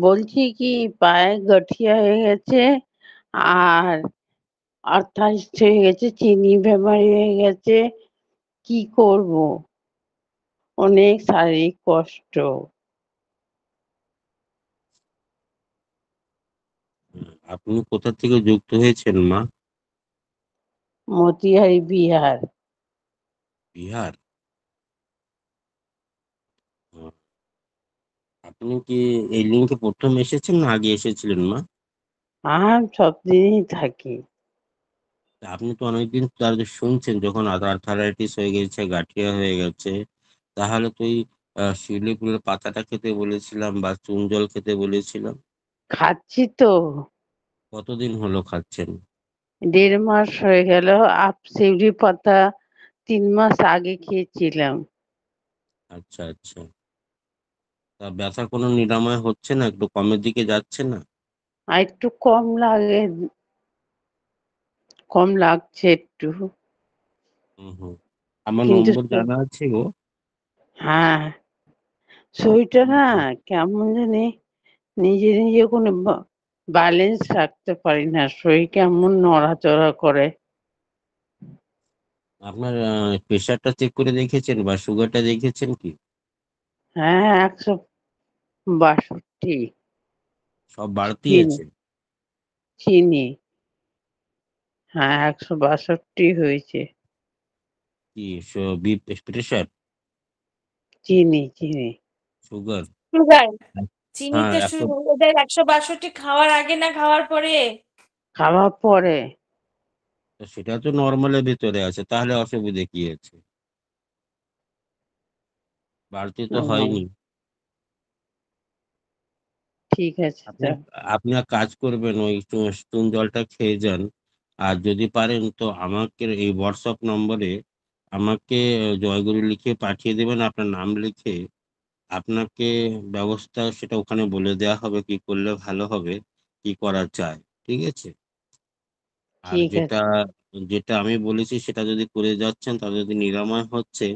বলছি কি পায়ে গঠিয়া হয়ে গেছে আর আর্থাইটিস হয়ে গেছে, চিনি বেমারি হয়ে গেছে। কি করব? অনেক শারীরিক কষ্ট। আপনি কোথা থেকে যুক্ত হয়েছেন মা? মতিহারি, বিহার। বিহার? আহ, আপনি কি এই লিঙ্কে প্রথম এসেছেন না আগে এসেছিলেন মা? সবদিনই থাকি। তা আপনি তো অনেকদিন তার শুনছেন যখন আর্থারাইটিস হয়ে গেছে, গাঁঠিয়া হয়ে গেছে, তাহলে তো এই শিউলি ফুলের পাতাটা খেতে বলেছিলাম বা চুন জল খেতে বলেছিলাম। খাচ্ছি তো। কতদিন হলো খাচ্ছেন? 1.5 মাস হয়ে গেল। শিউলি পাতা 3 মাস আগে খেয়েছিলাম। আচ্ছা আচ্ছা। তা ব্যথার কোনো নিরাময় হচ্ছে না? একটু কমের দিকে যাচ্ছে না? আর একটু কম লাগে, কম লাগছে একটু। হুম হুম। আমার কিন্তু নম্বর জানা আছে গো। হ্যাঁ, শরীরটা না কেমন জানি, নিজে নিজে কোনো ব্যালেন্স রাখতে পারি না, শরীর কেমন নড়াচড়া করে। আপনার প্রেশারটা চেক করে দেখেছেন বা সুগারটা দেখেছেন কি? হ্যাঁ, 162। সব বাড়তি চিনি, আছে? চিনি। হ্যাঁ, 162 হয়েছে। কি প্রেশার? চিনি, চিনি। সুগার? সুগার, হ্যাঁ চিনিটা একশো। ওদের 162 খাওয়ার আগে না খাওয়ার পরে? খাওয়ার পরে। সেটা তো নর্মালের ভিতরে আছে, তাহলে অসুবিধে কি আছে? বাড়তি তো ও, হয়নি। ঠিক আছে আপনি তো। আপনি এক কাজ করবেন, ওই চুন জলটা খেয়ে যান। আর যদি পারেন তো আমাকে এই হোয়াটসঅ্যাপ নম্বরে আমাকে জয়গুরু লিখে পাঠিয়ে দেবেন, আপনার নাম লিখে। আপনাকে ব্যবস্থা সেটা ওখানে বলে দেওয়া হবে কি করলে ভালো হবে, কি করা চায়। ঠিক আছে? আর ঠিক যেটা আছে। যেটা আমি বলেছি সেটা যদি করে যাচ্ছেন, তাহলে যদি নিরাময় হচ্ছে,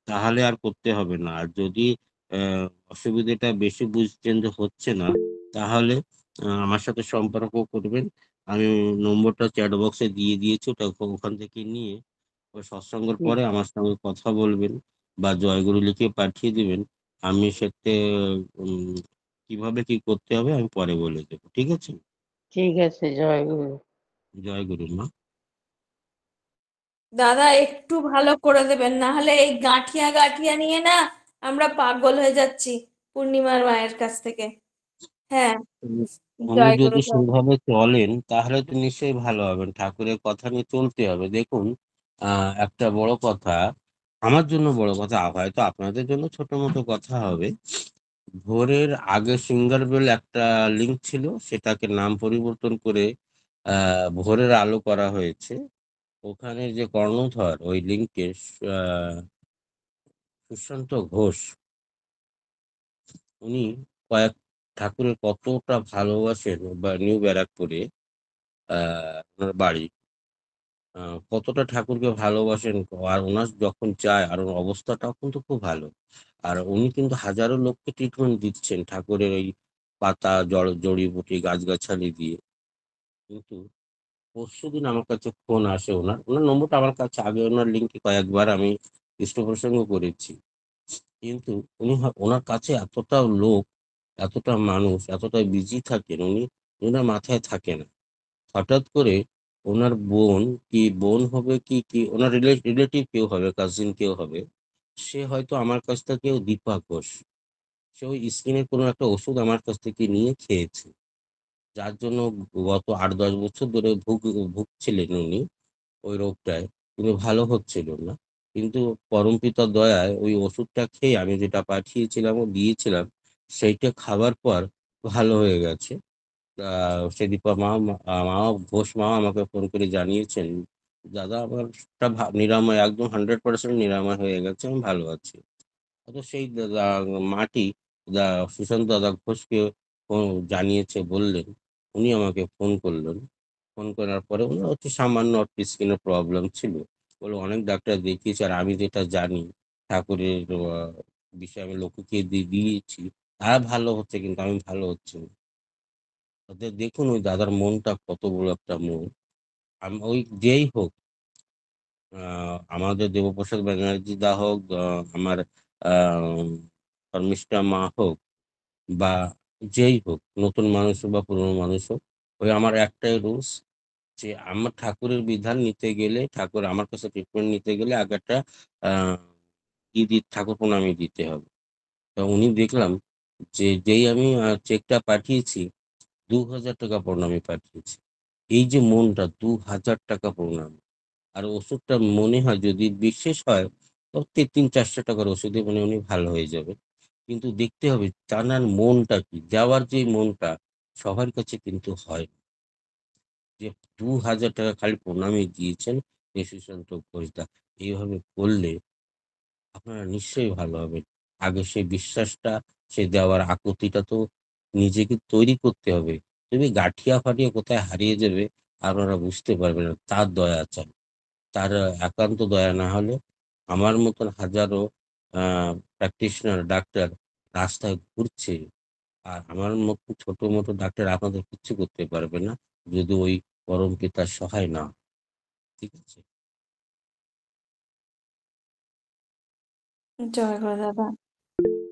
তাহলে আর করতে হবে না। আর যদি আহ, অসুবিধাটা বেশি বুঝছেন যে হচ্ছে না, তাহলে আমার সাথে সম্পর্ক করবেন। আমি নম্বরটা চ্যাট বক্সে দিয়ে দিয়েছি, ওটা ওখান থেকে নিয়ে ওই সৎসঙ্গের ঠিক পরে আমার সঙ্গে কথা বলবেন বা জয়গুরু লিখে পাঠিয়ে দিবেন। আমি সেতে উম, কিভাবে কি করতে হবে আমি পরে বলে দেবো। ঠিক আছে? ঠিক আছে, জয়গুরু। জয় গুরু মা। দাদা একটু ভালো করে দেবেন, না হলে এই গাঁঠিয়া গাঁঠিয়া নিয়ে না আমরা পাগল হয়ে যাচ্ছি পূর্ণিমার মায়ের কাছ থেকে। হ্যাঁ, উনি উনি জয় গুরু যদি জয়। সেইভাবে চলেন তাহলে তো নিশ্চয়ই ভালো হবেন। ঠাকুরের কথা নিয়ে চলতে হবে। দেখুন, একটা বড় কথা, আমার জন্য বড় কথা, হয়তো আপনাদের জন্য ছোট মতো কথা হবে। ভোরের আগে সিঙ্গার বেল একটা লিঙ্ক ছিল, সেটাকে নাম পরিবর্তন করে ভোরের আলো করা হয়েছে। ওখানে যে কর্ণধর ওই লিঙ্কে আহ সুশান্ত ঘোষ, উনি কয়েক ঠাকুরের কতটা ভালোবাসেন, বা নিউ ব্যারাকপুরে ওনার বাড়ি, কতটা ঠাকুরকে ভালোবাসেন। আর ওনার যখন যায়, আর ওনার অবস্থাটাও কিন্তু খুব ভালো। আর উনি কিন্তু হাজারো লোককে ট্রিটমেন্ট দিচ্ছেন ঠাকুরের ওই পাতা জড়িবুটি গাছগাছালি দিয়ে। কিন্তু পরশুদিন আমার কাছে ফোন আসে, ওনার ওনার নম্বরটা আমার কাছে আগে, ওনার লিঙ্কে কয়েকবার আমি কৃষ্ণ প্রসঙ্গ করেছি। কিন্তু ওনার কাছে এতটা লোক, এতটা মানুষ, এতটা বিজি থাকেন, ওনার মাথায় থাকে না। হঠাৎ করে ওনার বোন, কি বোন হবে কি কি ওনার রিলেটিভ কেউ হবে, কাজিন কেউ হবে, সে হয়তো আমার কাছ থেকে, দীপা ঘোষ, সে ওই স্কিনের কোনো একটা ওষুধ আমার কাছ থেকে নিয়ে খেয়েছে, যার জন্য গত 8-10 বছর ধরে ভুগছিলেন উনি ওই রোগটায়, কিন্তু ভালো হচ্ছিল না। কিন্তু পরমপিতার দয়ায় ওই ওষুধটা খেয়ে আমি যেটা পাঠিয়েছিলাম ও দিয়েছিলাম, সেইটা খাবার পর ভালো হয়ে গেছে। সে দীপা মা ঘোষ মা আমাকে ফোন করে জানিয়েছেন, দাদা আমার নিরাময় একদম 100% নিরাময় হয়ে গেছে, আমি ভালো আছি। তো সেই মাটি সুশান্ত দাদা ঘোষকে জানিয়েছে বললেন। উনি আমাকে ফোন করলেন। ফোন করার পরে উনি হচ্ছে সামান্য স্কিনের প্রবলেম ছিল, বলে অনেক ডাক্তার দেখিয়েছি, আর আমি যেটা জানি ঠাকুরের বিষয়ে আমি লোককে দিয়েছি, তারা ভালো হচ্ছে কিন্তু আমি ভালো হচ্ছি না। ওদের দেখুন ওই দাদার মনটা কত বড় একটা মন। ওই যেই হোক, আমাদের দেবপ্রসাদ ব্যানার্জি দা হোক, আমার আহ শর্মিষ্ঠা মা হোক, বা যেই হোক, নতুন মানুষ হোক বা পুরনো মানুষ হোক, ওই আমার একটাই রুলস, যে আমার ঠাকুরের বিধান নিতে গেলে, ঠাকুর আমার কাছে ট্রিটমেন্ট নিতে গেলে আগে একটা আহ ঠাকুর প্রণামী দিতে হবে। তো উনি দেখলাম যে যেই আমি চেকটা পাঠিয়েছি, 2,000 টাকা প্রণামী পাঠিয়েছি। এই যে মনটা, 2,000 টাকা প্রণামী। আর ওষুধটা মনে হয় যদি বিশেষ হয় তো 300-400 টাকার ওষুধে মানে উনি ভালো হয়ে যাবে। কিন্তু দেখতে হবে জানার মনটা কি, যাওয়ার যে মনটা সবার কাছে কিন্তু হয় না। যে 2,000 টাকা খালি প্রণামী দিয়েছেন সুশান্ত ঘোষদা, এইভাবে করলে আপনারা নিশ্চয়ই ভালো হবেন। আগে সেই বিশ্বাসটা, সে দেওয়ার আকুতিটা তো নিজেকে তৈরি করতে হবে। তুমি গাঁঠিয়া ফাটিয়ে কোথায় হারিয়ে যাবে আপনারা বুঝতে পারবেন না। তার দয়া চাই, তার একান্ত দয়া না হলে আমার মতন হাজারো প্র্যাকটিশনার ডাক্তার রাস্তায় ঘুরছে, আর আমার মতো ছোট মোটো ডাক্তার আপনাদের কিচ্ছু করতে পারবে না যদি ওই পরম পিতার সহায় না হয়। ঠিক আছে? জয় গুরু দাদা,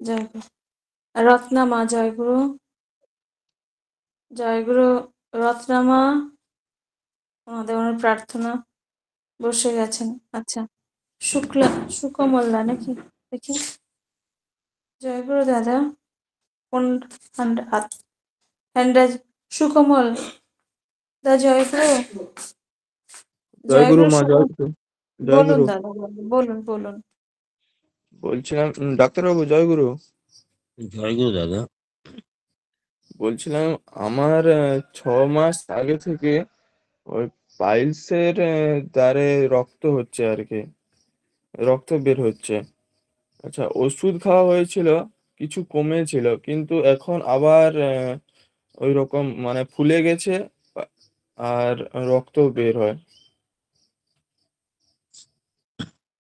জয় গুরু। রত্নামা, জয় গুরু। জয় গুরু। রত্নামা, আমাদের ওনার প্রার্থনা বসে গেছেন। আচ্ছা, শুক্লা সুকমল্লা নাকি, দেখি। জয় গুরু দাদা, কোন হ্যান্ডরাজ? সুকমল দা, জয় গুরু। জয় জয় গুরু গুরু মা, জয় সুকম। গুরু। জয় বলুন গুরু। দাদা, বলুন বলুন। বলছিলাম ডাক্তারবাবু, জয় গুরু। জয়গুরু দাদা। বলছিলাম আমার 6 মাস আগে থেকে ওই পাইলসের দ্বারে রক্ত হচ্ছে আর কি, রক্ত বের হচ্ছে। আচ্ছা, ওষুধ খাওয়া হয়েছিল, কিছু কমেছিল, কিন্তু এখন আবার ওই রকম মানে ফুলে গেছে, আর রক্ত বের হয়।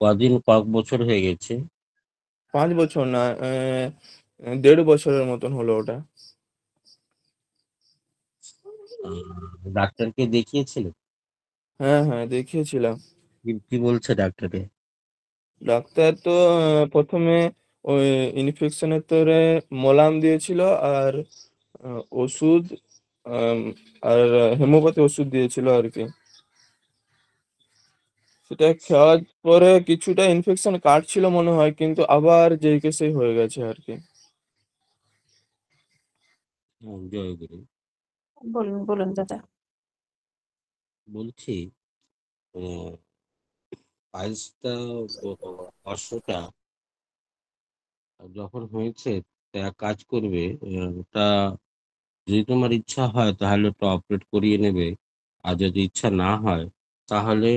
কয়েক বছর হয়ে গেছে? 5 বছর না, 1.5 বছরের মতন হলো ওটা। ডাক্তারকে দেখিয়েছিলেন? হ্যাঁ হ্যাঁ, দেখিয়েছিলাম। কি কি বলছে ডাক্তারে? ডাক্তার তো প্রথমে ওই ইনফেকশনের তোরে মলাম দিয়েছিল, আর ওষুধ, আম, আর হেমোপ্যাথি ওষুধ দিয়েছিল আর কি। সেটা খাওয়ার পরে কিছুটা ইনফেকশন কাটছিল মনে হয়, কিন্তু আবার যেই কে সেই হয়ে গেছে আর কি। জয়গুরু। বলুন বলুন দাদা। বলছি, পাইলসটা, অশ্বটা যখন হয়েছে, তা এক কাজ করবে, ওটা যদি তোমার ইচ্ছা হয় তাহলে ওটা অপারেট করিয়ে নেবে। আর যদি ইচ্ছা না হয় তাহলে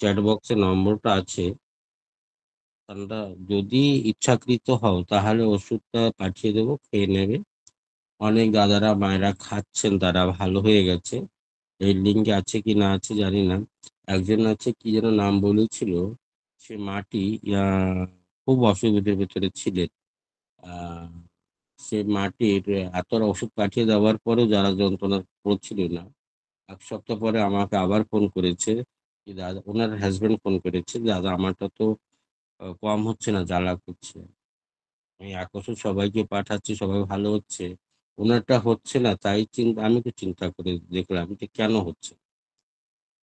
চ্যাট বক্সে নম্বরটা আছে, তাহলে যদি ইচ্ছাকৃত হও তাহলে ওষুধটা পাঠিয়ে দেবো, খেয়ে নেবে। অনেক দাদারা মায়েরা খাচ্ছেন, তারা ভালো হয়ে গেছে। এই লিঙ্কে আছে কি না আছে জানি না। একজন আছে, কি যেন নাম বলেছিল, সে মাটি খুব অসুবিধার ভেতরে ছিলেন। আহ সে মাটির এত ওষুধ পাঠিয়ে দেওয়ার পরেও যারা যন্ত্রণা করছিল না, 1 সপ্তাহ পরে আমাকে আবার ফোন করেছে। যে দাদা, ওনার হাজবেন্ড ফোন করেছে, দাদা আমারটা তো কম হচ্ছে না, জ্বালা করছে। আমি এক ওষুধ সবাইকে পাঠাচ্ছি, সবাই ভালো হচ্ছে, ওনারটা হচ্ছে না। তাই আমি তো চিন্তা করে দেখলাম যে কেন হচ্ছে।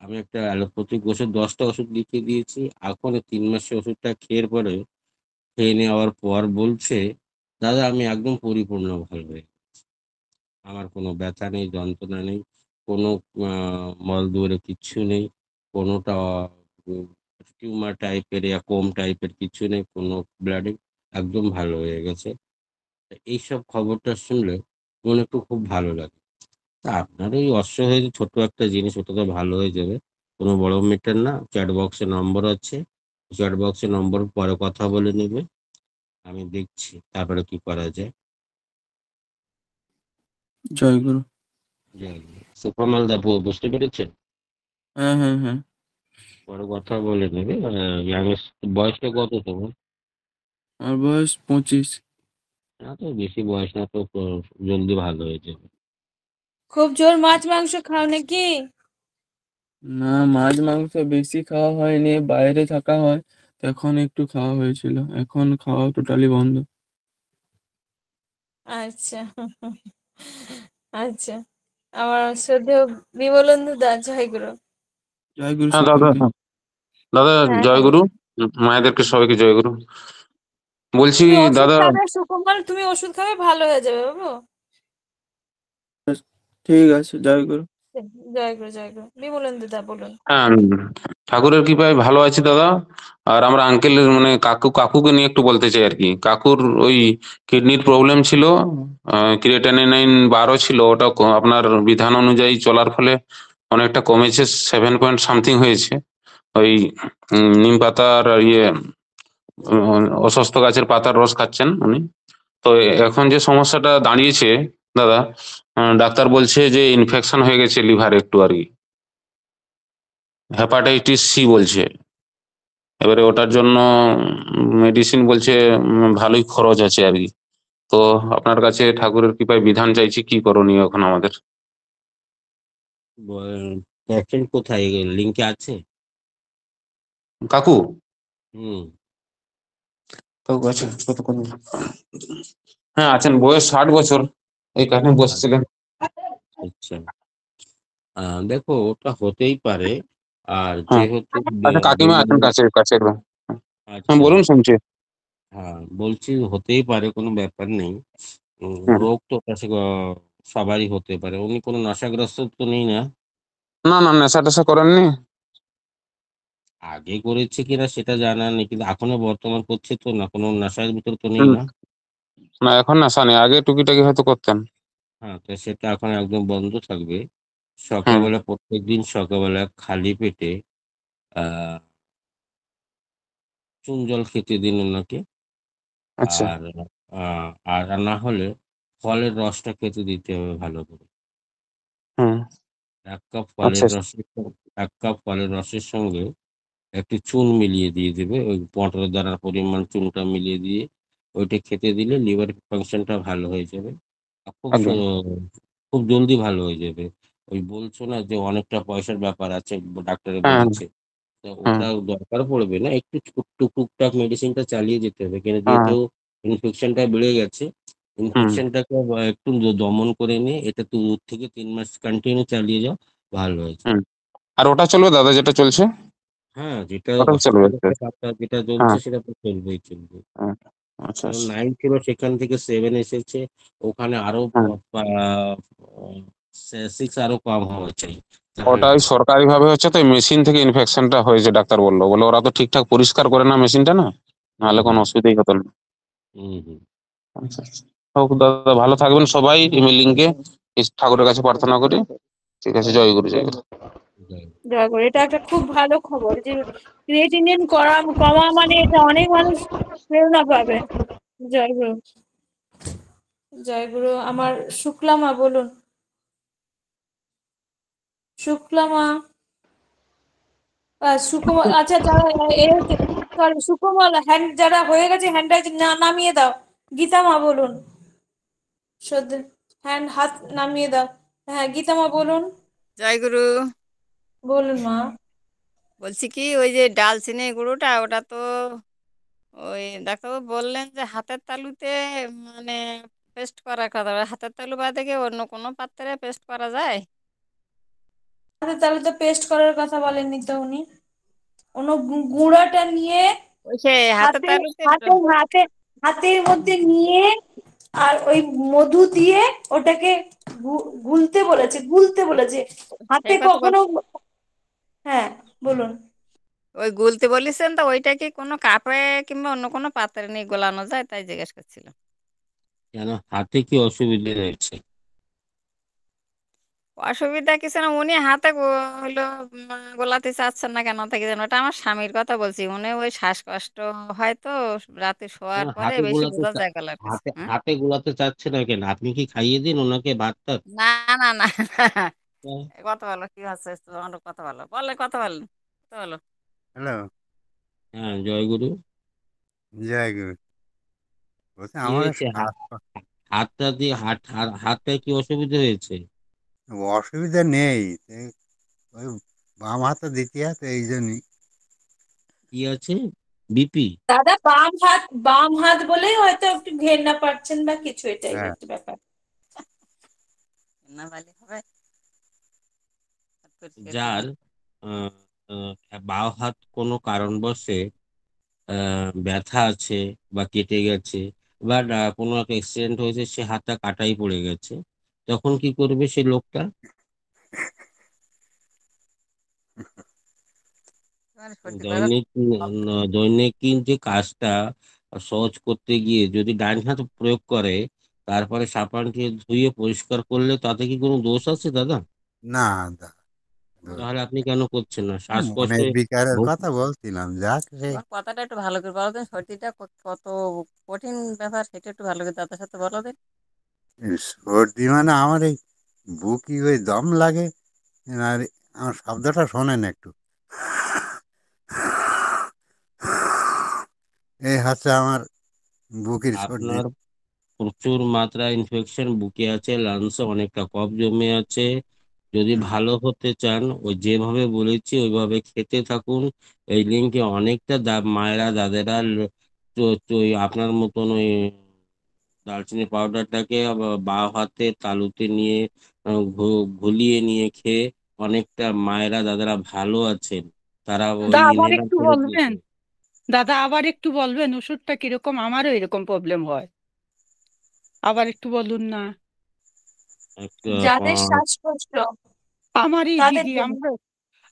আমি একটা অ্যালোপ্যাথিক ওষুধ 10টা ওষুধ লিখে দিয়েছি। এখন 3 মাসে ওষুধটা খেয়ে নেওয়ার পর বলছে, দাদা আমি একদম পরিপূর্ণ ভালো হয়ে গেছি। আমার কোনো ব্যথা নেই, যন্ত্রণা নেই, কোনো মল দুয়ারে কিচ্ছু নেই, কোনোটা টিউমার টাইপের ইয়া কোম টাইপের কিছু নেই, কোনো ব্লাডিং, একদম ভালো হয়ে গেছে। এইসব খবরটা শুনলে মনে একটু খুব ভালো লাগে। তা আপনার ওই অশ্ব হয়েছে ছোট একটা জিনিস, ওটা তো ভালো হয়ে যাবে, কোনো বড় মিটার না। চ্যাট বক্সে নম্বর আছে, চ্যাট বক্সে নম্বর পরে কথা বলে নেবে, আমি দেখছি তারপরে কি করা যায়। জয় গুরু। সুকমল দা, বুঝতে পেরেছেন? হ্যাঁ হ্যাঁ হ্যাঁ। পরে কথা বলে নেবে। বয়সটা কত তোমার? আমার বয়স 25। না তো বেশি বয়স না তো, জলদি ভালো হয়ে যাবে। খুব জোর মাছ মাংস খাও নাকি? না, মাছ মাংস বেশি খাওয়া হয়নি, বাইরে থাকা হয় তখন একটু খাওয়া হয়েছিল, এখন খাওয়া টোটালি বন্ধ। আচ্ছা। আচ্ছা, আমার শ্রদ্ধেয় বিমলেন্দু দা, জয়গুরু। জয় গুরু হ্যাঁ দাদা, সকলকে। হ্যাঁ দাদা, হ্যাঁ জয় হ্যাঁ, গুরু। মায়েদেরকে সবাইকে জয় গুরু। বলছি তুমি ওষুধ দাদা, খাবে সুকোমল, তুমি ওষুধ খাবে, ভালো হয়ে যাবে বাবু। ঠিক আছে, জয় গুরু। জয়গুরু জয়গুরু। বিমলেন্দু দা বলুন। হ্যাঁ, ঠাকুরের কৃপায় ভালো আছি দাদা। আর আমরা আঙ্কেলের মানে কাকুকে নিয়ে একটু বলতে চাই আর কি। কাকুর ওই কিডনির প্রবলেম ছিল, ক্রিয়েটিনিন 12 ছিল, ওটা আপনার বিধান অনুযায়ী চলার ফলে অনেকটা কমেছে, 7 পয়েন্ট সামথিং হয়েছে। ওই নিম পাতার অস্বস্থ গাছের পাতার রস খাচ্ছেন উনি। তো এখন যে সমস্যাটা দাঁড়িয়েছে দাদা, ডাক্তার বলছে যে ইনফেকশন হয়ে গেছে লিভারে একটু আর কি, হেপাটাইটিস সি বলছে। এবারে ওটার জন্য মেডিসিন বলছে ভালোই খরচ আছে আর কি। তো আপনার কাছে ঠাকুরের কৃপায় বিধান চাইছি, কি করণীয় এখন আমাদের। পেশেন্ট কোথায়, লিঙ্কে আছে? কাকু, হুম। কাকু আছে কতক্ষণ? হ্যাঁ আছেন, বয়স 60 বছর, এইখানে বসছিলেন। আচ্ছা, দেখো ওটা হতেই পারে। আর হ্যাঁ, যেহেতু আচ্ছা কাকিমা আছেন কাছে কাছে একদম। হ্যাঁ আচ্ছা, বলুন, শুনছি। হ্যাঁ বলছি হতেই পারে, কোনো ব্যাপার নেই। হুম। রোগ তো কাছে সবারই হতে পারে। উনি কোনো নেশাগ্রস্ত তো নেই না? না না, নেশা টেশা করেননি। আগে করেছে কিনা সেটা জানা নেই, কিন্তু এখনো বর্তমান করছে তো না, কোনো নেশার ভিতর তো নেই হুম, না? না এখন নেশা নেই, আগে টুকিটাকি হয়তো করতেন। হ্যাঁ, তো সেটা এখন একদম বন্ধ থাকবে। হুম। সকালবেলা, প্রত্যেকদিন সকালবেলা খালি পেটে আহ চুন জল খেতে দিন ওনাকে। আচ্ছা। আর আর না হলে ফলের রসটা খেতে দিতে হবে ভালো করে। হুম। এক কাপ আচ্ছা ফলের আচ্ছা। রসের এক কাপ ফলের রসের সঙ্গে একটু চুন মিলিয়ে দিয়ে দেবে, ওই মটর দানার পরিমাণ চুনটা মিলিয়ে দিয়ে ওইটা খেতে দিলে লিভার ফাংশনটা ভালো হয়ে যাবে। আর একদম। খুব জলদি ভালো হয়ে যাবে। ওই বলছো না যে অনেকটা পয়সার ব্যাপার আছে, ডাক্তারে হ্যাঁ। বলেছে, তো হুম। ওটা দরকার পড়বে না, একটু টুকটাক মেডিসিনটা চালিয়ে যেতে হবে, কেন হ্যাঁ। যেহেতু ইনফেকশনটা বেড়ে গেছে। হুম। ইনফেকশনটাকে একটু দমন করে নিয়ে এটা 2 থেকে 3 মাস কন্টিনিউ চালিয়ে যাও, ভালো হয়েছে। হুম। আর ওটা চলবে দাদা যেটা চলছে? হ্যাঁ, যেটা ওটা চলবে? অস্বস্তি করতে পারতা, যেটা চলছে হ্যাঁ। সেটা তো চলবেই চলবে। হুম। আচ্ছা কারণ আচ্ছা। 9 ছিল, সেখান থেকে 7 এসেছে। ওখানে আরো হুম। 6 আরো কম হওয়া চাই। ওটা ওই সরকারি ভাবে হচ্ছে, তো মেশিন থেকে ইনফেকশনটা হয়েছে, ডাক্তার বললো, বলে ওরা তো ঠিকঠাক পরিষ্কার করে না মেশিনটা, না হুম নাহলে কোনো হুম অসুবিধাই হতো না। হুম হুম। আচ্ছা আচ্ছা। হোক দাদা, ভালো থাকবেন সবাই, লিঙ্কে ঠাকুরের কাছে প্রার্থনা করি। ঠিক আছে, জয় গুরু, জয় গুরু। যাই। জয়গুরু, এটা একটা খুব ভালো খবর যে ক্রিয়েটিনিন কমা, মানে এটা অনেক মানুষ প্রেরণা পাবে। জয়গুরু জয়গুরু। আমার শুক্লামা বলুন। শুক্লামা, সুকুমার, আচ্ছা যারা সরি সুকুমার হ্যান্ড যারা হয়ে গেছে হ্যান্ড রাইজিং না নামিয়ে দাও। গীতা মা বলুন। সত্যি, হাত নামিয়ে দাও। হ্যাঁ, গীতা মা বলুন। জয়গুরু। বলুন মা। বলছি কি, ওই যে ডালচিনি গুঁড়োটা, ওটা তো ওই ডাক্তারবাবু বললেন যে হাতের তালুতে মানে পেস্ট করার কথা। হাতের তালু বাদে কি অন্য কোনো পাত্রে পেস্ট করা যায়? তাহলে তো পেস্ট করার কথা বলেননি তো উনি। গুঁড়াটা নিয়ে ওই সে হাতের হাতে তালুতে হাতে হাতে হাতের মধ্যে নিয়ে, আর ওই মধু দিয়ে ওটাকে গুলতে বলেছে। হাতে সেই কথা কখনো, হ্যাঁ বলুন। ওই গুলতে বলেছেন, তো ওইটা কি কোনো কাপে কিংবা অন্য কোনো পাত্রে নিয়ে গোলানো যায়, তাই জিজ্ঞেস করছিলাম। কেন, হাতে কি অসুবিধা রয়েছে? অসুবিধা কিছু না, উনি হাতে হলো গোলাতে চাচ্ছেন না কেন থেকে যেন, ওটা আমার স্বামীর কথা বলছি। উনি ওই শ্বাসকষ্ট হয় তো, রাতে শোয়ার কেন পরে হাতে বেশি গোলাতে বোঝা যায় গলার কাছে। হাতে হাতে গোলাতে চাচ্ছে না কেন? আপনি কি খাইয়ে দিন ওনাকে ভাত টাত? না না না। হ্যাঁ। কথা বলো, কি হচ্ছে তোমার? কথা বলো, বলে কথা বলো, কথা বলো। হ্যালো। হ্যাঁ, জয় গুরু। জয় গুরু। বলছে কি আমার হয়েছে? হাতটা দিয়ে হাতটায় কি অসুবিধা হয়েছে? অসুবিধা নেই, ওই বাম হাতে দ্বিতীয় হাতে এই জন্যই। কি আছে? বিপি? দাদা বাম হাত বলেই হয়তো একটু ঘেন্না পাচ্ছেন বা কিছু, এটাই হ্যাঁ, হচ্ছে ব্যাপার। না বলে হবে, যার আহ, বাম হাত কোনো কারণবশে ব্যথা আছে বা কেটে গেছে, বা কোনো একটা অ্যাক্সিডেন্ট হয়েছে, সে হাতটা কাটাই পড়ে গেছে, তখন কি করবে সে লোকটা? মানে সর্দি লাগা দৈনিক দৈনন্দিন যে কাজটা সহজ করতে গিয়ে যদি ডান হাত প্রয়োগ করে, তারপরে সাবান দিয়ে ধুয়ে পরিষ্কার করলে তাতে কি কোনো দোষ আছে দাদা? না দা, তাহলে আপনি কেন করছেন না? শ্বাসকষ্টে মনের বিকারের ভুগ- কথা বলছিলাম, যাক রে। তোমার কথাটা একটু ভালো করে বলো দিন, সর্দিটা কত কঠিন ব্যাপার সেটা একটু ভালো করে দাদার সাথে বলো দিন। সর্দি মানে আমার এই বুকি ওই দম লাগে, আর আমার শব্দটা শোনেন একটু, এই হচ্ছে আমার বুকের সর্দি। আপনার প্রচুর মাত্রায় ইনফেকশন বুকে আছে, লাংসে অনেকটা কফ জমে আছে। যদি হুম। ভালো হতে চান, ওই যেভাবে বলেছি ওইভাবে খেতে থাকুন। এই লিঙ্কে অনেকটা মায়েরা দাদেরা ওই আপনার মতন ওই দারচিনি পাউডারটাকে বাঁ হাতে তালুতে নিয়ে ঘুলিয়ে নিয়ে খেয়ে অনেকটা মায়েরা দাদারা ভালো আছেন। তারা ওই দাদা আবার ইনহেলার একটু করে বলবেন? দিয়েছে। দাদা আবার একটু বলবেন ওষুধটা কিরকম? আমারও এরকম প্রবলেম হয়, আবার একটু বলুন না। যাদের আহ, শ্বাসকষ্ট আমারই তাদের দিদি, জন্য।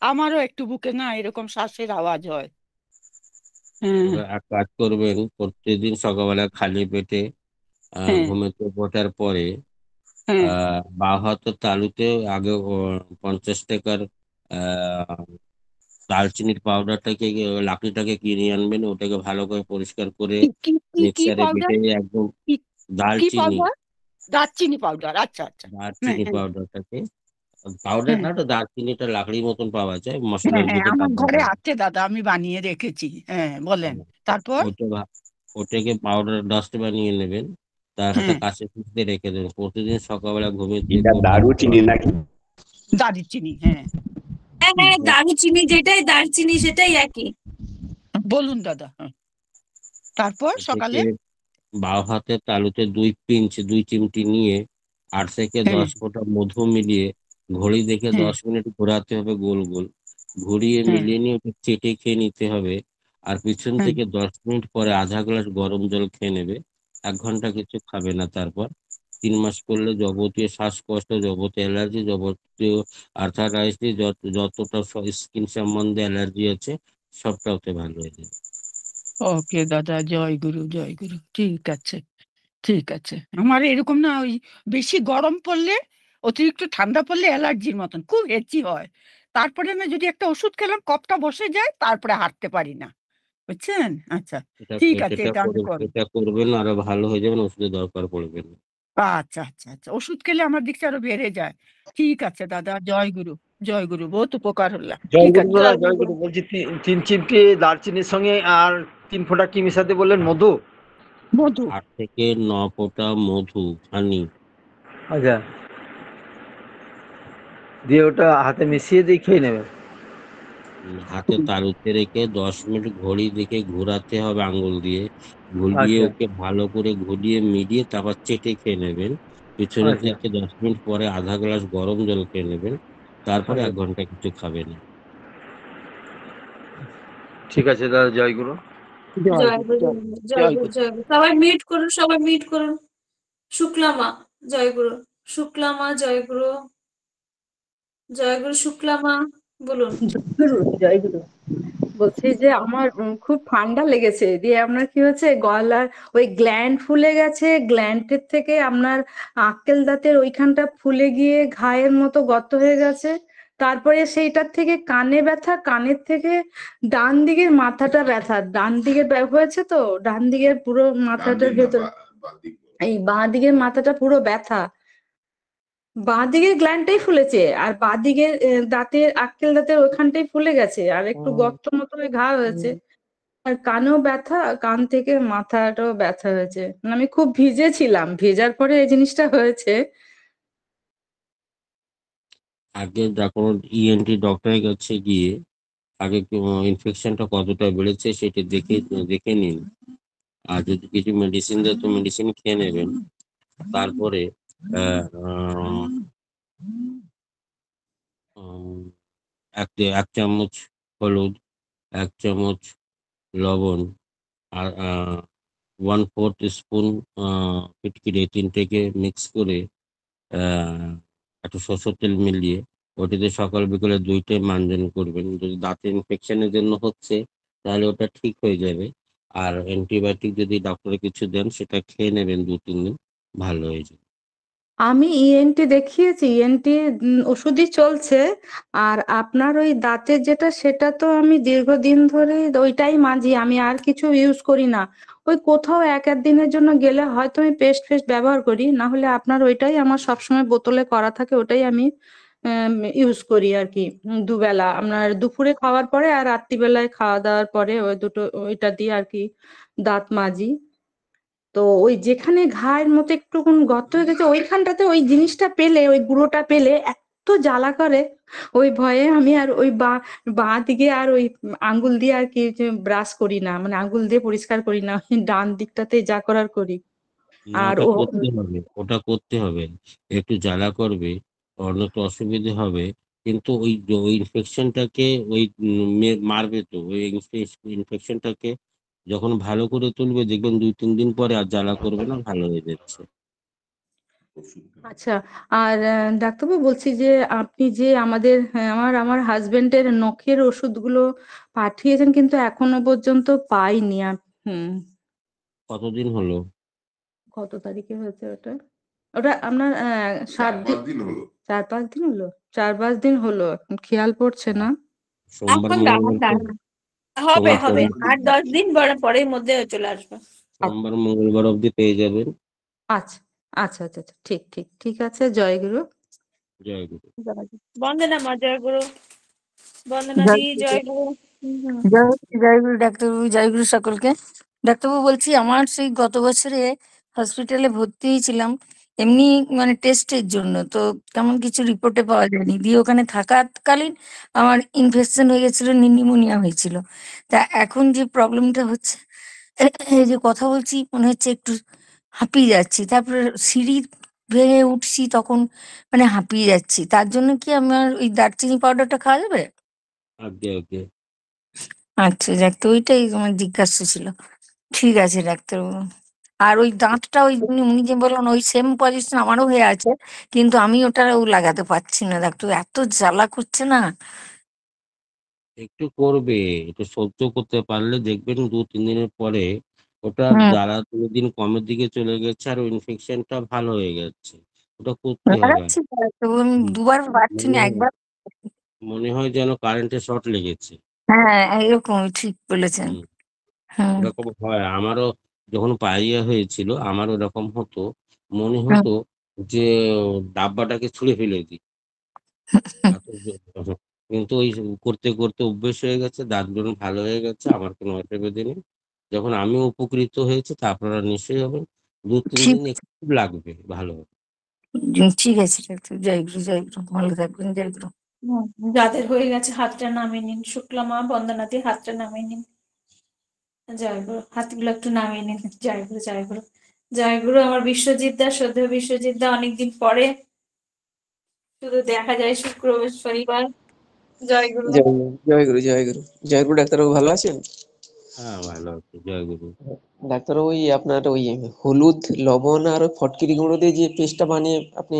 আমারও একটু বুকে না এরকম শ্বাসের আওয়াজ হয়। হ্যাঁ। এবার এক কাজ করবেন, প্রত্যেকদিন সকালবেলা খালি পেটে হ্যাঁ। ঘুমেতে ওঠার পরে হ্যাঁ। বাঁ হাতের তালুতে আগে 50 টাকার আহ দারচিনির পাউডারটাকে লাকড়িটাকে কিনে আনবেন, ওটাকে ভালো করে পরিষ্কার করে কি কি কি কি মিক্সারে পাউডার? বেটে একদম কি কি দারচিনি, পাউডার? দারচিনি পাউডার, আচ্ছা আচ্ছা। হ্যাঁ দারচিনি হ্যাঁ পাউডারটাকে, পাউডার হ্যাঁ না, ওটা দারচিনিটা লাকড়ির মতন পাওয়া যায়, হ্যাঁ মশলার হ্যাঁ ভিতরে আমার ব্যবহার ঘরে হয়। আছে দাদা, আমি বানিয়ে রেখেছি। হ্যাঁ বলেন। হ্যাঁ, তারপর? ওটাকে পাউডার ডাস্ট বানিয়ে নেবেন, তার একটা হ্যাঁ। কাছে পিষে রেখে দেবেন। প্রতিদিন সকালবেলা ঘুমিয়ে এটা থেকে ওঠার পর দারুচিনি নাকি? দারচিনি, হ্যাঁ। হ্যাঁ হুম, হ্যাঁ, দারুচিনি যেটাই দারচিনি সেটাই একই। বলুন দাদা। হ্যাঁ। তারপর এটাকে সকালে? বাঁ হাতের তালুতে 2 চিমটি নিয়ে 8 থেকে 10 হ্যাঁ ফোঁটা মধু মিলিয়ে ঘড়ি দেখে হ্যাঁ 10 মিনিট ঘোরাতে হবে গোল গোল, ঘুরিয়ে হ্যাঁ মিলিয়ে নিয়ে ওটা চেটে খেয়ে নিতে হবে। আর পিছন হ্যাঁ। থেকে 10 মিনিট পরে আধা গ্লাস গরম জল খেয়ে নেবে। 1 ঘন্টা কিছু খাবে না। তারপর 3 মাস করলে যাবতীয় শ্বাসকষ্ট, যাবতীয় অ্যালার্জি, যাবতীয় আর্থারাইটিস, যতটা স্কিন সম্বন্ধে অ্যালার্জি আছে সবটা ওতে ভালো হয়ে যাবে। ওকে দাদা, জয় গুরু জয় গুরু। ঠিক আছে, ঠিক আছে। আমার এরকম না, ওই বেশি গরম পড়লে, অতিরিক্ত ঠান্ডা পড়লে অ্যালার্জির মতন খুব হেঁচি হয়। তারপরে না যদি একটা ওষুধ খেলাম কফটা বসে যায়, তারপরে হাঁটতে পারি না, বুঝছেন? আচ্ছা, এটা ঠিক আছে, এটা আমি করব। এটা করবেন, আরো ভালো হয়ে যাবেন, ওষুধের দরকার পড়বে না। আচ্ছা আচ্ছা আচ্ছা, ওষুধ খেলে আমার দেখছি আরো বেড়ে যায়। ঠিক আছে দাদা, জয় গুরু জয় গুরু, বহুত উপকার হলো। জয় ঠিক গুরু আছে। দাদা, জয় জয় গুরু। গুরু। বলছি 3 চিমটি দারচিনির সঙ্গে আর 3 ফোঁটা কি মিশাতে বললেন? মধু? মধু। 8 থেকে 9 ফোঁটা মধু, হানি। আচ্ছা, দিয়ে ওটা হাতে মিশিয়ে দিয়ে খেয়ে নেবেন। হাতে তালুতে রেখে 10 মিনিট ঘড়ি দেখে ঘোরাতে হবে আঙ্গুল দিয়ে, ঘুরিয়ে আচ্ছা ওকে ভালো করে ঘুরিয়ে মিলিয়ে তারপর চেটে খেয়ে নেবেন। পিছনের আচ্ছা দিকে 10 মিনিট পরে আধা গ্লাস গরম জল খেয়ে নেবেন। তারপরে আচ্ছা, 1 ঘন্টা কিছু খাবেন। ঠিক আছে দাদা, জয় গুরু। জয় জয় গুরু গুরু। জয় গুরু জয় জয় গুরু। গুরু। জয় গুরু। সবাই মিট করুন, সবাই মিট করুন। শুক্লা মা, জয় গুরু। শুক্লা মা, জয় গুরু। জয় গুরু। শুক্লা মা, বলুন। জয়গুরু জয়গুরু। বলছি যে আমার খুব ঠান্ডা লেগেছে, দিয়ে আপনার কি হচ্ছে, গলার ওই গ্ল্যান্ড ফুলে গেছে, গ্ল্যান্ডের থেকে আপনার আক্কেল দাঁতের ওইখানটা ফুলে গিয়ে ঘায়ের মতো গর্ত হয়ে গেছে। তারপরে সেইটার থেকে কানে ব্যথা, কানের থেকে ডান দিকের মাথাটা ব্যথা, ডান দিকে হয়েছে তো, ডান দিকের পুরো মাথাটার ভেতর, এই বাঁ দিকের মাথাটা পুরো ব্যথা। বাঁ দিকের গ্ল্যান্ডটাই ফুলেছে, আর বাঁ দিকের দাঁতের আক্কেল দাঁতের ওখানটাই ফুলে গেছে, আর একটু গর্ত মতো হয়ে ঘা হয়েছে। আর কানেও ব্যথা, কান থেকে মাথাটাও ব্যথা হয়েছে, মানে আমি খুব ভিজেছিলাম, ভেজার পরে এই জিনিসটা হয়েছে। আগে যখন ইএনটি ডক্টরের কাছে গিয়ে আগে ইনফেকশনটা কতটা বেড়েছে সেটা দেখে নিন। আর যদি কিছু মেডিসিন দেয় তো মেডিসিন খেয়ে নেবেন। তারপরে আহ, উম, এক চামচ হলুদ, 1 চামচ লবণ, আর 1/4 স্পুন ফিটকিরি, তিনটেকে মিক্স করে একটু সরষের তেল মিলিয়ে ওটিতে সকাল বিকেলে 2 টাইম মানজন করবেন। যদি দাঁতের ইনফেকশনের জন্য হচ্ছে তাহলে ওটা ঠিক হয়ে যাবে। আর অ্যান্টিবায়োটিক যদি ডক্টরে কিছু দেন সেটা খেয়ে নেবেন 2-3 দিন, ভালো হয়ে যাবে। আমি ইএনটি দেখিয়েছি, ইএনটি ওষুধই চলছে। আর আপনার ওই দাঁতের যেটা, সেটা তো আমি দীর্ঘদিন ধরে ওইটাই মাজি, আমি আর কিছু ইউজ করি না। ওই কোথাও এক এক দিনের জন্য গেলে হয়তো আমি পেস্ট ফেস্ট ব্যবহার করি, না হলে আপনার ওইটাই আমার সবসময় বোতলে করা থাকে, ওটাই আমি ইউজ করি আর কি। দুবেলা আপনার দুপুরে খাওয়ার পরে আর রাত্রিবেলায় খাওয়া দাওয়ার পরে ওই দুটো, ওইটা দিয়ে আর কি দাঁত মাজি। তো ওই যেখানে ঘায়ের মতো একটু গর্ত হয়ে গেছে ওইখানটাতে ওই জিনিসটা পেলে, ওই গুঁড়োটা পেলে এত জ্বালা করে, ওই ভয়ে আমি আর ওই বাঁ দিকে আর ওই আঙ্গুল দিয়ে আর কি ব্রাশ করি না, মানে আঙ্গুল দিয়ে পরিষ্কার করি না, ওই ডান দিকটাতে যা করার করি। না, আর ওটা ও করতে হবে, ওটা করতে হবে। একটু জ্বালা করবে, অনেক অসুবিধে হবে, কিন্তু ওই ইনফেকশনটাকে ওই মারবে তো। ওই ইনফেকশনটাকে যখন ভালো করে তুলবে দেখবেন 2-3 দিন পরে আর জ্বালা করবে না, ভালো হয়ে যাচ্ছে। আচ্ছা। আর ডাক্তারবাবু বলছি যে আপনি যে আমাদের, আমার আমার হাজবেন্ডের নখের ওষুধগুলো পাঠিয়েছেন, কিন্তু এখনো পর্যন্ত পাইনি। হুম। কতদিন হলো? কত তারিখে হয়েছে ওটা? ওটা আপনার 7 দিন হলো, 4-5 দিন হলো, 4-5 দিন হলো, এখন খেয়াল পড়ছে না। সোমবার এখন দাঁড়ান মঙ্গলবার দাঁড়ান, হবে সোম- হবে, সোম- 8-10 দিন পরের মধ্যে চলে আসবে। সোমবার মঙ্গলবার অবধি পেয়ে যাবেন। আচ্ছা আচ্ছা আচ্ছা আচ্ছা, ঠিক ঠিক ঠিক আছে, জয়গুরু। জয় গুরু। বন্দনা মা, জয় গুরু। বন্দনা দি, জয় গুরু। হুম। জয়গুরু ডাক্তারবাবু, জয়গুরু সকলকে। ডাক্তারবাবু বলছি, আমার সেই গত বছরে হসপিটালে ভর্তি হয়েছিলাম এমনি মানে টেস্টের জন্য, তো তেমন কিছু রিপোর্টে পাওয়া যায়নি। দিয়ে ওখানে থাকাকালীন আমার ইনফেকশন হয়ে গেছিল, নিউমোনিয়া হয়েছিল। তা এখন যে প্রবলেমটা হচ্ছে, এই যে কথা বলছি মনে হচ্ছে একটু হাঁপিয়ে যাচ্ছি, তারপরে সিঁড়ি ভেঙে উঠছি তখন মানে হাঁপিয়ে যাচ্ছি। তার জন্য কি আমার ওই দারচিনি পাউডারটা খাওয়া যাবে? আগে আগে আচ্ছা, ডাক্তার ওইটাই আমার জিজ্ঞাসা ছিল। ঠিক আছে ডাক্তারবাবু। আর ওই দাঁতটা ওই উনি যে বললেন ওই সেম পজিশন আমারও হয়ে আছে, কিন্তু আমি ওটাও লাগাতে পারছি না ডাক্তার, এত জ্বালা করছে না। একটু করবে, একটু সহ্য করতে পারলে দেখবেন 2-3 দিনের পরে ওটা হুম। জ্বালা দিন কমের দিকে চলে গেছে আর ইনফেকশনটা ভালো হয়ে গেছে। ওটা করতে হবে। লাগাচ্ছি তো ডাক্তারবাবু, আমি হুম, দুবার পারছি না, মনে হয় একবার। মনে হয় যেন কারেন্টের শর্ট লেগেছে। হ্যাঁ, এরকম ঠিক বলেছেন। হুম, হুম। ওরকম হয়। আমারও যখন পাইয়া হয়েছিল আমার ওরকম হতো, মনে হুম। হতো যে ডাব্বাটাকে ছুঁড়ে ফেলে দিই। এত কিন্তু ওই করতে করতে অভ্যেস হয়ে গেছে, দাঁতগুলো ভালো হয়ে গেছে, আমার কোনো অসুবিধা নেই। যখন আমি উপকৃত হয়েছে তা আপনারা নিশ্চয়ই হবেন। 2-3 ঠিক। দিন একটু লাগবে ভালো হবে। ঠিক আছে ডাক্তার, জয়গুরু জয়গুরু, ভালো থাকবেন, জয়গুরু। যাদের হয়ে গেছে হাতটা নামিয়ে নিন, শুক্লা মা বন্দনা দি হাতটা নামিয়ে নিন। জয় গুরু, হাতগুলো একটু নামিয়ে নিন। জয় গুরু, জয় গুরু, জয় গুরু। আমার বিশ্বজিৎ দা, শ্রদ্ধেয় বিশ্বজিৎ দা, অনেকদিন পরে শুধু দেখা যায় শুক্র শনিবার। জয় গুরু। জয় গুরু, জয় গুরু, জয় গুরু, জয় গুরু। ডাক্তারবাবু ভালো আছেন? হ্যাঁ, ভালো আছে, জয় গুরু। ডাক্তারবাবু ওই আপনার ওই হলুদ, লবণ আর ওই ফটকিরি গুঁড়ো দিয়ে যে পেস্টটা বানিয়ে আপনি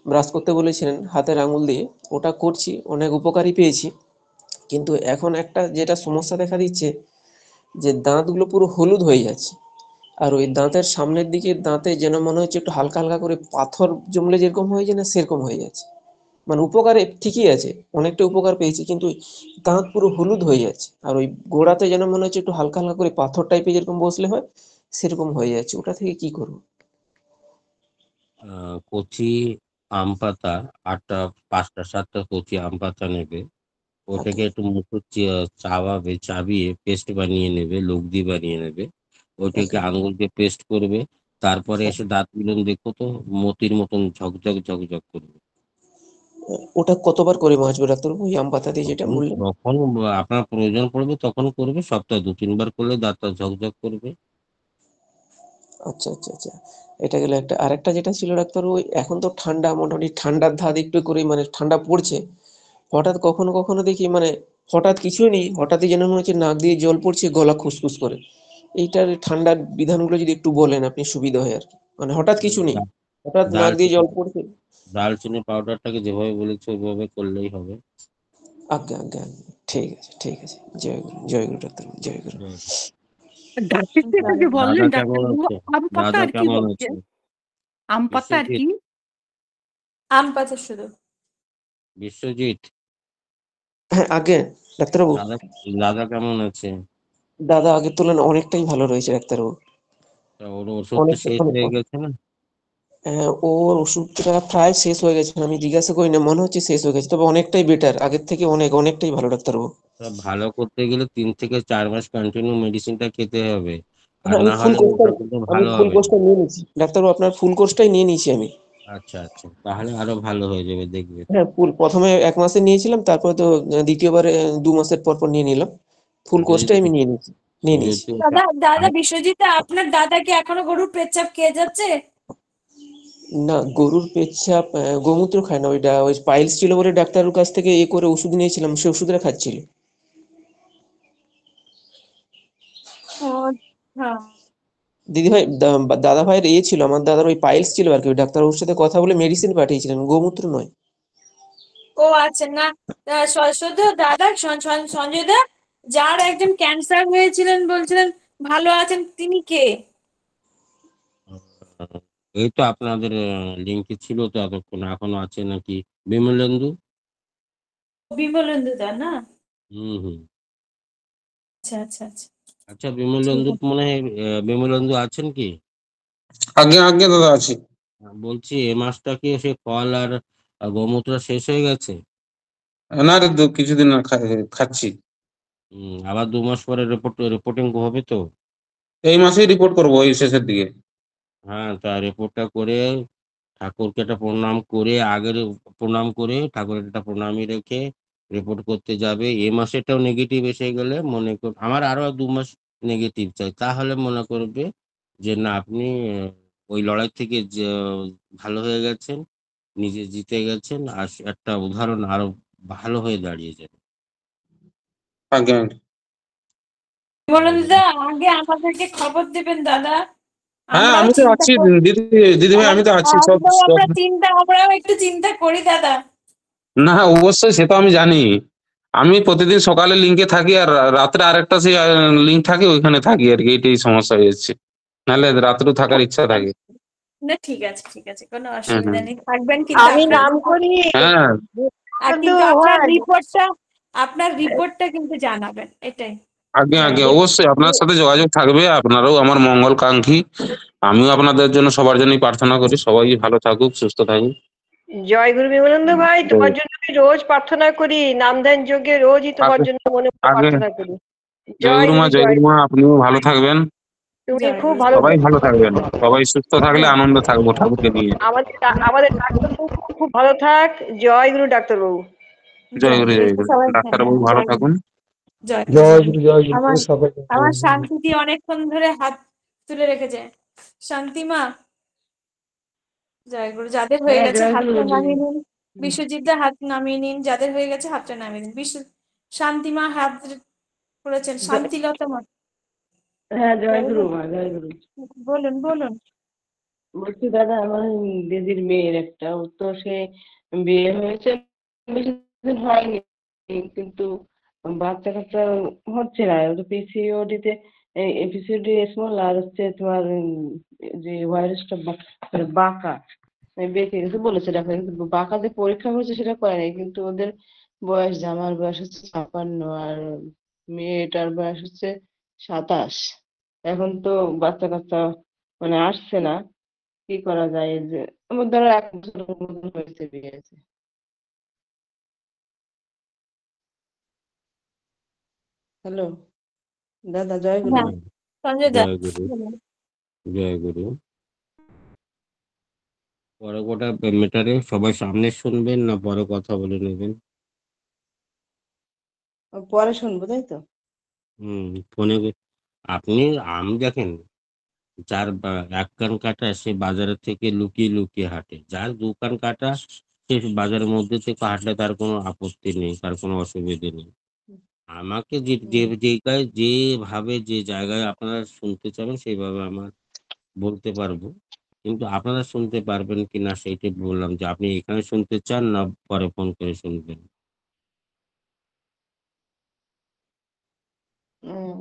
ব্রাশ করতে বলেছিলেন হাতের আঙুল দিয়ে, ওটা করছি, অনেক উপকারী পেয়েছি। কিন্তু এখন একটা যেটা সমস্যা দেখা দিচ্ছে, যে দাঁতগুলো পুরো হলুদ হয়ে যাচ্ছে। আর ওই দাঁতের সামনের দিকে দাঁতে যেন মনে হচ্ছে একটু হালকা হালকা করে পাথর জমলে যেরকম হয়ে যায় না, সেরকম হয়ে যাচ্ছে। মানে উপকারে ঠিকই আছে, অনেকটা উপকার পেয়েছি, কিন্তু দাঁত পুরো হলুদ হয়ে যাচ্ছে। আর ওই গোড়াতে যেন মনে হচ্ছে একটু হালকা হালকা করে পাথর টাইপের যেরকম বসলে হয় সেরকম হয়ে যাচ্ছে। ওটা থেকে কি করবো? কচি আম পাতা 8টা 5টা 7টা কচি আম পাতা নেবে, ওটাকে একটু মুখে চাবিয়ে পেস্ট বানিয়ে নেবে, লগ্দি বানিয়ে নেবে। ওইটাকে আঙ্গুল দিয়ে পেস্ট করবে, তারপরে এসে দাঁতগুলো দেখো তো মতির মতন ঝকঝক ঝকঝক করবে। ওটা কতবার করে মাজবো ডাক্তারবাবু, ওই আম পাতা দিয়ে যেটা যখন বললেন? যখন আপনার প্রয়োজন পড়বে তখন করবে, সপ্তাহে 2-3 বার করলে দাঁতটা ঝকঝক করবে। আচ্ছা আচ্ছা আচ্ছা, এটা গেল একটা। আরেকটা যেটা ছিল ডাক্তারবাবু, ওই এখন তো ঠান্ডা, মোটামুটি ঠান্ডার ধাত একটু করে মানে ঠান্ডা পড়ছে, হঠাৎ কখনো কখনো দেখি মানে হঠাৎ কিছুই নেই, হঠাৎই যেন মনে হচ্ছে নাক দিয়ে জল পড়ছে, গলা খুসখুস করে। এইটার ঠান্ডার বিধানগুলো যদি একটু বলেন আপনি, সুবিধা হয় আর কি। মানে হঠাৎ কিছু নেই, হঠাৎ নাক দিয়ে দালচিনি জল পড়ছে। দালচিনি পাউডারটাকে যেভাবে বলেছে ওইভাবে করলেই হবে। আজ্ঞা আজ্ঞা আজ্ঞা। ঠিক আছে ঠিক আছে, জয় গুরু, জয় গুরু ডাক্তারবাবু, জয় গুরু। হুম। গাছের যেটা যে বললেন দাদা কেমন ডাক্তারবাবু, আছে? আম পাতা দাদা আর কি কেমন বলছেন? আছে? আম পাতা আর বিশ্বজিৎ কি? আম পাতা শুধু। বিশ্বজিৎ হ্যাঁ আগে ডাক্তারবাবু, দাদা দাদা কেমন আছে? দাদা আগের তুলনায় অনেকটাই ভালো রয়েছে ডাক্তারবাবু। তা ওর ওষুধ তো অনেকটা শেষ অনেক। হয়ে গেছে না? ওর ওষুধটা প্রায় শেষ হয়ে গেছে, আমি জিজ্ঞাসা করি না, মনে হচ্ছে শেষ হয়ে গেছে, তবে অনেকটাই বেটার, আগের থেকে অনেকটাই ভালো ডাক্তারবাবু। তা ভালো করতে গেলে 3 থেকে 4 মাস কন্টিনিউ মেডিসিনটা খেতে হবে, আর হ্যাঁ, আমি না ফুল হলে কোর্সটা ওটা কিন্তু ভালো হবে না। নিয়ে নিয়েছি ডাক্তারবাবু, আপনার ফুল কোর্সটাই নিয়ে নিয়েছি আমি। আচ্ছা আচ্ছা, তাহলে আরো ভালো হয়ে যাবে, দেখবে। হ্যাঁ, প্রথমে 1 মাসে নিয়েছিলাম, তারপরে তো দ্বিতীয়বারে 2 মাসের পর পর নিয়ে নিলাম। ফুল যদি কোর্সটাই আমি নিয়ে নিয়েছি। যদি ওটা দাদা দাদা বিশ্বজিৎ, আপনার দাদা কি এখনো গরুর পেচ্ছাপ খেয়ে যাচ্ছে? না, গরুর পেচ্ছাপ গোমূত্র খায় না, ওই পাইলস ছিল বলে ডাক্তারের কাছ থেকে করে ওষুধ নিয়েছিলাম, সে ওষুধটা খাচ্ছিল। ও আচ্ছা। দিদি ভাই, দাদা ভাইয়ের ছিল, আমার দাদার ওই পাইলস ছিল আর কি, ওই ডাক্তারবাবুর সাথে কথা বলে মেডিসিন পাঠিয়েছিলেন, গোমূত্র নয়। ও আচ্ছা, না শুধু দাদা, সঞ্জয় দা, যার একজন ক্যান্সার হয়েছিলেন বলছিলেন ভালো আছেন, তিনি কে? এই তো আপনাদের লিঙ্কে ছিল তো এতক্ষণ, এখনো আছে নাকি? বিমলেন্দু। বিমলেন্দু দা না? হুম হুম। আচ্ছা আচ্ছা আচ্ছা, আচ্ছা, ঠিক বিমলেন্দু আছে। মনে হয় বিমলেন্দু আছেন কি? আজ্ঞা আজ্ঞা দাদা আছি। বলছি এ মাসটা কি সে ফল আর গোমূত্র শেষ হয়ে গেছে? না রে, কিছুদিন খাচ্ছি। আবার 2 মাস পরে রিপোর্টিং হবে তো? এই মাসেই রিপোর্ট করবো, এই শেষের দিকে। হ্যাঁ, তা রিপোর্টটা করে ঠাকুরকে একটা প্রণাম করে, আগের প্রণাম করে ঠাকুরের একটা প্রণামী রেখে রিপোর্ট করতে যাবে। এ মাসেটাও নেগেটিভ এসে গেলে মনে কর আমার আরো 2 মাস নেগেটিভ চাই, তাহলে মনে করবে যে না আপনি ওই লড়াই থেকে যে ভালো হয়ে গেছেন, নিজে জিতে গেছেন, আর একটা উদাহরণ আরো ভালো হয়ে দাঁড়িয়ে যাবে। আজ্ঞা আজ্ঞা। বিমলেন্দু দা, আগে আমাদেরকে খবর দেবেন দাদা, হ্যাঁ, আমরাও আমি তো চিন্তা আছি করি। দিদি ভাই, আমি তো আছি সব একদম, সব। আমরাও একটু চিন্তা করি দাদা। না অবশ্যই, সে তো আমি জানি। আমি প্রতিদিন সকালে লিঙ্কে থাকি, আর রাত্রে আরেকটা সেই লিঙ্ক থাকে, ওইখানে থাকি আর কি, এইটাই সমস্যা হয়েছে, নাহলে রাত্রেও থাকার ইচ্ছা থাকে। না ঠিক আছে ঠিক আছে, কোনো হুম অসুবিধা হুম। নেই, থাকবেন, কিন্তু আমি আপনার নাম করি হ্যাঁ কিন্তু কিন্তু হয় আপনার রিপোর্টটা কিন্তু জানাবেন, এটাই। আজ্ঞা আজ্ঞা, যে- অবশ্যই আপনার যে- সাথে যোগাযোগ থাকবে, আপনারাও আমার মঙ্গল কাঙ্ক্ষী। আমিও আপনাদের জন্য সবার জন্যই প্রার্থনা করি, সবাই ভালো থাকুক, সুস্থ থাকুক। জয় গুরু বিমলেন্দু ভাই, তোমার জন্য আমি রোজ প্রার্থনা করি, নামদান যজ্ঞে রোজই তোমার আগে জন্য মনে মনে আগে প্রার্থনা করি। জয় গুরু মা, জয় জয় গুরু মা, আপনিও ভালো থাকবেন, তুমি জয় খুব গুরু। ভালো সবাই ভালো থাকবেন, সবাই সুস্থ থাকলে জয়। আনন্দ থাকবো ঠাকুরকে নিয়ে। আমাদের ডাক্তারবাবু খুব ভালো থাক। জয় গুরু ডাক্তারবাবু। জয় গুরু, জয় গুরু। সবাই ডাক্তারবাবু হ্যাঁ, ভালো জয় গুরু। থাকুন। জয় গুরু, জয় জয় গুরু, গুরু। জয় গুরু, আমার সবাই আমার শান্তিদি অনেকক্ষণ ধরে হাত তুলে রেখেছে। শান্তিমা, জয় গুরু। যাদের হয়ে হ্যাঁ, গেছে জয় গুরু। হাতটা নামিয়ে নিন। বিশ্বজিৎ দা হাত নামিয়ে নিন, যাদের হয়ে গেছে হাতটা নামিয়ে নিন। শান্তিমা হাত করেছেন, শান্তিলতা মা। হ্যাঁ, জয় জয় গুরু গুরু। মা, জয় গুরু। বলুন বলুন। বলছি দাদা, আমার দিদির মেয়ের একটা, ওর তো সে বিয়ে হয়েছে, বেশি দিন হয়নি, কিন্তু বাচ্চা কাচ্চা হচ্ছে না। ওটা পিসিওডিতে, পিসিওডি স্মল, আর হচ্ছে তোমার যে ভাইরাসটা বাঁকা বেঁকে গেছে বলেছে ডাক্তার, কিন্তু বাঁকা যে পরীক্ষা হয়েছে সেটা করে নাই। কিন্তু ওদের বয়স, আমার বয়স হচ্ছে 56, আর মেয়েটার বয়স হচ্ছে 27। এখন তো বাচ্চা কাচ্চা মানে আসছে না, কি করা যায়? এই যে আমার ধরো 1 বছরের মতন হয়েছে বিয়ে হয়েছে। হ্যালো দাদা, জয় গুরু। হ্যাঁ সঞ্জয় দা জয় গুরু, জয় গুরু। পরে গোটা মেটারে সবাই সামনে শুনবেন না পরে কথা বলে নেবেন? পরে শুনবো, তাই তো? ফোনে আপনি দেখেন, যার এক কান কাটা সে বাজারের থেকে লুকিয়ে লুকিয়ে হাঁটে, যার দু কান কাটা সে বাজারের মধ্যে থেকে হাঁটলে তার কোনো আপত্তি নেই, তার কোনো অসুবিধে নেই। আমাকে যেভাবে যে জায়গায় আপনারা শুনতে চাবেন সেইভাবে আমার বলতে পারবো, কিন্তু আপনারা শুনতে পারবেন কিনা সেইটাই বললাম, যে আপনি এখানে শুনতে চান না পরে ফোন করে শুনবেন। উম,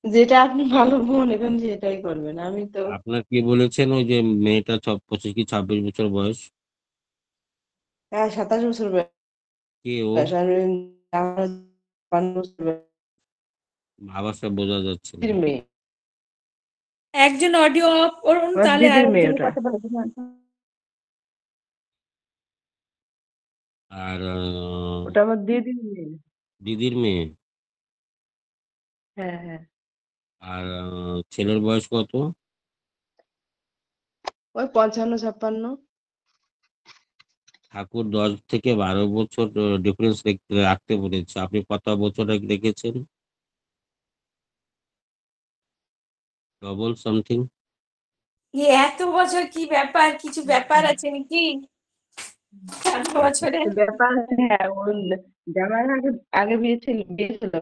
যেটা আপনি ভালো মনে করেন সেটাই করবেন, আমি তো। আপনার কি বলেছেন ওই যে মেয়েটা 25 কি 26 বছর বয়স? হ্যাঁ, 27 বছর কে ও? বয়স। আর আমার 52 বছর আওয়াজটা বোঝা যাচ্ছে না। দিদির মেয়ে, একজন অডিও অফ করুন, আমার তাহলে আর দিদির মেয়ে একজনের ওটা। কথা বলবেন। আর ওটা আমার দিদির মেয়ে। দিদির মেয়ে। হ্যাঁ হ্যাঁ, আর ছেলের বয়স কত? ওই 55-56। ঠাকুর 10 থেকে 12 বছর ডিফারেন্স রাখতে বলেছে, আপনি কত বছর রেখেছেন? Double something. এত বছর কি ব্যাপার, কিছু ব্যাপার আছে নাকি? 4 বছরে তো ব্যাপার আছে, হ্যাঁ। ওই জামাই আগে আগে বিয়ে ছিল,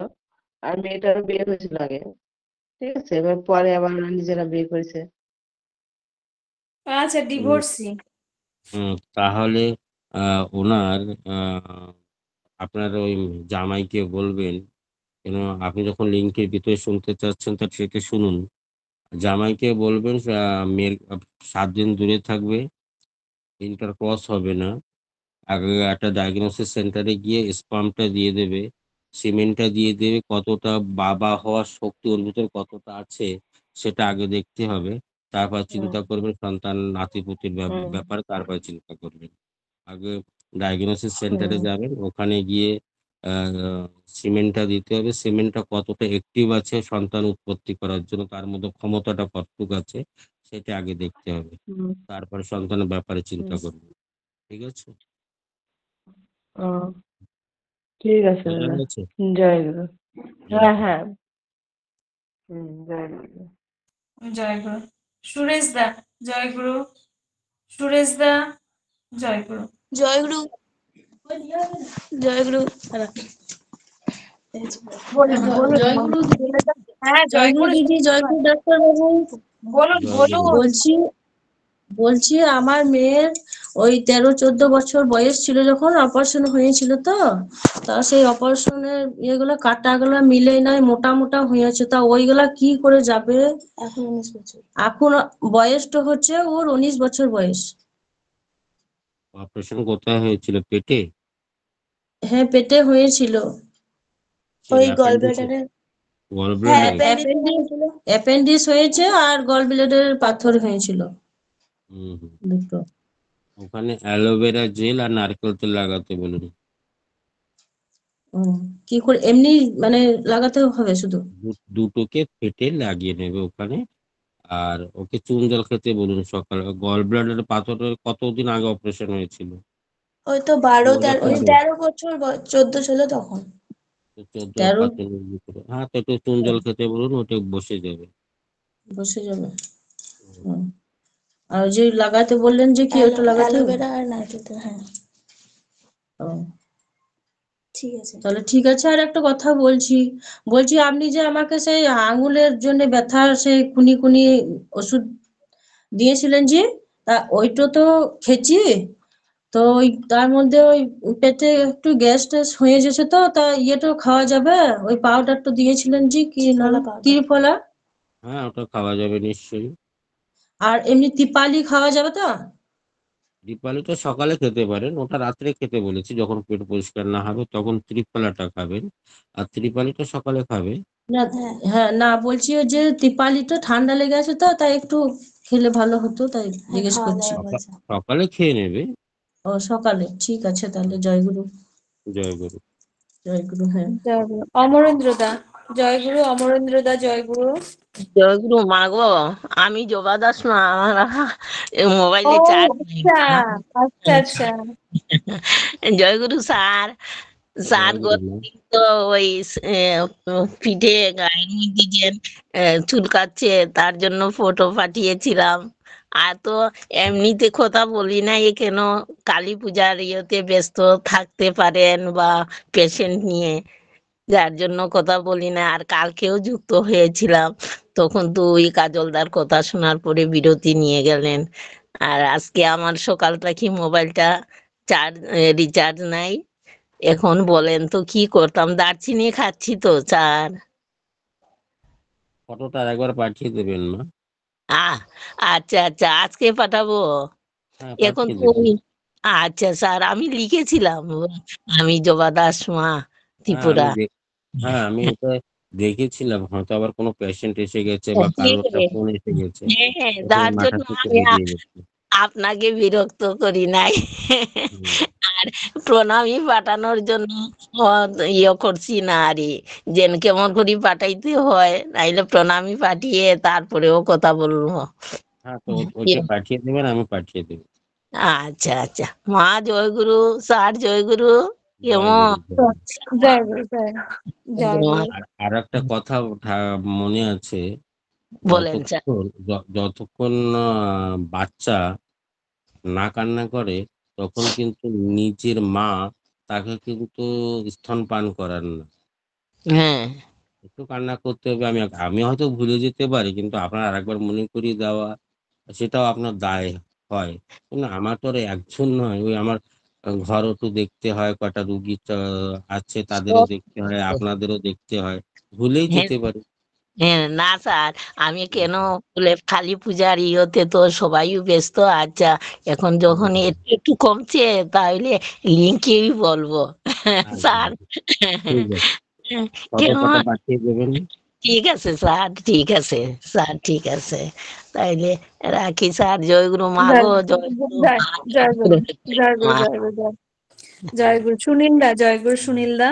আর মেয়েটারও বিয়ে হয়েছিল আগে। ঠিক আছে, এবার পরে আবার ওরা নিজেরা বিয়ে করেছে। আচ্ছা, ডিভোর্সি। তাহলে ওনার আপনার ওই জামাইকে বলবেন, কেন আপনি যখন লিঙ্কের ভিতরে শুনতে চাচ্ছেন তা সেটা শুনুন। জামাইকে বলবেন মেয়ের 7 দিন দূরে থাকবে, ইন্টার ক্রস হবে না। আগে একটা ডায়াগনোসিস সেন্টারে গিয়ে স্পামটা দিয়ে দেবে, সিমেন্টটা দিয়ে দেবে, কতটা বাবা হওয়ার শক্তি ওর ভিতর কতটা আছে সেটা আগে দেখতে হবে। তারপর চিন্তা করবেন সন্তান নাতিপুতির হুম ব্যাপারে, তারপর চিন্তা করবেন। আগে ডায়াগনোসিস সেন্টারে হুম যাবেন, ওখানে গিয়ে সিমেন্টটা দিতে হবে, সিমেন্টটা কতটা অ্যাক্টিভ আছে সন্তান উৎপত্তি করার জন্য, তার মধ্যে ক্ষমতাটা কতটুকু আছে সেটা আগে দেখতে হবে, হুম তারপরে সন্তানের ব্যাপারে চিন্তা হুম। করবেন। ঠিক আছে? ও, ঠিক আছে বোঝা দাদা। গেছে? জয় গুরু। জয় হ্যাঁ গুরু। হ্যাঁ। জয় গুরু। জয় গুরু। সুরেশ দা, জয় গুরু। সুরেশ দা, জয় গুরু। জয় গুরু, জয় গুরু। বলুন বলুন জয় বলুন। গুরু দিদি। হ্যাঁ, জয় জয় গুরু গুরু দিদি, শুনতে জয় গুরু পাই। ডাক্তার বাবু। বলুন জয় গুরু। বলুন। বলছি বলছি আমার মেয়ের ওই 13-14 বছর বয়স ছিল যখন অপারেশন হয়েছিল, তো তা সেই অপারেশনের ইয়েগুলো কাটাগুলো মিলে নাই, মোটা মোটা হয়েছে, তা ওইগুলা কি করে যাবে? এখন 19 বছর। এখন বয়সটা হচ্ছে ওর 19 বছর বয়স। অপারেশন কোথায় হয়েছিল? পেটে? হ্যাঁ, পেটে হয়েছিল। ওই গল ব্লাডারে? গল হ্যাঁ, ব্লাডারে? অ্যাপেন্ডিক্স হয়েছে আর গল ব্লাডারের পাথর হয়েছিল হুম হুম। দুটো। ওখানে অ্যালোভেরা জেল আর নারকেল তেল লাগাতে বলুন। ও, কি করে এমনি মানে লাগাতে হবে শুধু? দুটোকে ফেটে লাগিয়ে নেবে ওখানে। আর ওকে চুন জল খেতে বলুন সকালে। গল ব্লাডারের পাথরের কতদিন আগে অপারেশন হয়েছিল? ওই তো 12-13, ওই 2014? 13 বছর 14 ছিল তখন। 14 আর 13 15 ভিতরে। হ্যাঁ, তো একটু চুন জল খেতে বলুন, ওটা বসে যাবে। বসে যাবে। হুম। আর ওই যে লাগাতে বললেন যে কি ওটা লাগাতে হবে? অ্যালোভেরা আর নারকেল তেল, হ্যাঁ। ও, ঠিক আছে তাহলে, ঠিক আছে। আর একটা কথা বলছি আপনি যে আমাকে সেই আঙুলের জন্য ব্যথার সেই কুনি কুনি ওষুধ দিয়েছিলেন যে, তা ওইটা তো খেয়েছি, তো ওই তার মধ্যে ওই পেটে একটু গ্যাস ট্যাস হয়ে গেছে, তো তা ইয়েটাও খাওয়া যাবে? ওই পাউডারটা দিয়েছিলেন যে কি নাম, ত্রিফলা। হ্যাঁ, ওটা খাওয়া যাবে নিশ্চয়ই। আর এমনি তিপালি খাওয়া যাবে তো? দীপালিটা সকালে খেতে পারেন, ওটা রাত্রে খেতে বলেছি, যখন পেট পরিষ্কার না হবে তখন ত্রিফলাটা খাবেন, আর ত্রিপালিটা সকালে খাবে। না, হ্যাঁ, না বলছি ওই যে তিপালিটা ঠান্ডা লেগে আছে, তো তাই একটু খেলে ভালো হতো, তাই জিজ্ঞেস করছি। সকালে খেয়ে নেবে। ও, সকালে, ঠিক আছে তাহলে। জয় গুরু। জয় গুরু। জয় গুরু। হ্যাঁ। জয় গুরু। অমরেন্দ্র দা। জয়গুরু অমরেন্দ্র দা, জয়গুরু। জয়গুরু মা গো, আমি জবা দাস মা। আমার ও মোবাইলে চার্জ নেই আচ্ছা মা। আচ্ছা আচ্ছা। জয়গুরু স্যার। স্যার জয় গুরু মা। গতদিন তো ওই পিঠে গায়ের মধ্যে যে চুলকাচ্ছে, তার জন্য ফটো পাঠিয়েছিলাম। আর তো এমনিতে কথা বলি না, এ কেন কালী পূজার ইয়েতে ব্যস্ত থাকতে পারেন বা পেশেন্ট নিয়ে, যার জন্য কথা বলি না। আর কালকেও যুক্ত হয়েছিলাম, তখন তো ওই কাজলদার কথা শোনার পরে বিরতি নিয়ে গেলেন। আর আজকে আমার সকালটা কি মোবাইলটা চার্জ রিচার্জ নাই। এখন বলেন তো কি করতাম, দারচিনি খাচ্ছি তো স্যার। ফটোটা একবার পাঠিয়ে দেবেন মা। আহ আচ্ছা আচ্ছা, আজকে পাঠাবো। হ্যাঁ, এখন পাঠিয়ে তো দেবেন। আচ্ছা স্যার, আমি লিখেছিলাম আমি জবা দাস মা, হ্যাঁ ত্রিপুরা। হ্যাঁ, আমি এটা দেখেছিলাম, হয়তো আবার কোনো পেশেন্ট এসে গেছে বা কারো একটা হ্যাঁ ফোন এসে গেছে, হ্যাঁ, ওদের তার মাথা জন্য থেকে আমি বেরিয়ে গেছে। আপনাকে বিরক্ত করি নাই। হুম। আর প্রণামী পাঠানোর জন্য ইয়ে করছি না আরে, যেন কেমন করে পাঠাইতে হয়, নাইলে প্রণামী পাঠিয়ে তারপরেও কথা বলবো। হ্যাঁ, তো ওইটা পাঠিয়ে দেবেন, আমি পাঠিয়ে দেবো। আচ্ছা আচ্ছা, মা জয়গুরু, স্যার জয়গুরু। জয় কেমন? গুরু, জয় গুরু। জয়গুরু জয়গুরু। আর একটা কথা মনে আছে, বলেন স্যার। যতক্ষণ বাচ্চা না কান্না করে, তখন কিন্তু নিজের মা তাকে কিন্তু স্তনপান করান না। হ্যাঁ একটু কান্না করতে হবে, আমি হয়তো ভুলে যেতে পারি, কিন্তু আপনার আরেকবার মনে করিয়ে দেওয়া, সেটাও আপনার দায় হয়। কিন্তু আমার তো আর একজন নয়, ওই আমার ঘরও তো দেখতে হয়, কটা রুগী আছে তাদেরও দেখতে হয়, আপনাদেরও দেখতে হয়, ভুলেই হ্যাঁ যেতে পারি। হ্যাঁ, না স্যার, আমি কেন বলে কালী পূজার ইয়েতে তো সবাই ব্যস্ত। আচ্ছা, এখন যখন একটু একটু কমছে, তাহলে লিঙ্কেই বলবো। আচ্ছা, স্যার ঠিক আছে, কেমন? ফটোটা পাঠিয়ে দেবেন। ঠিক আছে স্যার, ঠিক আছে স্যার, ঠিক আছে। তাইলে রাখি স্যার। জয়গুরু মা গো, জয়গুরু মা, জয়গুরু জয়গুরু মা। জয়গুরু জয়গুরু। সুনীল দা, জয়গুরু সুনীল দা।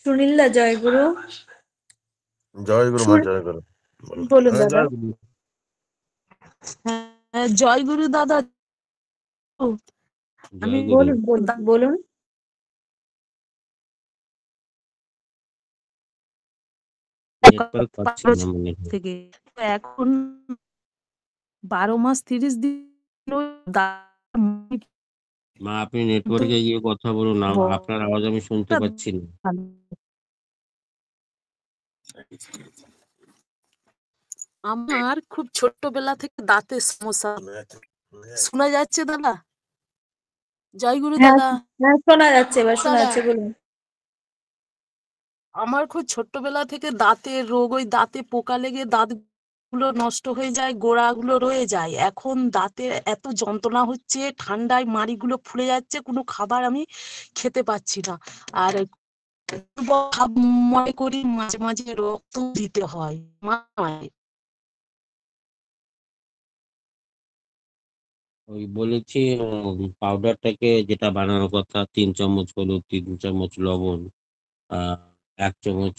সুনীল দা, জয়গুরু। জয় গুরু মা, জয় গুরু। বলুন হ্যাঁ, দাদা। জয় গুরু। হ্যাঁ, জয় গুরু দাদা। আমি জয় গুরু। বলুন বলুন বলুন। নেটওয়ার্ক পাচ্ছি না মনে হয়। থেকে এখন 12 মাস 30 দিন মা, আপনি নেটওয়ার্কে গিয়ে কথা বলুন, আপনার আওয়াজ আমি শুনতে পাচ্ছি না। আমার খুব ছোট্টবেলা থেকে দাঁতের সমস্যা। শোনা যাচ্ছে দাদা? জয়গুরু হ্যাঁ দাদা। হ্যাঁ, শোনা যাচ্ছে, এবার শোনা দাদা, যাচ্ছে, বলুন। আমার খুব ছোট্টবেলা থেকে দাঁতের রোগ, ওই দাঁতে পোকা লেগে দাঁতগুলো নষ্ট হয়ে যায়, গোড়াগুলো রয়ে যায়। এখন দাঁতে এত যন্ত্রণা হচ্ছে, ঠান্ডায় মাড়িগুলো ফুলে যাচ্ছে, কোনো খাবার আমি খেতে পাচ্ছি না। আর মনে করি মাঝে মাঝে রক্ত দিতে হয়। ওই বলেছি, পাউডারটাকে যেটা বানানোর কথা, 3 চামচ হলুদ, 3 চামচ লবণ, 1 চামচ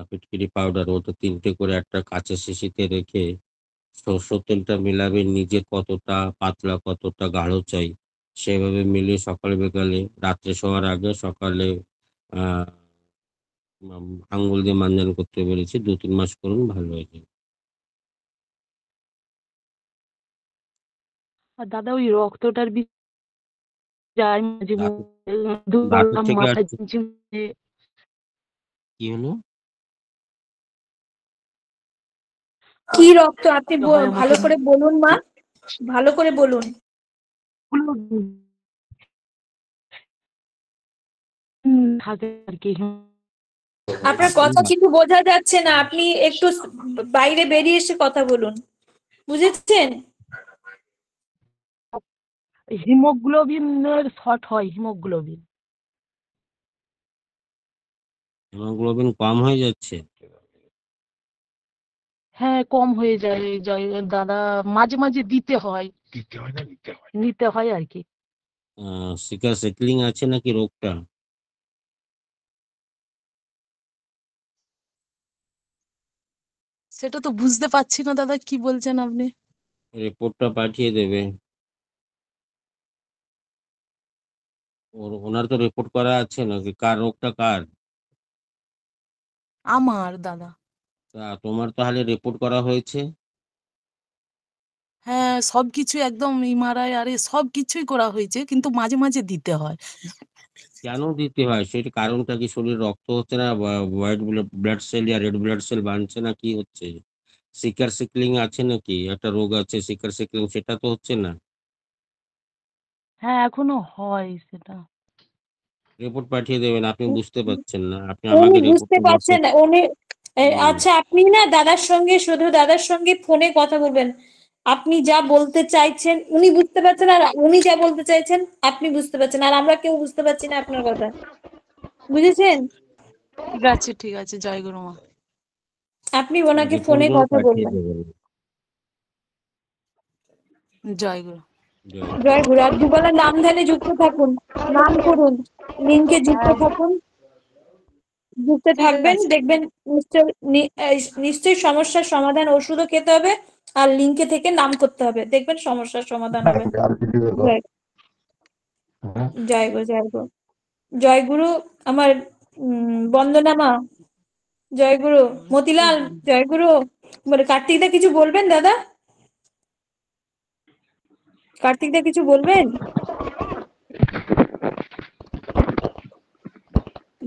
ফিটকিরি পাউডার, ওটা 3টে করে একটা কাঁচের শিশিতে রেখে সরষের তেলটা মেলাবেন, নিজের কতটা পাতলা কতটা গাঢ় চাই সেভাবে মিলিয়ে সকাল বিকালে, রাত্রে শোয়ার আগে সকালে আহ আঙ্গুল দিয়ে মাঞ্জন করতে বলেছি। 2-3 মাস করুন, ভালো হয়ে যাবে। আর দাদা, ওই রক্তটার যায় মাঝে দাঁতের দাঁতের মধ্যে, থেকে মাথা আসছে। ঝিমঝিমে। কি হলো? কি রক্ত আপনি হয় ভালো আমাকে করে বলুন মা, ভালো করে বলুন। থাকে আর কি। আপনার কথা কিন্তু বোঝা যাচ্ছে না, আপনি একটু বাইরে বেরিয়ে এসে কথা বলুন, বুঝেছেন? হিমোগ্লোবিনের শর্ট হয়, হিমোগ্লোবিন। হিমোগ্লোবিন কম হয়ে যাচ্ছে। হ্যাঁ, কম হয়ে যায় দাদা, মাঝে মাঝে দিতে হয়, নিতে হয় আর কি। সিকেলিং আছে নাকি রোগটা? সেটা তো বুঝতে পারছি না দাদা, কি বলছেন আপনি? রিপোর্টটা পাঠিয়ে দেবে। ওনার তো রিপোর্ট করা আছে নাকি? কার রোগটা কার? আমার দাদা। তা তোমার তাহলে রিপোর্ট করা হয়েছে? হ্যাঁ, সবকিছু একদম এমআরআই আরে সবকিছুই করা হয়েছে, কিন্তু মাঝে মাঝে দিতে হয়। কেন দিতে হয় সেটা কারণটা কি? শরীর রক্ত হচ্ছে না, হোয়াইট ব্লাড সেল আর রেড ব্লাড সেল বাড়ছে না, কি হচ্ছে? সিকার সিকলিং আছে নাকি? একটা রোগ আছে সিকার সিকলিং, সেটা তো হচ্ছে না। হ্যাঁ, এখনো হয় সেটা। রিপোর্ট পাঠিয়ে দেবেন। আপনি বুঝতে পারছেন না, আপনি উনি আমাকে বুঝতে রিপোর্টটা পারছেন হোয়াটসঅ্যাপ। না, আচ্ছা আপনি না শুধু দাদার সঙ্গে ফোনে কথা বলবেন। আপনি যা বলতে চাইছেন উনি বুঝতে পারছেন, আর উনি যা বলতে চাইছেন আপনি বুঝতে পারছেন, আর আমরা কেউ বুঝতে পারছি না আপনার কথা, বুঝেছেন? ঠিক আছে, ঠিক আছে, জয় গুরু মা। আপনি ওনাকে রিপোর্ট ফোনে গুলো কথা পাঠিয়ে বলবেন। দেবেন। জয় গুরু। জয় জয় গুরু। আর দুবেলা নাম ধ্যানে যুক্ত থাকুন, নাম করুন, লিঙ্কে যুক্ত হ্যাঁ, থাকুন, যুক্ত ঠিক থাকবেন, আছে। দেখবেন নিশ্চয়ই সমস্যার সমাধান। ওষুধও খেতে হবে আর লিঙ্কে থেকে নাম করতে হবে, দেখবেন সমস্যার সমাধান হবে। জয় জয় গুরু, জয় গুরু, জয় গুরু। আমার বন্দনা মা, জয় গুরু। মতিলাল, জয় গুরু। কার্তিক দা কিছু বলবেন দাদা? কার্তিক দা কিছু বলবেন?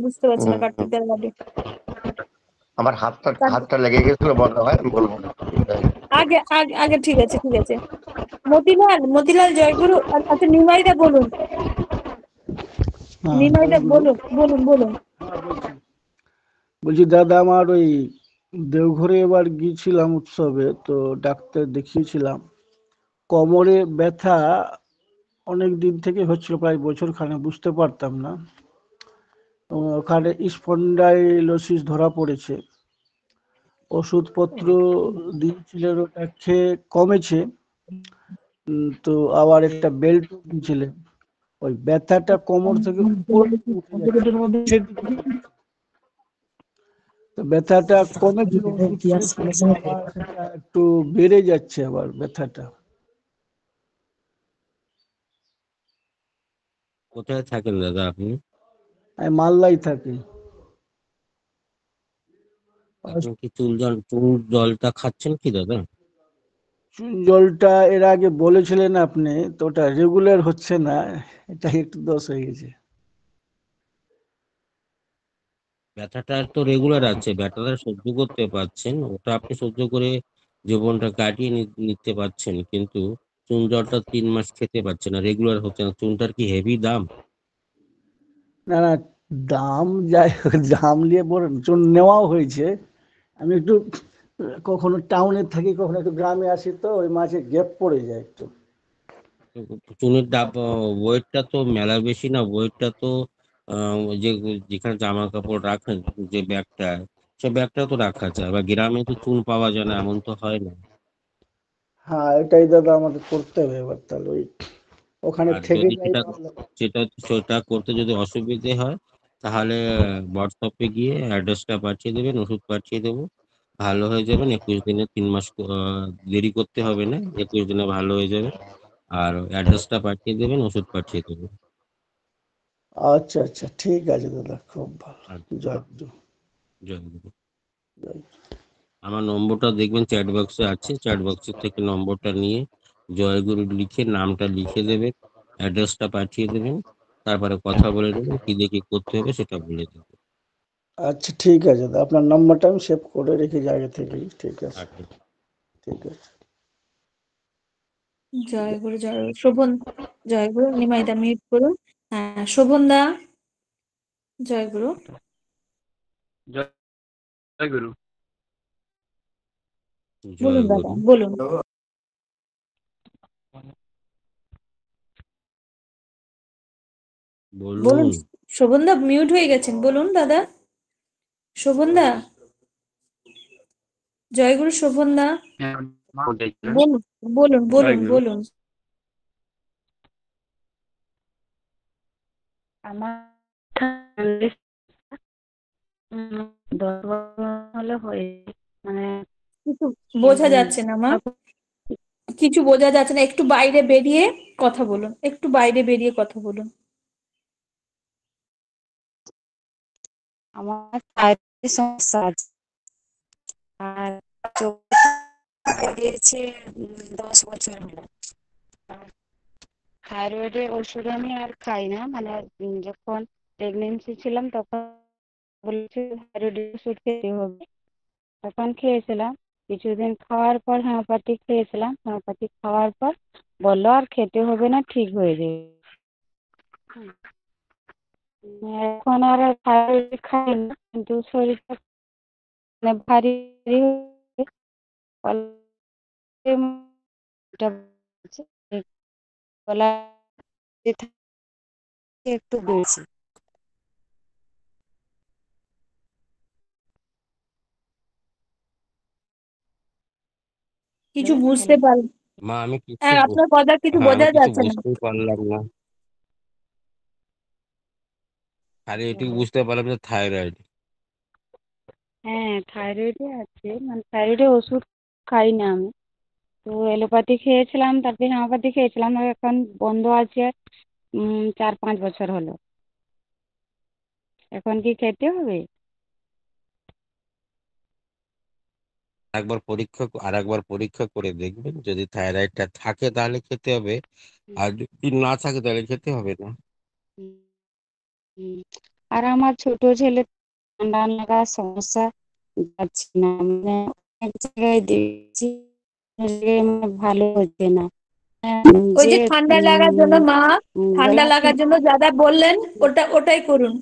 বুঝতে পারছি না কার্তিক দার বাড়ি। আমার হাতটা লেগে গেছিল মনে হয়, আমি বলবো না। আগে আগে আগে ঠিক আছে, ঠিক আছে। মতিলাল, মতিলাল, জয় গুরু। আচ্ছা নিমাইদা বলুন, হ্যাঁ নিমাইদা জয়গুরু। বলুন, বলুন বলুন। হ্যাঁ বলছি বলছি দাদা, আমার ওই দেওঘরে এবার গিয়েছিলাম উৎসবে, তো ডাক্তার দেখিয়েছিলাম। কোমরে ব্যথা অনেক দিন থেকে হচ্ছিল, প্রায় বছর খানে, বুঝতে পারতাম না। ওখানে স্পন্ডাইলোসিস ধরা পড়েছে। ওষুধপত্র দিয়েছিলেন, ওটা খেয়ে কমেছে। তো আবার একটা বেল্ট দিয়েছিলেন। ওই ব্যথাটা কোমর থেকে উপরের দিকে উঠে যাচ্ছে, নিচের দিকে নেমে যাচ্ছে। তো ব্যথাটা কমেছিল ওষুধ শেষ, কিন্তু আবার সেটা একটু বেড়ে যাচ্ছে আবার ব্যথাটা। কোথায় থাকেন দাদা আপনি? আমি মালদায় থাকি। আপনি কি চুন জলটা খাচ্ছেন কি দাদা? চুন জলটা এর আগে বলেছিলেন আপনি, তো ওটা রেগুলার হচ্ছে না, এটা একটু দোষ হয়ে গেছে। ব্যথাটা তো রেগুলার আছে, ব্যথাটা সহ্য করতে পারছেন, ওটা আপনি সহ্য করে জীবনটা কাটিয়ে নিতে পারছেন, কিন্তু চুন জলটা 3 মাস খেতে পারছেন না, রেগুলার হচ্ছে না। চুনটার কি হেভি দাম? না না, দাম যাই হোক, দাম নিয়ে বলেন, চুন নেওয়াও হয়েছে। আমি একটু কখনো টাউনে থাকি, কখনো একটু গ্রামে আসি, তো ওই মাঝে গ্যাপ পড়ে যায় একটু। চুনের ডাব ওয়েটটা তো মেলা বেশি না, ওয়েটটা তো যে যেখানে জামা কাপড় রাখেন, যে ব্যাগটা, সে ব্যাগটা তো রাখা যায়। বা গ্রামে তো চুন পাওয়া যায় না, এমন তো হয় না। হ্যাঁ, এটাই দাদা আমাদের করতে হবে এবার, তাহলে ওই ওখানে আর থেকে যদি যাই সেটা ভালো। সেটা সেটা করতে যদি অসুবিধে হয়, তাহলে হোয়াটসঅ্যাপে গিয়ে অ্যাড্রেসটা পাঠিয়ে দেবেন, ওষুধ পাঠিয়ে দেবো, ভালো হয়ে যাবেন 21 দিনে। 3 মাস দেরি করতে হবে না, 21 দিনে ভালো হয়ে যাবে। আর অ্যাড্রেসটা পাঠিয়ে দেবেন, ওষুধ পাঠিয়ে দেবো। আচ্ছা আচ্ছা, ঠিক আছে দাদা, খুব ভালো। আচ্ছা, জয় গুরু। জয় গুরু। জয়। আমার নম্বরটা দেখবেন চ্যাট বক্সে আছে, চ্যাট বক্সের থেকে নম্বরটা নিয়ে জয়গুরু লিখে নামটা লিখে দেবেন, অ্যাড্রেসটা পাঠিয়ে দেবেন, তারপরে কথা বলে নেবেন, কি দিয়ে কি করতে হবে সেটা বলে দেবো। আচ্ছা ঠিক আছে দাদা, আপনার নম্বরটা আমি সেভ করে রেখেছি আগে থেকেই। ঠিক আছে, আচ্ছা। ঠিক আছে। জয় গুরু, জয় গুরু। শোভন, জয় গুরু। নিমাইদা মিউট করুন। হ্যাঁ, শোভন দা, জয় গুরু। জয় গুরু। বলুন জয় দাদা, গুরু। বলুন। বলুন বলুন। শোভন দা, মিউট হয়ে গেছেন, বলুন দাদা। শোভন দা, জয় গুরু। শোভন দা, বলুন বলুন জয় বলুন গুরু। বলুন। আমার 10 বছর হলে হয়ে মানে কিছু বোঝা যাচ্ছে না মা, কিছু বোঝা যাচ্ছে না, একটু বাইরে বেরিয়ে কথা বলুন, একটু বাইরে বেরিয়ে কথা বলুন। আমার থাইরয়েডের সমস্যা আছে আর চোখে দিয়েছে 10 বছর হলো। থাইরয়েডের ওষুধ আমি আর খাই না, মানে যখন প্রেগনেন্সি ছিলাম তখন বলেছে থাইরয়েডের ওষুধ খেতে হবে, তখন খেয়েছিলাম। কিছুদিন খাওয়ার পর হোমিওপ্যাথিক খেয়েছিলাম, হোমিওপ্যাথিক খাওয়ার পর বললো আর খেতে হবে না, ঠিক হয়ে যাবে। এখন আর থাইরয়েড খাই না, কিন্তু শরীরটা মানে ভারী গলা একটু বেশি। কিছু বুঝতে পার, মা আমি কিছু হ্যাঁ আপনার কথা কিছু হ্যাঁ আমি বোঝা কিছু যাচ্ছে না। বুঝতেই পারলাম না, খালি এটুকু বুঝতে পারলাম যে থাইরয়েড। হ্যাঁ থাইরয়েডে আছে, মানে থাইরয়েডের ওষুধ খাই না আমি, তো এলোপ্যাথি খেয়েছিলাম, তারপরে হোমিওপ্যাথি খেয়েছিলাম, আর এখন বন্ধ আছে 4-5 বছর হলো। এখন কি খেতে হবে? আরেকবার পরীক্ষা করে দেখবেন, যদি থাইরয়েডটা থাকে তাহলে খেতে হবে, আর যদি না থাকে তাহলে খেতে হবে না। হুম, আর আমার ছোট ছেলে ঠান্ডা লাগার সমস্যা যাচ্ছে না, মানে অনেক জায়গায় দেখছি অনেক জায়গায় মানে ভালো হচ্ছে না। ওই যে যে ঠান্ডা লাগার জন্য মা, ঠান্ডা গলা লাগার জন্য যা বললেন ওটাই করুন,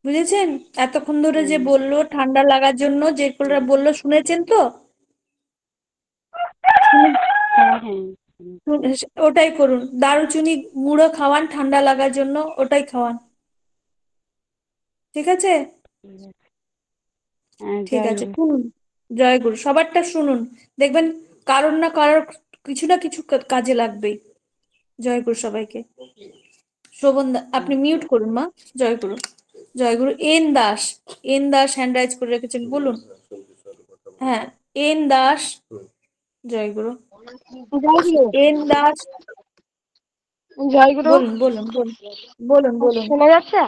বুঝেছেন? এতক্ষণ ধরে যে বললো ঠান্ডা লাগার জন্য যেগুলো বললো শুনেছেন তো? হ্যাঁ হ্যাঁ ওটাই করুন, দারুচিনি গুঁড়ো খাওয়ান ঠান্ডা লাগার জন্য, ওটাই খাওয়ান, ঠিক আছে? ঠিক আছে, শুনুন, জয়গুরু সবারটা শুনুন, দেখবেন কারোর না কারোর কিছু না কিছু কাজে লাগবেই। জয়গুরু সবাইকে। শোভন দা আপনি মিউট করুন মা। জয়গুরু, জয়গুরু। এন দাস হ্যান্ড রাইজ করে রেখেছেন, বলুন। হ্যাঁ, এন দাস। জয়গুরু। এন দাস। জয়গুরু। বলুন বলুন বলুন বলুন বলুন। শোনা যাচ্ছে?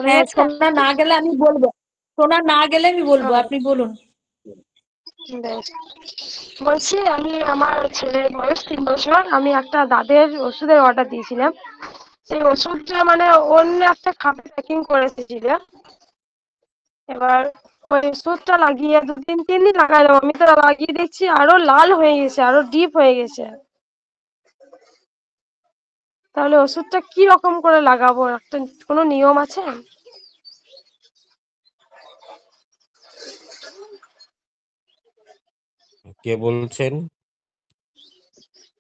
হ্যাঁ, শোনা না গেলে আমি বলবো, শোনা না গেলে আমি বলবো, আপনি বলুন। বলছি আমি, আমার ছেলের বয়স 3 বছর, আমি একটা দাঁতের ওষুধের অর্ডার দিয়েছিলাম। সেই ওষুধটা মানে অন্য একটা খাপে প্যাকিং করে এসেছিল। এবার ওই ওষুধটা লাগিয়ে 2-3 দিন লাগালাম, আমি তো লাগিয়ে দেখছি আরো লাল হয়ে গেছে, আরো ডিপ হয়ে গেছে। তাহলে ওষুধটা কি রকম করে লাগাবো, একটা কোনো নিয়ম আছে? কে বলছেন?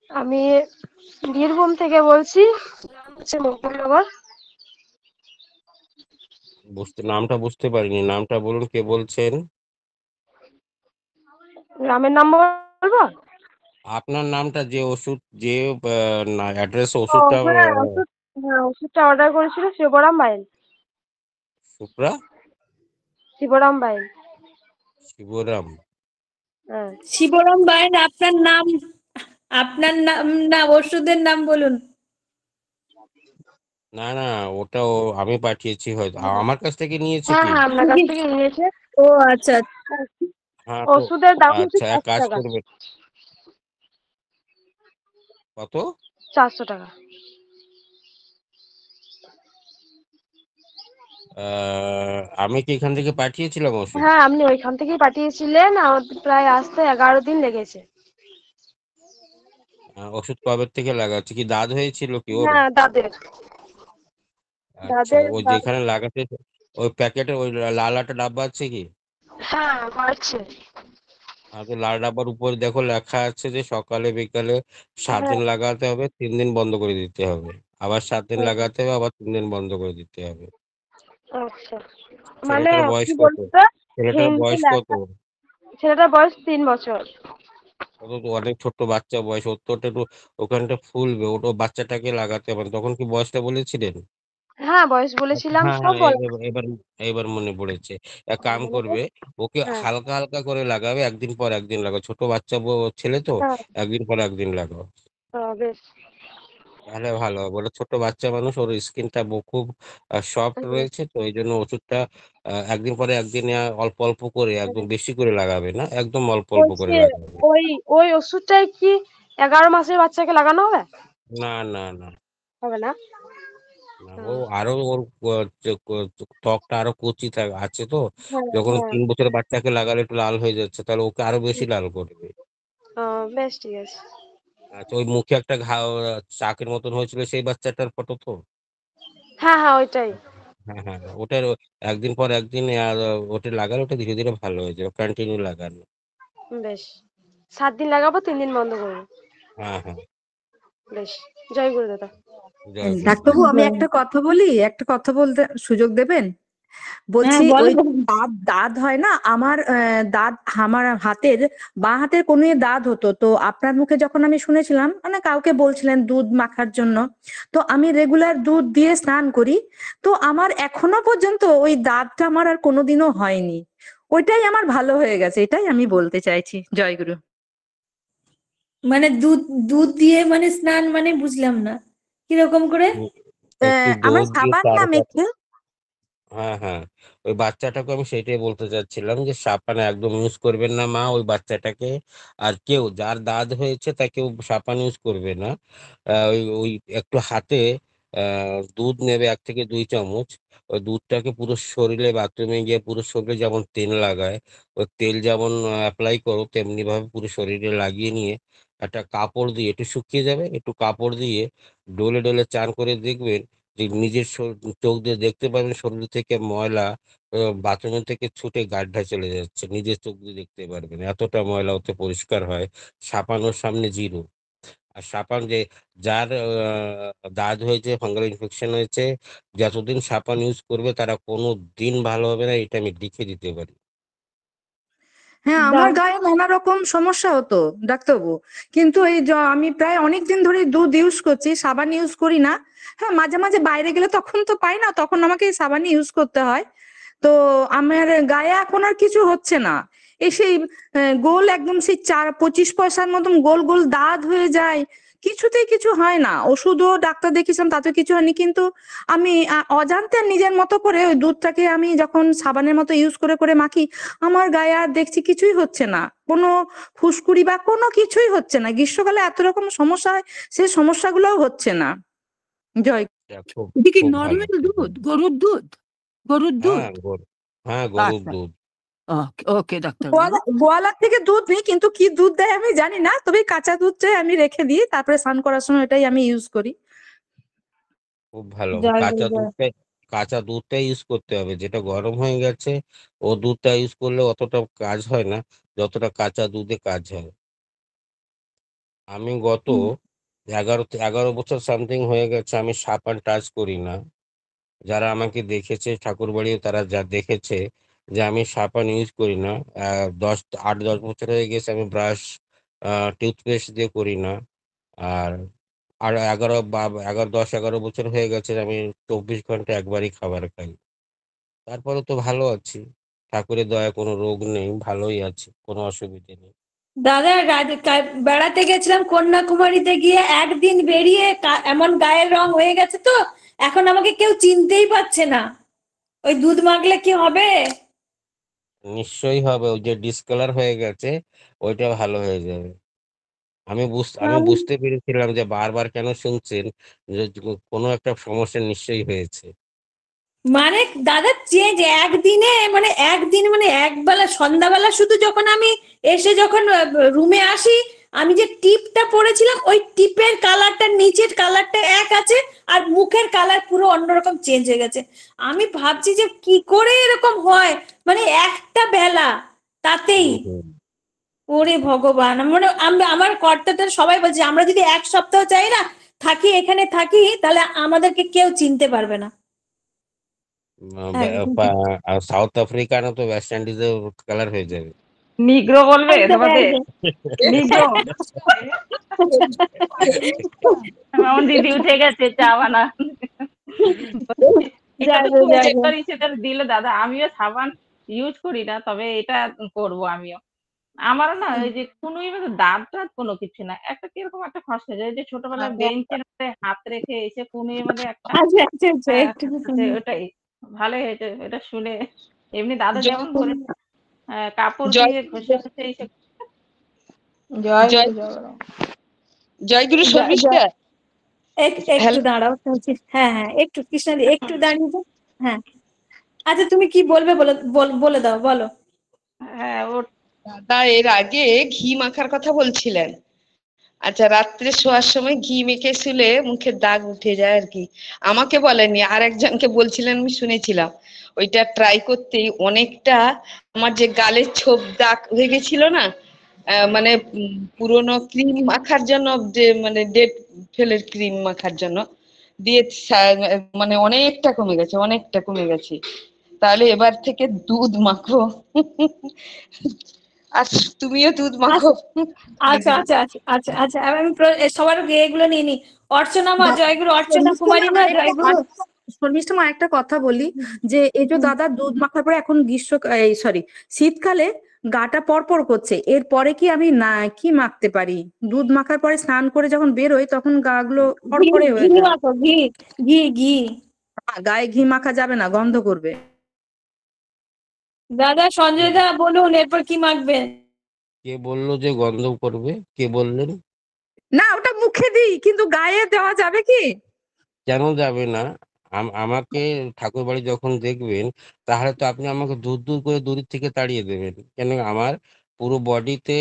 আমি বীরভূম থেকে বলছি, নাম হচ্ছে মঙ্গলনগর। নামটা বুঝতে পারিনি, নামটা বলুন, কে বলছেন? গ্রামের নাম বলবো? আপনার নামটা, যে ওষুধ, যে অ্যাড্রেস ওষুধটা হ্যাঁ ওষুধটা অর্ডার করেছিল শিবরাম বাইল। সুপ্রা শিবরাম বাইল। শিবরাম। শিবরাম বাইন, আপনার নাম, আপনার নাম না, ওষুধের নাম বলুন। না না, আমি পাঠিয়েছি, হয়তো আমার কাছ থেকে নিয়েছে হ্যাঁ কি? হ্যাঁ আপনার কাছ থেকে নিয়েছে। ও আচ্ছা। হ্যাঁ তো ওষুধের দাম হচ্ছে আচ্ছা, এক 400 কাজ টাকা। করবেন। কত? 400 টাকা। আমি কি এখান থেকে পাঠিয়েছিলাম ওষুধ? হ্যাঁ আপনি ওইখান থেকেই পাঠিয়েছিলেন, আমার প্রায় আসতে 11 দিন লেগেছে। ওষুধ কবে থেকে লাগাচ্ছে? কি দাঁত হয়েছিল কি ওর? হ্যাঁ দাঁতের। আচ্ছা, ও যেখানে লাগাতে, ওই প্যাকেটে ওই লাল একটা ডাব্বা আছে কি? হ্যাঁ আছে। আর তো লাল ডাব্বার উপরে দেখো লেখা আছে যে সকালে বিকালে 7 দিন হ্যাঁ লাগাতে হবে, 3 দিন বন্ধ করে দিতে হবে, আবার 7 দিন লাগাতে হবে, আবার 3 দিন বন্ধ করে দিতে হবে। আচ্ছা, মানে ছেলেটার বয়স কি কত? বলতো, ছেলেটার হিন্দি বয়স কত? লেখা। ছেলেটার বয়স 3 বছর। ও তো অনেক ছোট্ট বাচ্চা বয়স, ওর তো একটু ওখানটা ফুলবে, ওটা বাচ্চাটাকে লাগাতে হবে, তখন কি বয়সটা বলেছিলেন? হ্যাঁ বয়স বলেছিলাম, হ্যাঁ সব হ্যাঁ বলা। এবার এবার এবার মনে পড়েছে। এক কাম করবে, ওকে হ্যাঁ হালকা হালকা করে লাগাবে, একদিন পর একদিন লাগাও, ছোট বাচ্চা ছেলে তো, হ্যাঁ। একদিন পর একদিন লাগাও, বেশ। তাহলে ভালো হবে। ওটা ছোট বাচ্চা মানুষ, ওর স্কিনটা খুব সফট হুম, রয়েছে, তো এই জন্য ওষুধটা একদিন পরে একদিন অল্প অল্প করে, একদম হুম। বেশি করে লাগাবে না, একদম অল্প অল্প করে বলছে লাগাবে। ওই ওই ওষুধটাই কি 11 মাসের বাচ্চাকে লাগানো হবে? না না না হবে না? না, ও হুম। আরো ওর ত্বকটা আরো কচি আছে তো, হ্যাঁ যখন হ্যাঁ। 3 বছরের বাচ্চাকে লাগালে একটু লাল হয়ে যাচ্ছে, তাহলে ওকে আরো বেশি লাল করবে। বেশ ঠিক আছে। আচ্ছা, ওই মুখে একটা ঘাও চাকের মতন হয়েছিল সেই বাচ্চাটার ফটো তো? হ্যাঁ হ্যাঁ ওইটাই। হ্যাঁ হ্যাঁ, ওটার একদিন পর একদিন আর ওটা লাগালে ওটা ধীরে ধীরে ভালো হয়ে যাবে, কন্টিনিউ লাগানো। বেশ। 7 দিন লাগাবো, 3 দিন বন্ধ করবো। হ্যাঁ হ্যাঁ, বেশ। জয় গুরু দাদা। জয় গুরু। ডাক্তারবাবু আমি একটা কথা বলি, একটা কথা বলতে সুযোগ দেবেন? হ্যাঁ বলছি বলো। ওই দাঁত হয় না আমার, দাঁত আমার হাতের বাঁ হাতের কোণে দাঁত হতো, তো আপনার মুখে যখন আমি শুনেছিলাম মানে কাউকে বলছিলেন দুধ মাখার জন্য, তো আমি রেগুলার দুধ দিয়ে স্নান করি, তো আমার এখনো পর্যন্ত ওই দাঁতটা আমার আর কোনোদিনও হয়নি, ওইটাই আমার ভালো হয়ে গেছে, এটাই আমি বলতে চাইছি। জয়গুরু। মানে দুধ দুধ দিয়ে মানে স্নান মানে বুঝলাম না কিরকম করে। একটু আমার দুধ দিয়ে সাবান না চারো পাঁচ, মেখে। হ্যাঁ হ্যাঁ, ওই বাচ্চাটাকে আমি সেটাই বলতে চাচ্ছিলাম যে সাবান একদম ইউজ করবেন না মা ওই বাচ্চাটাকে, আর কেউ যার দাঁত হয়েছে তা কেউ সাবান ইউজ করবে না। ওই ওই একটু হাতে দুধ নেবে 1 থেকে 2 চামচ, ওই দুধটাকে পুরো শরীরে, বাথরুমে গিয়ে পুরো শরীরে যেমন তেল লাগায়, ওই তেল যেমন অ্যাপ্লাই করো তেমনি ভাবে পুরো শরীরে লাগিয়ে নিয়ে একটা কাপড় দিয়ে, একটু শুকিয়ে যাবে, একটু কাপড় দিয়ে ডলে ডলে চান করে দেখবেন যে নিজের চোখ দিয়ে দেখতে পাবেন শরীর থেকে ময়লা বাথরুমের থেকে ছুটে গাড্ডা চলে যাচ্ছে, নিজের চোখ দিয়ে দেখতে পারবেন, এতটা ময়লা ওতে পরিষ্কার হয়। সাবানোর সামনে জিরো। আর সাবান যে যার দাঁত হয়েছে, ফাঙ্গাল ইনফেকশন হয়েছে, যতদিন সাবান ইউজ করবে তারা কোনো দিন ভালো হবে না, এটা আমি লিখে দিতে পারি। হ্যাঁ আমার গায়ে নানা রকম সমস্যা হতো ডাক্তারবাবু, কিন্তু এই আমি প্রায় অনেক দিন ধরে দুধ ইউজ করছি, সাবান ইউজ করি না। হ্যাঁ মাঝে মাঝে বাইরে গেলে তখন তো পাই না, তখন আমাকে এই সাবান ইউজ করতে হয়। তো আমার গায়ে এখন আর কিছু হচ্ছে না, এই সেই গোল একদম সেই 25 পয়সার মতন গোল গোল দাঁত হয়ে যায়, কিছুতেই কিছু হয় না, ওষুধও ডাক্তার দেখিয়েছিলাম তাতে কিছু হয়নি, কিন্তু আমি অজান্তে নিজের মতো করে ওই দুধটাকে আমি যখন সাবানের মতো ইউজ করে করে মাখি, আমার গায়ে আর দেখছি কিছুই হচ্ছে না, কোনো ফুসকুড়ি বা কোনো কিছুই হচ্ছে না, গ্রীষ্মকালে এত রকম সমস্যা হয় সেই সমস্যাগুলোও হচ্ছে না। জয়। খুব এটা কি খুব ভালো, নর্মাল খুব দুধ, ভালো। গরুর দুধ? গরুর দুধ? হ্যাঁ গরুর আচ্ছা, দুধ। ওকে ওকে ডাক্তারবাবু। গোয়ালার থেকে দুধ নিই, কিন্তু কি দুধ দেয় আমি জানি না, তবে কাঁচা দুধটাই আমি রেখে দিই, তারপরে স্নান করার সময় এটাই আমি ইউজ করি। খুব ভালো, জয় গুরু কাঁচা জয়। দুধটাই, কাঁচা দুধটাই ইউজ করতে হবে, যেটা গরম হয়ে গেছে ও দুধটা ইউজ করলে অতটা কাজ হয় না যতটা কাঁচা দুধে কাজ হয়। আমি গত 11 বছর সামথিং হয়ে গেছে আমি সাবান টাচ করি না। যারা আমাকে দেখেছে ঠাকুরবাড়ি তারা যা দেখেছে যে আমি সাবান ইউজ করি না, 8-10 বছর হয়ে গেছে আমি ব্রাশ টুথপেস্ট দিয়ে করি না। আর আর 10-11 বছর হয়ে গেছে আমি 24 ঘন্টা একবারই খাবার খাই। তারপরে তো ভালো আছি, ঠাকুরের দয়ায় কোনো রোগ নেই, ভালোই আছি, কোনো অসুবিধে নেই। দাদা বেড়াতে গেছিলাম কন্যাকুমারীতে, গিয়ে একদিন বেরিয়ে এমন গায়ের রং হয়ে গেছে তো এখন আমাকে কেউ চিনতেই পারছে না। ওই দুধ মাখলে কি হবে? নিশ্চয়ই হবে, ওই যে ডিসকালার হয়ে গেছে ওইটা ভালো হয়ে যাবে। আমি আমি বুঝতে পেরেছিলাম যে বারবার কেন শুনছেন, যে কোনো একটা সমস্যা নিশ্চয়ই হয়েছে। মানে দাদা চেঞ্জ একদিনে, মানে একদিন মানে একবেলা সন্ধ্যাবেলা শুধু যখন আমি এসে যখন রুমে আসি, আমি যে টিপটা পরেছিলাম ওই টিপের কালারটা, নিচের কালারটা এক আছে, আর মুখের কালার পুরো অন্যরকম চেঞ্জ হয়ে গেছে। আমি ভাবছি যে কি করে এরকম হয়, মানে একটা বেলা তাতেই। হুম, হুম। ওরে ভগবান, মানে আমার কর্তাটা সবাই বলছে আমরা যদি 1 সপ্তাহ চাই না থাকি, এখানে থাকি, তাহলে আমাদেরকে কেউ চিনতে পারবে না। একদম সাউথ আফ্রিকা না তো ওয়েস্ট ইন্ডিজে কালার হয়ে যাবে। নিগ্রো বলবে একদম তোমাদের, একদম। নিগ্রো। আমার দিদি উঠে গেছে, চা বানা। এটা তো জয় গুরু খুব জয় গুরু। সুন্দর হিসেবে দিল দাদা। আমিও সাবান ইউজ করি না, তবে এটা করব আমিও। আমারও না ওই যে কুনুই মতো দাঁত টাত কোনো কিছু না, একটা কিরকম একটা খসখসে, ওই যে ছোটবেলায় বেঞ্চের মধ্যে হাত রেখে এসে কুনুইয়ের মধ্যে একটা আচ্ছা আচ্ছা আচ্ছা একটু ওটাই ভালোই হয়েছে এটা শুনে। এমনি দাদা যেমন জয় বলে কাপড় জয় দিয়ে ঘষে ঘষে এসে জয় জয় গুরু জয় গুরু। জয়গুরু জয় জয় শর্মিষ্ঠা। একটু হ্যালো। দাঁড়াও বলছি। হ্যাঁ হ্যাঁ একটু কৃষ্ণাদি একটু দাঁড়িয়ে যাও। হ্যাঁ আচ্ছা তুমি কি বলবে বলে বলে দাও বলো। হ্যাঁ ও দাদা এর আগে ঘি মাখার কথা বলছিলেন। আচ্ছা, রাত্রে শোয়ার সময় ঘি মেখে শুলে মুখের দাগ উঠে যায় আর কি। আমাকে বলেননি, আর একজনকে বলছিলেন, আমি শুনেছিলাম। ওইটা ট্রাই করতেই অনেকটা আমার যে গালের ছোপ দাগ হয়ে গেছিল না, মানে পুরোনো ক্রিম মাখার জন্য, যে মানে ডেট ফেলের ক্রিম মাখার জন্য দিয়ে মানে অনেকটা কমে গেছে, অনেকটা কমে গেছে। তাহলে এবার থেকে দুধ মাখো। আর তুমিও দুধ মাখো। আচ্ছা আচ্ছা আচ্ছা আচ্ছা আচ্ছা আমি সবার এগুলো নিয়ে নি। অর্চনা মা জয়গুরু, অর্চনা শর্মিষ্ঠা কুমারী মা মা আরেকটা জয়গুরু। শর্মিষ্ঠা মা একটা কথা বলি, যে এই যে দাদা দুধ মাখার পরে এখন এই সরি শীতকালে গাটা পরপর করছে, এরপরে কি আমি না কি মাখতে পারি? দুধ মাখার পরে স্নান করে যখন বেরোই তখন গা গুলো ঘি পরপরে ঘি হয়ে যায়। মাখো ঘি ঘি ঘি। গায়ে ঘি মাখা যাবে না, গন্ধ করবে। দাদা সঞ্জয় দা বলুন এরপর কি মাখবেন? কে বললো যে গন্ধ করবে? কে বললেন? না ওটা মুখে দিই, কিন্তু গায়ে দেওয়া যাবে কি? কেন যাবে না? আমাকে ঠাকুর বাড়ি যখন দেখবেন, তাহলে তো আপনি আমাকে দূর দূর করে দূর থেকে তাড়িয়ে দেবেন কেন? আমার পুরো বডিতে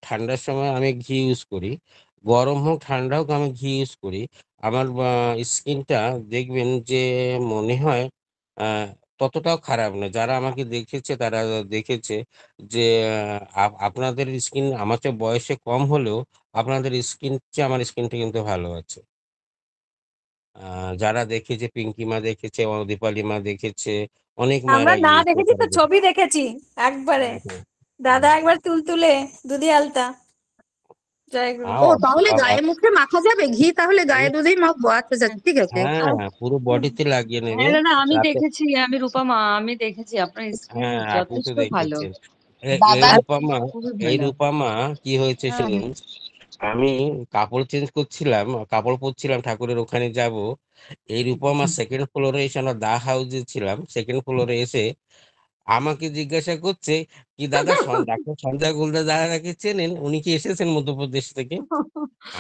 ঠান্ডার সময় আমি ঘি ইউজ করি, গরম হোক ঠান্ডা হোক আমি ঘি ইউজ করি। আমার স্কিনটা দেখবেন যে মনে হয় আহ, ততটাও খারাপ না। যারা আমাকে দেখেছে তারা দেখেছে যে আপনাদের স্কিন আমার চেয়ে বয়সে কম হলেও আপনাদের স্কিন চেয়ে আমার স্কিনটা কিন্তু ভালো আছে। যারা দেখেছে, পিঙ্কি মা দেখেছে, দীপালি মা দেখেছে, অনেক আমরা মায়েরা না গিয়েছে দেখেছি তারা তো ছবি দেখেছি একবারে। হ্যাঁ, হ্যাঁ, দাদা হ্যাঁ। একবার তুলতুলে দুধি আলতা। জয়গুরু। ও আও, তাহলে আও, গায়ে আও, মুখে মাখা যাবে ঘি, তাহলে গায়ে এই- দুধেই মাখবো। আচ্ছা আচ্ছা ঠিক আছে। হ্যাঁ, পুরো বডিতে লাগিয়ে হ্যাঁ নেবেন। দাদা আমি রাতে দেখেছি, আমি রূপা আমি দেখেছি আপনার স্কিন হ্যাঁ, আপনি তো যথেষ্ট ভালো। দেখেছেন। এই দাদা রূপামা, খুবই এই ভালো। রূপামা কি হয়েছে হ্যাঁ শুনুন। আমি কাপড় চেঞ্জ করছিলাম, কাপড় পরছিলাম, ঠাকুরের ওখানে যাব। এই রূপমা সেকেন্ড ফ্লোরে এসে, আমরা দা হাউসে ছিলাম, সেকেন্ড ফ্লোরে এসে আমাকে জিজ্ঞাসা করছে কি দাদা, ডাক্তার সঞ্জয় গোলদার দাদাকে চেনেন? উনি কি এসেছেন মধ্যপ্রদেশ থেকে?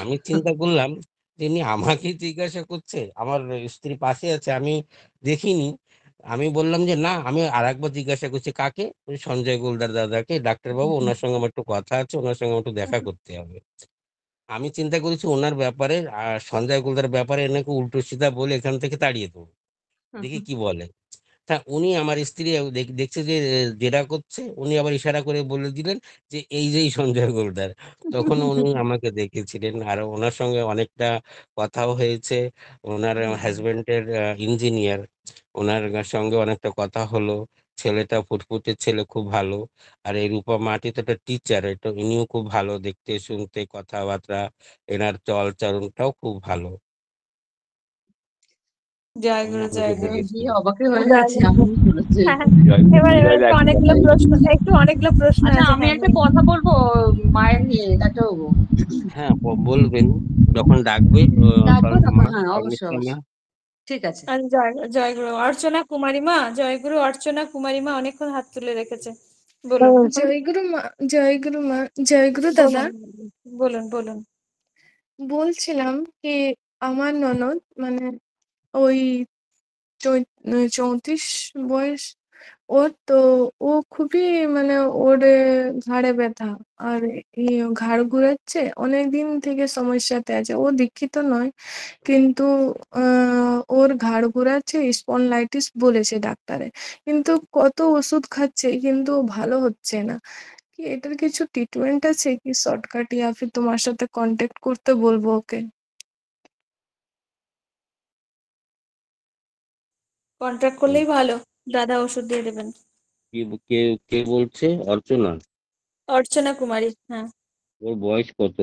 আমি চিন্তা করলাম তিনি আমাকে জিজ্ঞাসা করছে, আমার স্ত্রী পাশে আছে, আমি দেখিনি। আমি বললাম যে না, আমি আর একবার জিজ্ঞাসা করছি কাকে? ওই সঞ্জয় গোলদার দাদাকে, ডাক্তারবাবু ওনার সঙ্গে আমার একটু কথা আছে, ওনার সঙ্গে আমার একটু দেখা করতে হবে। আমি চিন্তা করেছি ওনার ব্যাপারে আর সঞ্জয় গোলদার ব্যাপারে এনেকে উল্টো সিধা বলে এখান থেকে তাড়িয়ে দেবো, দেখি কি বলে। তা উনি, আমার স্ত্রী দেখছে যে জেরা করছে, উনি আবার ইশারা করে বলে দিলেন যে এই যে সঞ্জয় গোলদার। তখন উনি আমাকে দেখেছিলেন, আর ওনার সঙ্গে অনেকটা কথাও হয়েছে। ওনার হাজবেন্ডের ইঞ্জিনিয়ার, ওনার সঙ্গে অনেকটা কথা হলো। ছেলেটা ফুটফুটে ছেলে, খুব ভালো। আর এই রূপা মাটি তো একটা টিচার, এটা ইনিও খুব ভালো, দেখতে শুনতে কথাবার্তা, এনার চল চারণটাও খুব ভালো। আমি জয়গুরু আমাকে জয়গুরু। দেখেছি। অবাকই হয়ে জয় যাচ্ছে গুরু। আমি শুনেছি। হ্যাঁ, জয় গুরু, এবার এবার জয় একটু রাখি অনেকগুলো দাদাই। প্রশ্ন, একটু অনেকগুলো প্রশ্ন আচ্ছা আছে। আমি হ্যাঁ একটা বলুন। কথা বলবো মায়ের নিয়ে, ডাক্তারবাবু। হ্যাঁ, বলবেন যখন ডাকবে। ডাকবো তখন, মা হ্যাঁ অবশ্যই শর্মিষ্ঠা মা। অবশ্যই। ঠিক আছে। আর জয়গুরু অর্চনা কুমারী মা, জয়গুরু অর্চনা কুমারী মা অনেকক্ষণ হাত তুলে রেখেছে। বলুন জয়গুরু মা, জয়গুরু মা, জয়গুরু দাদা। বলুন বলুন বলুন। বলছিলাম কি আমার ননদ মানে ওই 34 বয়স ওর, তো ও খুবই মানে ওর ঘাড়ে ব্যথা আর ঘাড় ঘুরাচ্ছে, অনেকদিন থেকে সমস্যাতে আছে। ও দীক্ষিত নয় কিন্তু ওর ঘাড় ঘুরাচ্ছে, স্পন্ডলাইটিস বলেছে ডাক্তারে, কিন্তু কত ওষুধ খাচ্ছে কিন্তু ভালো হচ্ছে না। কি এটার কিছু ট্রিটমেন্ট আছে কি শর্টকাট, ইয়া ফির তোমার সাথে কন্ট্যাক্ট করতে বলবো ওকে? কন্ট্রাক্ট করলেই ভালো, দাদা ওষুধ দিয়ে দেবেন। কে কে কে বলছে? অর্চনা? অর্চনা কুমারী, হ্যাঁ। ওর বয়স কত?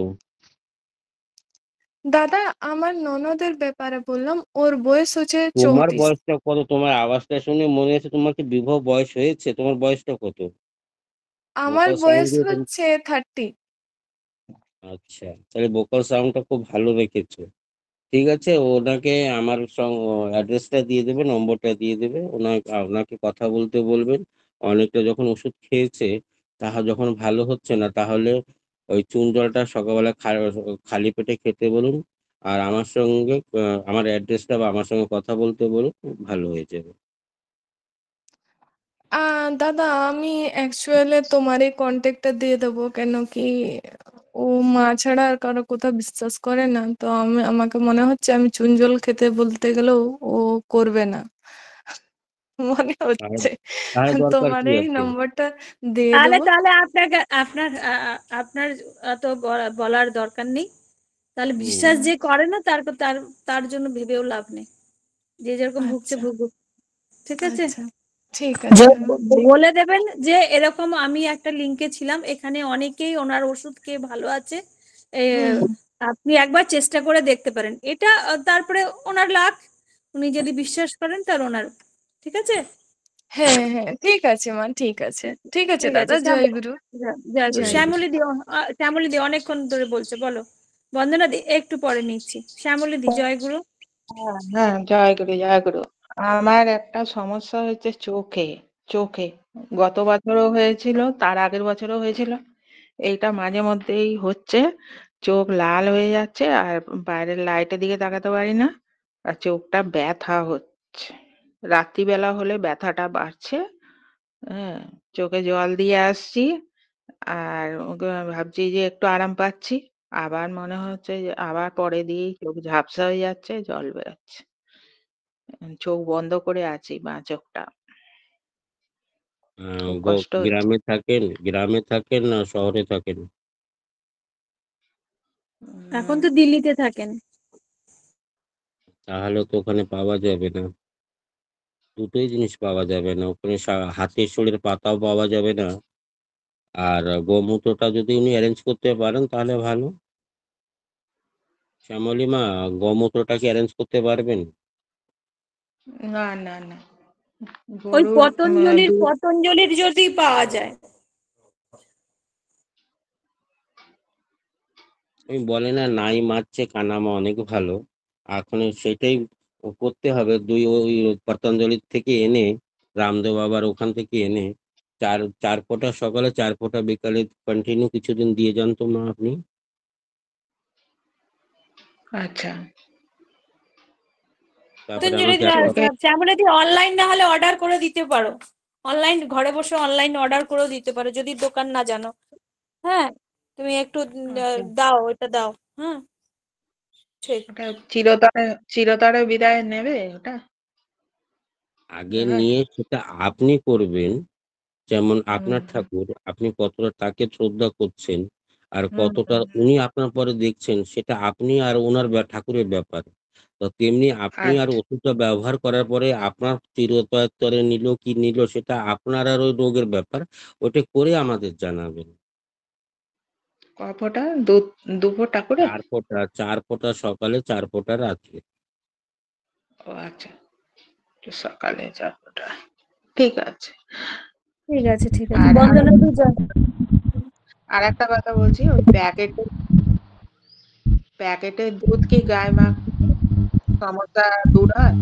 দাদা আমার ননদের ব্যাপারে বললাম, ওর বয়স হচ্ছে তোমার 34। বয়সটা কত? তোমার আওয়াজটা শুনে মনে হচ্ছে তোমার কি বিবাহ বয়স হয়েছে। তোমার বয়সটা কত? আমার ভোকাল সাউন্ড বয়স দিয়ে তুমি হচ্ছে 30। আচ্ছা, তাহলে ভোকাল সাউন্ডটা খুব ভালো রেখেছো। ঠিক আছে, ওনাকে আমার অ্যাড্রেসটা দিয়ে দেবে, নম্বরটা দিয়ে দেবে, ওনাকে কথা বলতে বলবেন। অনেকটা যখন ওষুধ খেয়েছে, তাহা যখন ভালো হচ্ছে না, তাহলে ওই চুন জলটা সকালবেলা খালি পেটে খেতে বলুন। আর আমার সঙ্গে আমার অ্যাড্রেসটা বা আমার সঙ্গে কথা বলতে বলুন, ভালো হয়ে যাবে। দাদা আমি অ্যাকচুয়ালি তোমারই কন্ট্যাক্টটা দিয়ে দেবো, কেন কি ও মা ছাড়া আর কারো কথা বিশ্বাস করে না। তো আমাকে মনে হচ্ছে আমি চুন জল খেতে বলতে গেলেও ও করবে না মনে তাহলে হচ্ছে। তাহলে দরকার তোমার কি এই আছে? নম্বরটা দিয়ে তাহলে দেবো। তাহলে আপনাকে আপনার আপনার অত বলার দরকার নেই। তাহলে বিশ্বাস হুম। যে করে না তার তার তার জন্য ভেবেও লাভ নেই। যে যেরকম ভুগছে আচ্ছা ভুগুক, ঠিক আছে? আচ্ছা, ঠিক আছে। বলে দেবেন যে এরকম আমি একটা লিঙ্কে ছিলাম, এখানে অনেকেই ওনার ওষুধ খেয়ে ভালো আছে। এ, হুম আপনি একবার চেষ্টা করে দেখতে পারেন এটা। তারপরে ওনার লাখ, উনি যদি বিশ্বাস করেন তার ওনার, ঠিক আছে? হ্যাঁ হ্যাঁ, ঠিক আছে মা, ঠিক আছে, ঠিক আছে ঠিক দাদা, আছে। জয় গুরু। জয় গুরু। জয় গুরু। শ্যামলী দি, শ্যামলী দি অনেকক্ষণ ধরে বলছে, বলো। বন্দনা দি একটু পরে নিচ্ছি। শ্যামলী দি, জয় গুরু। হ্যাঁ হ্যাঁ, জয় গুরু জয় গুরু। আমার একটা সমস্যা হয়েছে চোখে। চোখে গত বছরও হয়েছিল, তার আগের বছরও হয়েছিল। এইটা মাঝে মধ্যেই হচ্ছে, চোখ লাল হয়ে যাচ্ছে আর বাইরের লাইটের দিকে তাকাতে পারি না, আর চোখটা ব্যথা হচ্ছে। রাত্রিবেলা হলে ব্যথাটা বাড়ছে। হ্যাঁ, চোখে জল দিয়ে আসছি, আর ওকে ভাবছি যে একটু আরাম পাচ্ছি, আবার মনে হচ্ছে যে আবার পরে দিয়েই চোখ ঝাপসা হয়ে যাচ্ছে, জল বেরোচ্ছে। চোখ বন্ধ করে আছি, বাঁ চোখটা। খুব কষ্ট হচ্ছে। গ্রামে থাকেন না শহরে থাকেন? এখন তো দিল্লিতে থাকেন। তাহলে তো ওখানে পাওয়া যাবে না, দুটোই জিনিস পাওয়া যাবে না ওখানে। হাতের শরীর পাতাও পাওয়া যাবে না। আর গোমূত্রটা যদি উনি অ্যারেঞ্জ করতে পারেন তাহলে ভালো। শ্যামলী মা, গোমূত্রটা কি অ্যারেঞ্জ করতে পারবেন? না না না, ওই গরুর পতঞ্জলির দুধ। পতঞ্জলির যদি পাওয়া যায়। আমি বলে না, নাই মারছে কানামা অনেক ভালো। এখন সেটাই করতে হবে। ওই পতঞ্জলির থেকে এনে, রামদেব বাবার ওখান থেকে এনে, চার চার ফোঁটা সকালে, 4 ফোঁটা বিকালে কন্টিনিউ কিছুদিন দিয়ে যান তো মা আপনি। আচ্ছা, তারপরে পতঞ্জলি আমাকে একটা শ্যামলী দি অনলাইন না হলে অর্ডার করে দিতে পারো। অনলাইন ঘরে বসে অনলাইন অর্ডার করেও দিতে পারো যদি দোকান না জানো। হ্যাঁ, তুমি একটু আচ্ছা। দাও, এটা দাও। হ্যাঁ, ঠিক। ওটা চিরতরে চিরতরে বিদায় নেবে ওটা? আগে হ্যাঁ। নিয়ে সেটা আপনি করবেন। যেমন হুম আপনার হুম ঠাকুর, আপনি কতটা তাকে শ্রদ্ধা করছেন আর হুম কতটা হুম, হুম। উনি আপনার পরে দেখছেন, সেটা আপনি আর ওনার ঠাকুরের ব্যাপার। তো তেমনি আপনি আর আচ্ছা, ওষুধটা ব্যবহার করার পরে আপনার চিরতরে নিল কি নিল, সেটা আপনার আর ওই রোগের ব্যাপার। ওটা করে আমাদের জানাবেন। ক ফোঁটা? দু ফোঁটা করে? 4 ফোঁটা সকালে, 4 ফোঁটা রাত্রে। ও আচ্ছা, তো সকালে 4 ফোঁটা। ঠিক আছে। ঠিক আছে, ঠিক আছে। আর বন্দনা দি জয়। আর একটা কথা বলছি, ওই প্যাকেটের দুধ কি গায়ে মাখলে সমস্যা দূর হয়?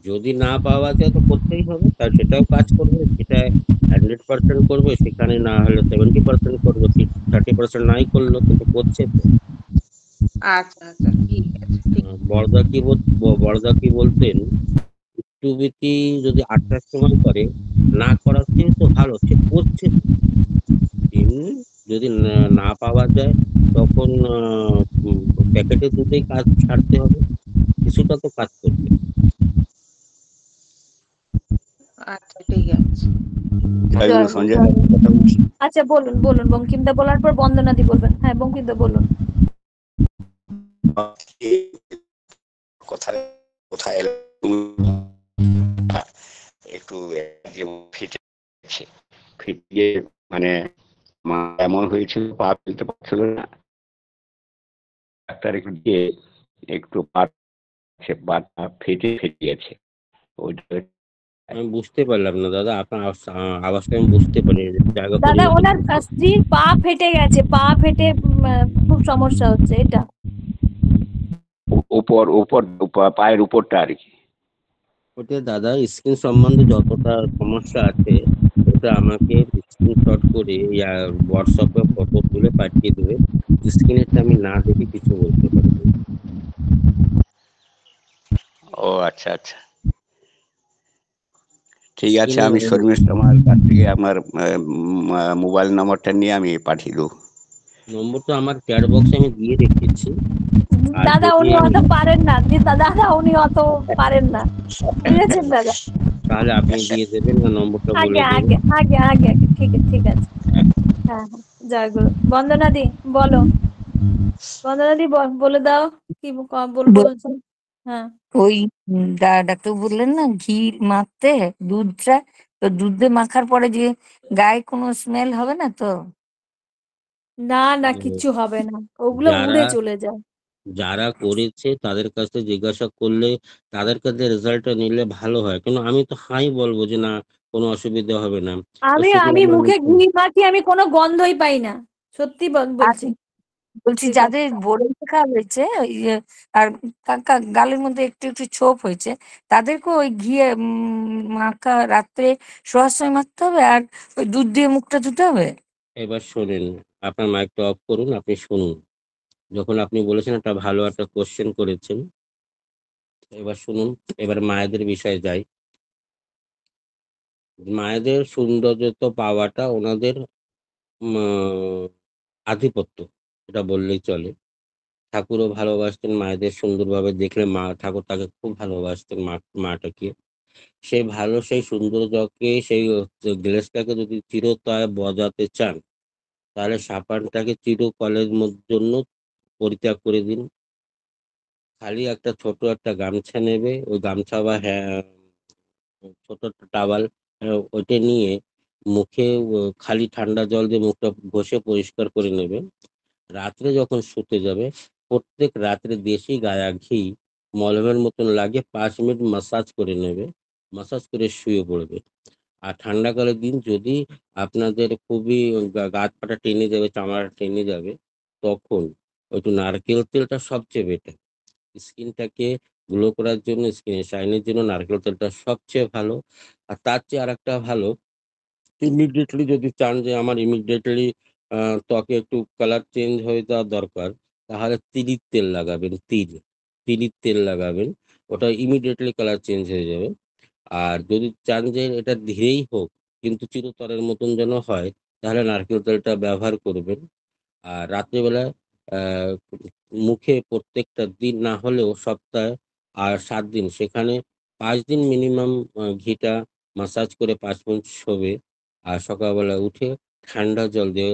যদি না পাওয়া যায় তো করতেই হবে, তার সেটাও কাজ করবে। সেটা 100% করবে, সেখানে না হলে 70% করবে, 30% নাই করলো, কিন্তু করছে তো। আচ্ছা আচ্ছা, ঠিক আছে, ঠিক। বড়দা কি বলতেন, একটু বেশি যদি 8টার সময় করে, না করার চেয়ে তো ভালো, সে করছে তো। এমনি যদি না পাওয়া যায়, তখন প্যাকেটের দুধেই কাজ ছাড়তে হবে, কিছুটা তো কাজ করবে। আচ্ছা, ঠিক আছে। জয় জয় গুরু, গুরু, সঞ্জয় জয় দা গুরু। কথা বলছি। আচ্ছা, বলুন বলুন। বঙ্কিমদা বলার পর বন্দনা দি বলবেন। হ্যাঁ, বঙ্কিমদা বলুন। কোথায় কোথায় এলে তুমি? একটু ফিটিয়ে মানে মা এমন হয়েছিল, পা ফেলতে পারছিল না। ডাক্তারকে গিয়ে একটু পাটা ফেটে গেছে ওইটা। আমি বুঝতে পারলাম না দাদা, আপনার আওয়াজটা আমি বুঝতে পারি জায়গা দাদা পরিবর্তন ওনার করতে। স্ত্রীর পা ফেটে গেছে, পা ফেটে খুব সমস্যা হচ্ছে এটা। পায়ের উপরটা আর কি। ওটা দাদা স্কিন সম্বন্ধে যতটা সমস্যা আছে ওটা আমাকে স্ক্রিনশট করে হোয়াটসঅ্যাপে ফটো তুলে পাঠিয়ে দেবে। স্ক্রিনেরটা আমি না দেখে কিছু বলতে পারবো না। ও আচ্ছা আচ্ছা, ঠিক আছে। স্ক্রিনে আমি শর্মিষ্ঠ আমার কাছ থেকে আমার মোবাইল নম্বরটা নিয়ে আমি পাঠিয়ে দেবো। নম্বর তো আমার চ্যাট বক্সে আমি দিয়ে রেখেছি। আর দাদা যদি উনি অত পারেন না, দাদা উনি অত পারেন না, বুঝেছেন দাদা? তাহলে আপনি দিয়ে দেবেন না, নম্বরটা বলে আগে দেবেন। আগে আগে আগে আগে ঠিক আছে ঠিক আছে। হ্যাঁ হ্যাঁ, জয় গুরু। বন্দনা দি বলো, বন্দনা দি বলে দাও কি বলবো। হ্যাঁ ওই ডাক্তার বললেন না ঘি মাখতে দুধটা, তো দুধে মাখার পরে যে গায়ে কোনো স্মেল হবে না তো? না না কিচ্ছু হবে না, ওগুলো যারা উড়ে চলে যায়। যারা করেছে তাদের কাছে জিজ্ঞাসা করলে তাদের কাছে রেজাল্টটা নিলে ভালো হয়। কিন্তু আমি তো হাই বলবো যে না কোনো অসুবিধা হবে না। আমি শুধু আমি আমার মুখে ঘি মাখি, আমি কোনো গন্ধই পাই না, সত্যি বলছি। বলছি ঠিক আছে। যাদের বড়ি লেখা হয়েছে ওই আর গালের মধ্যে একটু একটু ছোপ হয়েছে, তাদেরকে ওই ঘি মাখা রাত্রে শোয়ার সময় মাখতে হবে আর ওই দুধ দিয়ে মুখটা ধুতে হবে। এবার শোনেন, আপনার মাইকটা অফ করুন, আপনি শুনুন। যখন আপনি বলেছেন একটা ভালো একটা কোশ্চেন করেছেন, এবার শুনুন। এবার মায়েদের বিষয়ে যাই। মায়েদের সৌন্দর্য পাওয়াটা ওনাদের আধিপত্য, এটা বললেই চলে। ঠাকুরও ভালোবাসতেন মায়েদের সুন্দরভাবে দেখলে, ঠাকুর তাকে খুব ভালোবাসতেন মাটাকে। সেই সৌন্দর্যকে সেই গ্লেজটাকে যদি চিরতরে বজাতে চান তাহলে সাবানটাকে চিরকালের জন্য পরিত্যাগ করে দিন। খালি একটা ছোট একটা গামছা নেবে, ওই গামছা বা ছোট একটা টাওয়াল ওইটা নিয়ে মুখে খালি ঠান্ডা জল দিয়ে মুখটা ঘষে পরিষ্কার করে নেবে। রাত্রে যখন শুতে যাবে প্রত্যেক রাত্রে দেশি গায়া ঘি মলমের মতন লাগে 5 মিনিট মাসাজ করে নেবে, মাসাজ করে শুয়ে পড়বে। আর ঠান্ডাকালের দিন যদি আপনাদের খুবই গা পাটা টেনে যাবে, চামড়া টেনে যাবে, তখন একটু নারকেল তেলটা সবচেয়ে বেটার। স্কিনটাকে গ্লো করার জন্য, স্কিনের শাইনের জন্য নারকেল তেলটা সবচেয়ে ভালো। আর তার চেয়ে আরেকটা ভালো, ইমিডিয়েটলি যদি চান যে আমার ইমিডিয়েটলি ত্বকে একটু কালার চেঞ্জ হয়ে যাওয়া দরকার, তাহলে তিলের তেল লাগাবেন। তিলের তেল লাগাবেন, ওটা ইমিডিয়েটলি কালার চেঞ্জ হয়ে যাবে। আর যদি চান যে এটা ধীরেই হোক কিন্তু চিরতরের মতন যেন হয়, তাহলে নারকেল তেলটা ব্যবহার করবেন। আর রাত্রিবেলা আহ মুখে প্রত্যেকটা দিন না হলেও সপ্তাহে আর 7 দিন, সেখানে 5 দিন মিনিমাম ঘিটা মাসাজ করে 5 মিনিট শোবে। আর সকালবেলা উঠে ঠান্ডা জল দিয়ে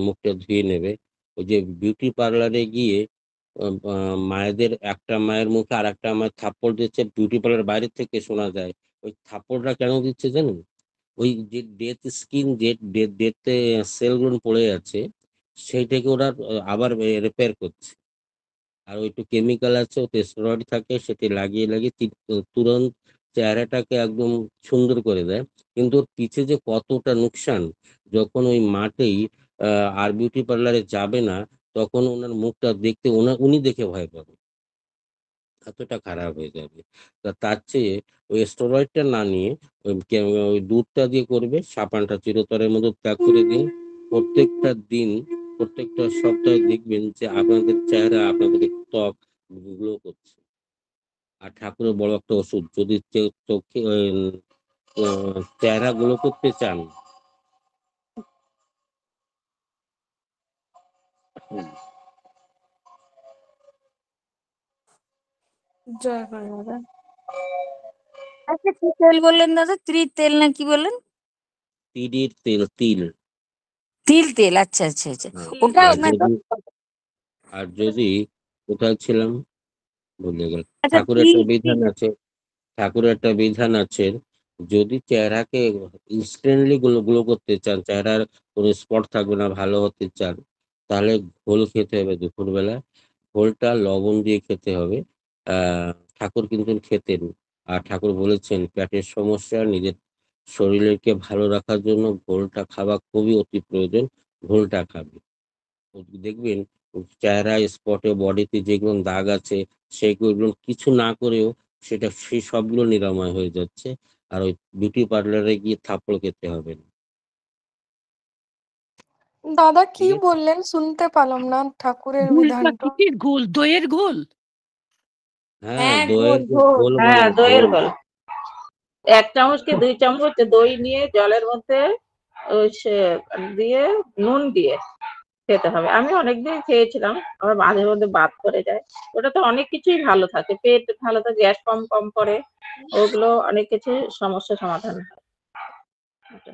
মুখটা ধুয়ে নেবে। ওই যে বিউটি পার্লারে গিয়ে মায়েদের একটা মায়ের মুখে আর একটা মায়ের থাপ্পড় দিচ্ছে, বিউটি পার্লার বাইরে থেকে শোনা যায়। ওই থাপ্পড়টা কেন দিচ্ছে জানেন? ওই যে ডেথ স্কিন, যে ডেথে সেলগুলো পড়ে আছে সেইটাকে ওরা আবার রিপেয়ার করছে। আর ওই একটু কেমিক্যাল আছে, ওতে স্টেরয়েড থাকে, সেটি লাগিয়ে তুরন্ত চেহারাটাকে একদম সুন্দর করে দেয়। কিন্তু ওর পিছে যে কতটা নুকসান, যখন ওই মাঠেই আর বিউটি পার্লারে যাবে না তখন ওনার মুখটা দেখতে উনি দেখে ভয় পাবে, এতটা খারাপ হয়ে যাবে। তার চেয়ে ওই স্টেরয়েডটা না নিয়ে ওই দুধটা দিয়ে করবে। সাবানটা চিরতরের মধ্যে ত্যাগ করে দিন। প্রত্যেকটা সপ্তাহে দেখবেন যে আপনাদের চেহারা, আপনাদের ত্বক গ্লো করছে। আর ঠাকুরের বড় একটা ওষুধ, যদি চোখে চেহারা গ্লো করতে চান, জয় গুরু দাদা। আচ্ছা কি তেল বললেন দাদা? তেল না কি বললেন? তিলের তেল, তিল। তিল তেল, আচ্ছা আচ্ছা আচ্ছা। ওটা আর যদি কোথায় ছিলাম ভুলে গেল। আচ্ছা ঠাকুরের একটা বিধান আছে, যদি চেহারাকে ইনস্ট্যান্টলি গ্লো করতে চান, চেহারার কোনো স্পট থাকবে না, ভালো হতে চান, তাহলে ঘোল খেতে হবে দুপুরবেলা। ঘোলটা লবণ দিয়ে খেতে হবে। ঠাকুর কিন্তু খেতেন। আর ঠাকুর বলেছেন পেটের সমস্যা নিজের শরীরকে ভালো রাখার জন্য ঘোলটা খাওয়া খুবই অতি প্রয়োজন। ঘোলটা খাবে। দেখবেন চেহারায় স্পটে বডিতে যেগুলো দাগ আছে সেগুলো কিছু না করেও সেই সবগুলো নিরাময় হয়ে যাচ্ছে। আর ওই বিউটি পার্লারে গিয়ে থাপ্পড় খেতে হবে না। দাদা কি ঠিক আছে? বললেন শুনতে পেলাম না ঠাকুরের ঘোলটা বিধানটা। কিসের ঘোল? দইয়ের ঘোল? হ্যাঁ, হ্যাঁ দইয়ের ঘোল ঘোল ঘোল হ্যাঁ, বলে দইয়ের ঘোল। ঘোল। 1 চামচ কি 2 চামচ দই নিয়ে জলের মধ্যে দিয়ে নুন দিয়ে খেতে হবে। আমি অনেকদিন খেয়েছিলাম, আমার মাঝে মধ্যে বাত করে যায়। ওটাতে অনেক কিছুই ভালো থাকে, পেট ভালো থাকে, গ্যাস কম করে, ওগুলো অনেক কিছু সমস্যার সমাধান হয়। ওটা।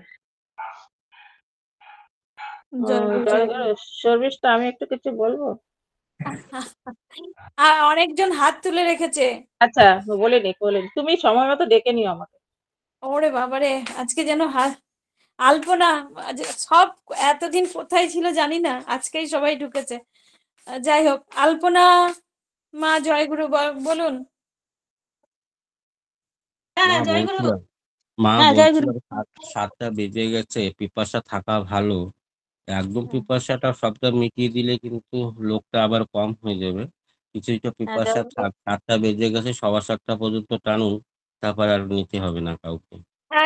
জয়গুরু জয়গুরু। শর্মিষ্ঠা, আমি একটু কিছু বলবো? অনেকজন হাত তুলে রেখেছে। আচ্ছা, বলিনি। তুমি সময় মতো ডেকে নিও আমাকে। ওরে বাবারে, আজকে যেন আলপনা সব এতদিন কোথায় ছিল জানি না, আজকেই সবাই ঢুকেছে। যাই হোক, আলপনা মা জয়গুরু বলুন। মা বলছিলাম মা বলছিলাম 7টা বেজে গেছে, পিপাসা থাকা ভালো। একদম পিপাসাটা সবটা মিটিয়ে দিলে কিন্তু লোকটা আবার কম হয়ে যাবে। কিছুটা পিপাসা থাক। 7টা বেজে গেছে, 7:15 পর্যন্ত টানুন, তারপর আর নিতে হবে না কাউকে।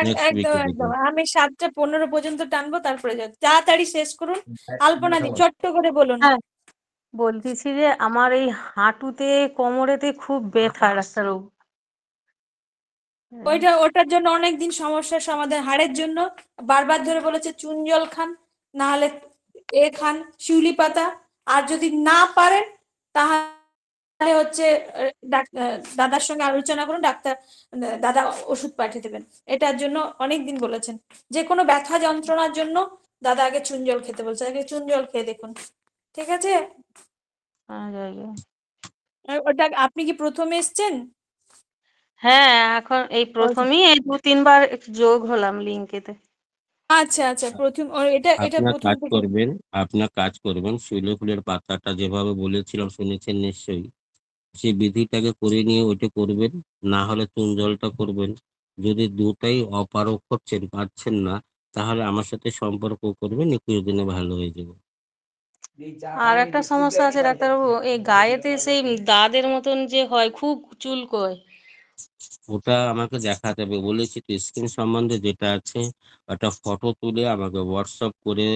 নেক্সট একদম উইকে একদম, দেখুন। আমি 7:15 পর্যন্ত টানবো, তারপরে তাড়াতাড়ি শেষ করুন। আলপনা দি ছোট্ট করে বলুন। হ্যাঁ, বলতেছি যে আমার এই হাঁটুতে কোমরেতে খুব ব্যথা ডাক্তারবাবু। ওটার জন্য অনেকদিন সমস্যার সমাধান। হাড়ের জন্য বারবার ধরে বলেছে চুন জল খান, না হলে খান শিউলি পাতা। আর যদি না পারেন তাহলে হচ্ছে দাদার সঙ্গে আলোচনা করুন, দাদা ওষুধ পাঠিয়ে দেবেন। এটার জন্য অনেকদিন বলেছেন। যে কোনো ব্যথা যন্ত্রণার জন্য দাদা আগে চুন জল খেতে বলছে, আগে চুন জল খেয়ে দেখুন, ঠিক আছে? ওটা আপনি কি প্রথমে এসছেন? হ্যাঁ, এখন এই প্রথমেই এই 2-3 বার যোগ হলাম লিঙ্কেতে। আচ্ছা আচ্ছা, প্রথম এটা প্রথম থেকে। আপনার কাজ করবেন শিউলি ফুলের পাতাটা যেভাবে বলেছিলাম শুনেছেন নিশ্চয়ই। সেই বিধিটাকে করে নিয়ে ওইটা করবেন, না হলে চুন জলটা করবেন। যদি দুটাই অপারগ করছেন, পারছেন না, তাহলে আমার সাথে সম্পর্ক করবেন, 21 দিনে ভালো হয়ে যাবে। আর একটা সমস্যা আছে ডাক্তারবাবু, এই গায়েতে সেই দাদের মতন যে হয় খুব চুলকোয়। ওটা আমাকে দেখাতে হবে। বলেছি তো, স্কিন সম্বন্ধে যেটা আছে একটা ফটো তুলে আমাকে হোয়াটসঅ্যাপ করে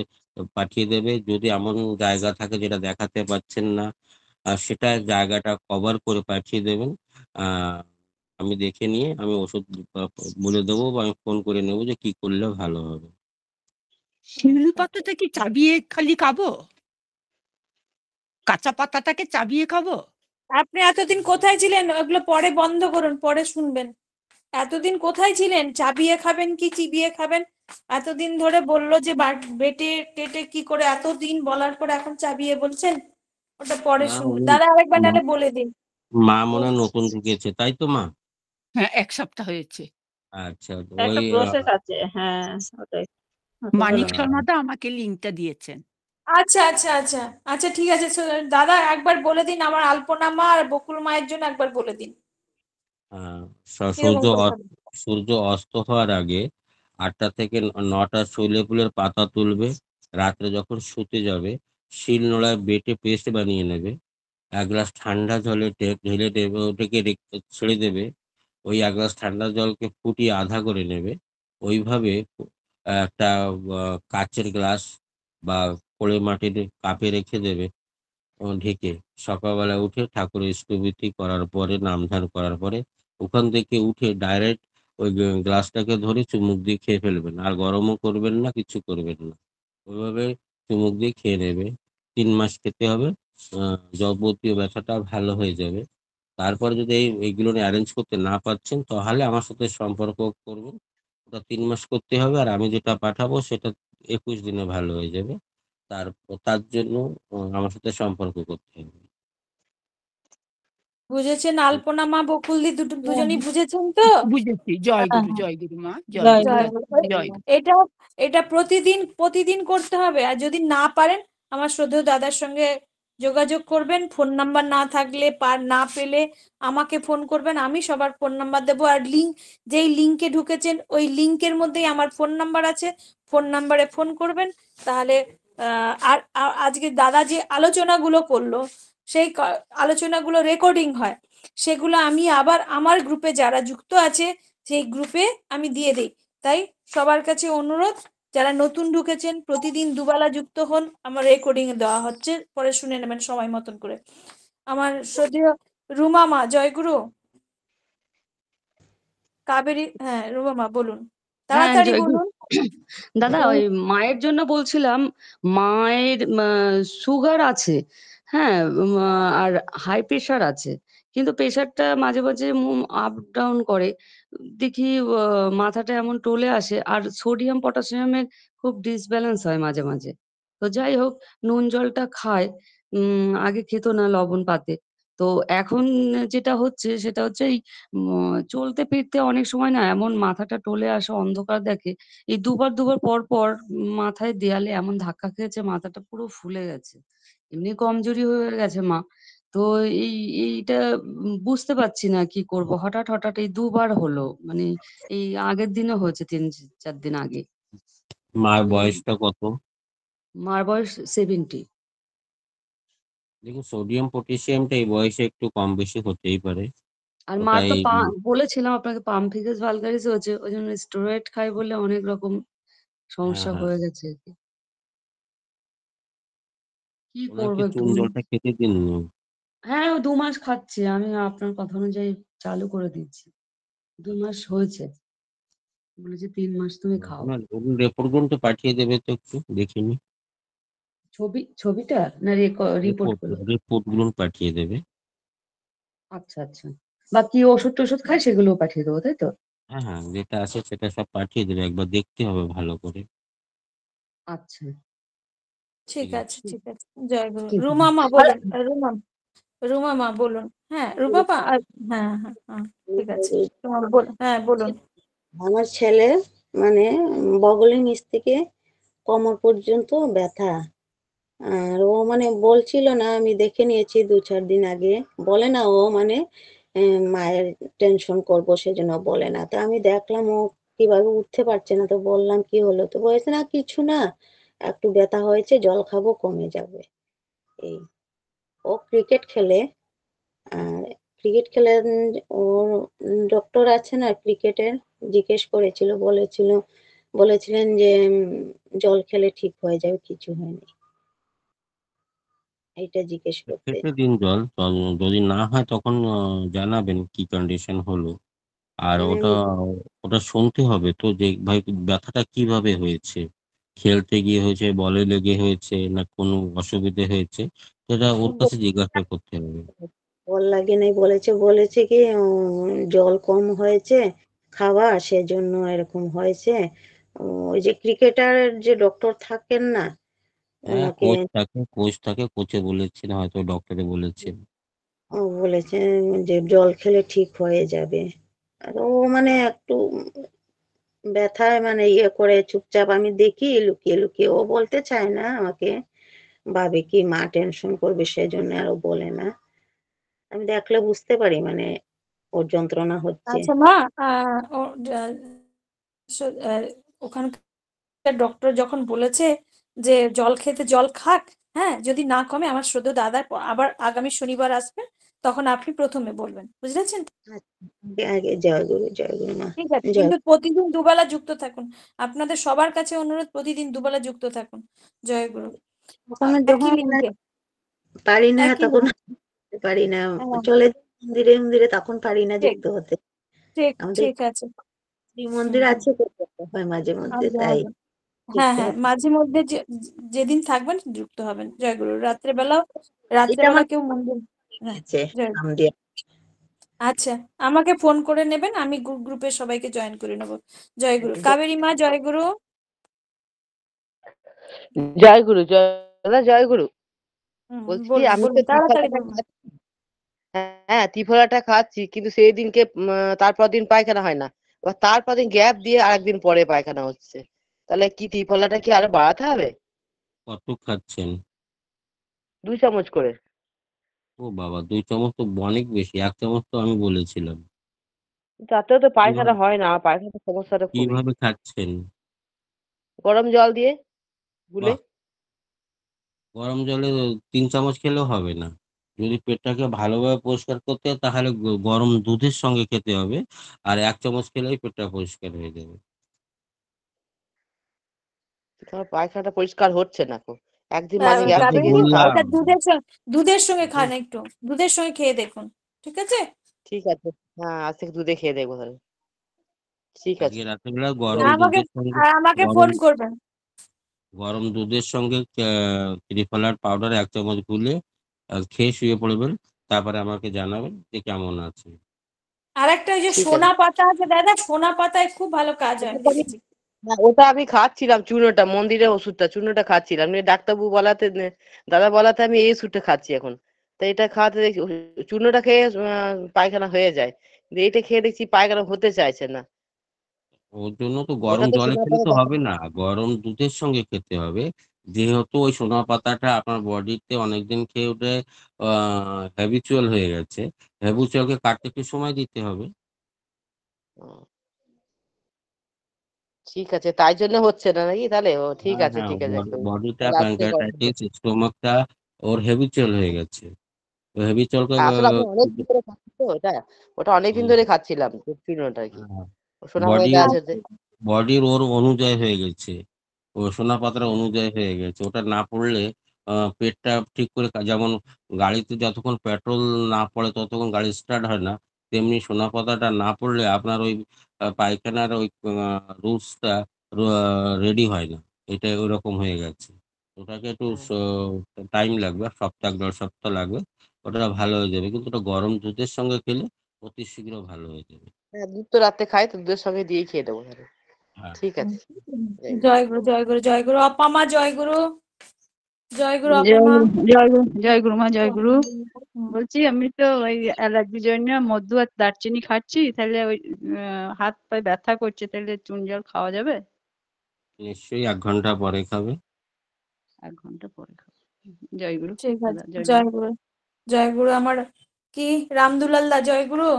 পাঠিয়ে দেবে। যদি এমন জায়গা থাকে যেটা দেখাতে পাচ্ছেন না, আর সেটা জায়গাটা কভার করে পাঠিয়ে দেবেন। আমি দেখে নিয়ে আমি ওষুধ বলে দেবো, বা আমি ফোন করে নেবো যে কি করলে ভালো হবে। শিউলি পাতাটা কি চাবিয়ে খালি খাবো? কাঁচা পাতাটাকে চাবিয়ে খাবো? আপনি এতদিন কোথায় ছিলেন? ওগুলো পরে বন্ধ করুন, পরে শুনবেন। এতদিন কোথায় ছিলেন? চাবিয়ে খাবেন কি চিবিয়ে খাবেন? এতদিন ধরে বললো যে বেটে টেটে কি করে, এতদিন বলার পর এখন চাবিয়ে বলছেন। ওটা পরে মা শুনবেন। দাদা আরেকবার নাহলে বলে দিন। মনে হয় নতুন ঢুকেছে, তাই তো মা? হ্যাঁ, 1 সপ্তাহ হয়েছে। আচ্ছা, একটা প্রসেস আছে। হ্যাঁ, ওটাই। মানিক শর্মাদা আমাকে লিঙ্কটা দিয়েছেন। আচ্ছা আচ্ছা আচ্ছা আচ্ছা, ঠিক আছে। দাদা একবার বলে দিন, আমার আলপনা মা আর বকুল মায়ের জন্য একবার বলে দিন। কিরকম করে খাবেন? সূর্য অস্ত হওয়ার আগে 8টা থেকে 9টা শিউলি ফুলের পাতা তুলবে। রাত্রে যখন শুতে যাবে শিলনোড়ায় বেটে পেস্ট বানিয়ে নেবে। 1 গ্লাস ঠান্ডা জলে ঢেলে দেবে, ওটাকে ছেড়ে দেবে। ওই 1 গ্লাস ঠান্ডা জলকে ফুটিয়ে আধা করে নেবে। ওইভাবে একটা কাচের গ্লাস বা পলি মাটির কাপে রেখে দেবে ঢেকে। সকালবেলা উঠে ঠাকুরের স্তবীতি করার পরে, নাম ধ্যান করার পরে ওখান থেকে উঠে ডাইরেক্ট ওই গ্লাসটাকে ধরে চুমুক দিয়ে খেয়ে ফেলবেন। আর গরমও করবেন না, কিছু করবেন না। ওইভাবে চুমুক দিয়ে খেয়ে নেবে। 3 মাস খেতে হবে। যাবতীয় ব্যথাটা ভালো হয়ে যাবে। তারপরে যদি এইগুলো অ্যারেঞ্জ করতে না পারছেন, তাহলে আমার সাথে সম্পর্ক করবেন। ওটা 3 মাস করতে হবে। আর আমি যেটা পাঠাবো সেটা 21 দিনে ভালো হয়ে যাবে। তার জন্য আমার সাথে সম্পর্ক করতে হবে। বুঝেছেন? আলপনা মা বকুল দি দুজনই বুঝেছেন তো? বুঝেছি। জয়গুরু জয়গুরু মা, জয় জয়গুরু গুরু। জয়গুরু। এটা প্রতিদিন প্রতিদিন করতে হবে। আর যদি না পারেন আমার শ্রদ্ধেয় দাদার সঙ্গে যোগাযোগ করবেন। ফোন নাম্বার না থাকলে না পেলে আমাকে ফোন করবেন, আমি সবার ফোন নাম্বার দেবো। আর যেই লিঙ্কে ঢুকেছেন ওই লিঙ্কের মধ্যেই আমার ফোন নাম্বার আছে, ফোন নাম্বারে ফোন করবেন। তাহলে আর আজকে দাদা যে আলোচনাগুলো করলো সেই আলোচনাগুলো রেকর্ডিং হয়, সেগুলো আমি আবার আমার গ্রুপে যারা যুক্ত আছে সেই গ্রুপে আমি দিয়ে দিই। তাই সবার কাছে অনুরোধ, যারা নতুন ঢুকেছেন প্রতিদিন দুবেলা যুক্ত হন, আমার রেকর্ডিং দেওয়া হচ্ছে, পরে শুনে নেবেন সময় মতন করে। আমার শ্রদ্ধেয় রুমা মা, জয়গুরু। কাবেরী, হ্যাঁ রুমা মা বলুন, হ্যাঁ তাড়াতাড়ি জয়গুরু। বলুন। দাদা ওই মায়ের জন্য বলছিলাম, মায়ের সুগার আছে, হ্যাঁ, আর হাই প্রেশার আছে, কিন্তু প্রেশারটা মাঝে মাঝে আপ ডাউন করে, দেখি মাথাটা এমন টলে আসে, আর সোডিয়াম পটাশিয়ামের খুব ডিসব্যালেন্স হয় মাঝে মাঝে। তো যাই হোক, নুন জলটা খায়, আগে খেত না লবণ পাতে। তো এখন যেটা হচ্ছে সেটা হচ্ছে এই চলতে ফিরতে অনেক সময় না এমন মাথাটা টলে আসে, অন্ধকার দেখে। এই দুবার দুবার পর পর মাথায় দেয়ালে এমন ধাক্কা খেয়েছে, মাথাটা পুরো ফুলে গেছে। এমনি কমজোরি হয়ে গেছে মা। তো এই এইটা বুঝতে পারছি না কি করব। হঠাৎ হঠাৎ এই দুবার হলো, মানে এই আগের দিনে হয়েছে 3-4 দিন আগে। মার তো বয়সটা কত? মার বয়স 70। দেখুন, সোডিয়াম পটাশিয়ামটা এই বয়সে একটু কম বেশি হতেই পারে। আর মার ওটাই তো বলেছিলাম আপনাকে পামফিগাস ভালগারিস হয়েছে, ওই জন্য স্টেরয়েড খাই বলে অনেক রকম হ্যাঁ সমস্যা হ্যাঁ, হয়ে গেছে আর কি। কি করবো ওনাকে একটু চুন জলটা খেতে দিন। হ্যাঁ, ও 2 মাস খাচ্ছে, আমি আপনার কথা অনুযায়ী চালু করে দিচ্ছি। 2 মাস হয়েছে, বলেছে 3 মাস তুমি খাও। আপনার রিপোর্ট গুলো তো পাঠিয়ে দেবে তো, একটু দেখিনি। ছবিটা না রিপোর্ট রিপোর্ট গুলো? রিপোর্ট গুলো পাঠিয়ে দেবে। আচ্ছা আচ্ছা, বাকি ওষুধ টষুধ খায় সেগুলো পাঠিয়ে দেবো, তাই তো? হ্যাঁ হ্যাঁ, যেটা আছে সেটা সব পাঠিয়ে দেবে, একবার দেখতে হবে ভালো করে। আচ্ছা, ঠিক ঠিক আছে, আছে। ঠিক আছে, জয়গুরু। ঠিক আছে। রুমা মা আর বলুন, রুমা মা বলুন। হ্যাঁ রুমা মা, হ্যাঁ হ্যাঁ হ্যাঁ, ঠিক আছে। হ্যাঁ বলুন। আমার ছেলে মানে বগলের নিচ থেকে কোমর পর্যন্ত ব্যথা। আর ও মানে বলছিল না, আমি দেখে নিয়েছি 2-4 দিন আগে। বলে না ও মানে মায়ের টেনশন করবো সেজন্য বলে না। তো আমি দেখলাম ও কিভাবে উঠতে পারছে না, তো বললাম কি হলো, তো বলেছে না কিছু না, একটু ব্যথা হয়েছে, জল খাবো কমে যাবে। এই ও ক্রিকেট খেলে, আর ক্রিকেট খেলে ওর ডক্টর আছে না ক্রিকেটের, জিজ্ঞেস করেছিল, বলেছিলেন যে জল খেলে ঠিক হয়ে যাবে, কিছু হয়নি। এইটা জিজ্ঞেস করতে। খেতে দিন জল, যদি না হয় তখন জানাবেন কি কন্ডিশন হলো। আর মানে ওটা ওটা শুনতে হবে তো, যে ভাই ব্যথাটা কিভাবে হয়েছে, খেলতে গিয়ে হয়েছে, বলে লেগে হয়েছে, না কোনো অসুবিধে হয়েছে, সেটা ওর কাছে জিজ্ঞাসা করতে হবে। বল লাগে নাই, বলেছে কি জল কম হয়েছে খাওয়া, সেজন্য এরকম হয়েছে। ওই যে ক্রিকেটারের যে ডক্টর থাকেন না, হ্যাঁ, ওনাকে কোচ থাকে, কোচে বলেছেন, হয়তো ডক্টরে বলেছেন। ও বলেছেন যে জল খেলে ঠিক হয়ে যাবে। আর ও মানে একটু ব্যথায় মানে ইয়ে করে চুপচাপ, আমি দেখি লুকিয়ে লুকিয়ে, ও বলতে চায় না আমাকে, ভাবে কি মা টেনশন করবে সেজন্য আর ও বলে না। আমি দেখলে বুঝতে পারি মানে ওর যন্ত্রণা হচ্ছে। আচ্ছা মা, ওখানকার ডক্টর যখন বলেছে যে জল খেতে জল খাক, হ্যাঁ যদি না কমে আমার শ্রদ্ধ দাদা আবার আগামী শনিবার আসবেন, তখন আপনি প্রথমে বলবেন, বুঝলেন? আগে জয় গুরু মা। ঠিক আছে, জয়। কিন্তু প্রতিদিন দুবেলা যুক্ত থাকুন। আপনাদের সবার কাছে অনুরোধ, প্রতিদিন দুবেলা যুক্ত থাকুন। জয়গুরু। তখন একই যখন লিঙ্কে, পারি না একই তখন লিঙ্কে। পারি না, হ্যাঁ, চলে যাই মন্দিরে মন্দিরে, তখন পারি না ঠিক যুক্ত হতে। ঠিক আমাদের ঠিক আছে। মন্দির হুম, আছে তো, যেতে হয় মাঝে মধ্যে, আসবেন তাই আসবেন। হ্যাঁ যুক্ত হ্যাঁ, হতে। মাঝে মধ্যে যেদিন থাকবেন যুক্ত হবেন। জয়গুরু। এটা রাত্রেবেলা আমার কেউ মন্দির, হ্যাঁ আছে জয়। নাম দিয়ে। আচ্ছা, আমাকে ফোন করে নেবেন, আমি গ্রুপে সবাইকে জয়েন করে নেবো। জয়গুরু। কাবেরী মা, জয়গুরু। জয় গুরু, জয় দাদা, জয় গুরু। বলছি কি, বলুন আমি বলুন, তো তাড়াতাড়ি ত্রিফলাটা বলুন। খাচ্ছি। হ্যাঁ, ত্রিফলাটা খাচ্ছি, কিন্তু সেই দিনকে তারপর দিন পায়খানা হয় না, এবার তারপর দিন গ্যাপ দিয়ে আরেকদিন পরে পায়খানা হচ্ছে। তাহলে কি ত্রিফলাটা কি আরো বাড়াতে হবে? কত খাচ্ছেন? 2 চামচ করে। ও বাবা, 2 চামচ তো অনেক বেশি, 1 চামচ তো আমি বলেছিলাম। তাতেও তো পায়খানা কিভাবে হয় না, পায়খানার সমস্যাটা খুবই। কিভাবে খাচ্ছেন? গরম জল দিয়ে গুলে। বাহ! গরম জলে 3 চামচ খেলেও হবে না। যদি পেটটাকে ভালোভাবে পরিষ্কার করতে হয় তাহলে গরম দুধের সঙ্গে খেতে হবে। আর 1 চামচ খেলেই পেটটা পরিষ্কার হয়ে যাবে। আমার পায়খানাটা পরিষ্কার হচ্ছে না তো। একদিন মাঝে গ্যাপ ওটাকে থেকে কাবেরী এসে খাওয়া। এটা বললাম। দুধের সঙ্গে ওটা খান একটু, দুধের সঙ্গে খেয়ে দেখুন, ঠিক আছে? ঠিক আছে। হ্যাঁ, আজ থেকে দুধে খেয়ে দেখবো তাহলে। ঠিক আজকে আছে। রাত্রেবেলা ঠিক আছে। আমাকে ফোন গরম করবেন। গরম দুধের সঙ্গে ত্রিফলার পাউডার 1 চামচ গুলে খেয়ে শুয়ে পড়বেন। তারপরে আমাকে জানাবেন যে কেমন আছে। আর একটা ওই যে ঠিক আছে। সোনা পাতা আছে দাদা, সোনা পাতায় খুব ভালো কাজ হয়, ওটা আমি তো দেখেছি। হ্যাঁ, ওটা আমি খাচ্ছিলাম চূর্ণটা, মন্দিরের ওষুধটা, চূর্ণটা খাচ্ছিলাম। ডাক্তারবাবু বলাতে দাদা বলাতে আমি এই ওষুধটা খাচ্ছি এখন। তো এটা খাওয়াতে দেখছি চূর্ণটা খেয়ে পায়খানা হয়ে যায়, কিন্তু এটা খেয়ে দেখছি পায়খানা হতে চাইছে না। ওর জন্য তো ওটা গরম তো জলে সোনা খেলে পাতা তো দেখা হবে না, গরম দুধের সঙ্গে খেতে হবে। যেহেতু ওই সোনা পাতাটা আপনার বডিতে অনেকদিন খেয়ে ওঠে হ্যাবিচুয়াল হয়ে গেছে, হ্যাবিচুয়ালকে কাটতে একটু সময় দিতে হবে। ঠিক আছে, তাই জন্য হচ্ছে না নাকি তাহলে? ও ঠিক হ্যাঁ আছে, হ্যাঁ, ঠিক আছে। বডিটা তাহলে আজকে প্যানক্রিয়াটাইটিস স্টোমাকটা ওর হ্যাবিচুয়াল হয়ে গেছে। তো হ্যাবিচুয়ালকে আসলে আমি অনেকদিন ধরে খাচ্ছি তো ওটা, ওটা অনেকদিন ধরে খাচ্ছিলাম চূর্ণটা আর কি। সোনা হয়ে বডি গেছে যে। বডির ওর অনুযায়ী হয়ে গেছে, ও সোনা পাতার অনুযায়ী হয়ে গেছে। ওটা না পড়লে পেটটা ঠিক করে যেমন গাড়িতে যতক্ষণ পেট্রোল না পড়ে ততক্ষণ গাড়ি স্টার্ট হয় না, তেমনি সোনা পাতাটা না পড়লে আপনার ওই পায়খানার ওই রুটসটা রেডি হয় না। এটা ওইরকম হয়ে গেছে। ওটাকে একটু টাইম লাগবে, সপ্তাহ 1.5 সপ্তাহ লাগবে। ওটা ভালো হয়ে যাবে, কিন্তু ওটা গরম দুধের সঙ্গে খেলে অতি শীঘ্র ভালো হয়ে যাবে। হ্যাঁ, দুধ তো রাতে খাই, তো দুধের সঙ্গে দিয়ে খেয়ে দেবো তাহলে। হ্যাঁ। ঠিক আছে। জয় গুরু, জয় গুরু, জয় গুরু। আপা মা জয় গুরু, জয় গুরু আপা জয় মা। গুরু, জয় গুরু, জয় গুরু মা, জয় গুরু। বলছি আমি তো ওই অ্যালার্জির জন্য মধু আর দারচিনি খাচ্ছি, তাহলে ওই হাত পায়ে ব্যথা করছে, তাহলে চুন জল খাওয়া যাবে? নিশ্চয়ই 1 ঘন্টা পরে খাবে। 1 ঘন্টা পরে খাবো। জয় গুরু ঠিক দাদা, আছে, জয় জয় গুরু। গুরু, জয় গুরু। আমার কি রামদুলাল দা, জয় গুরু।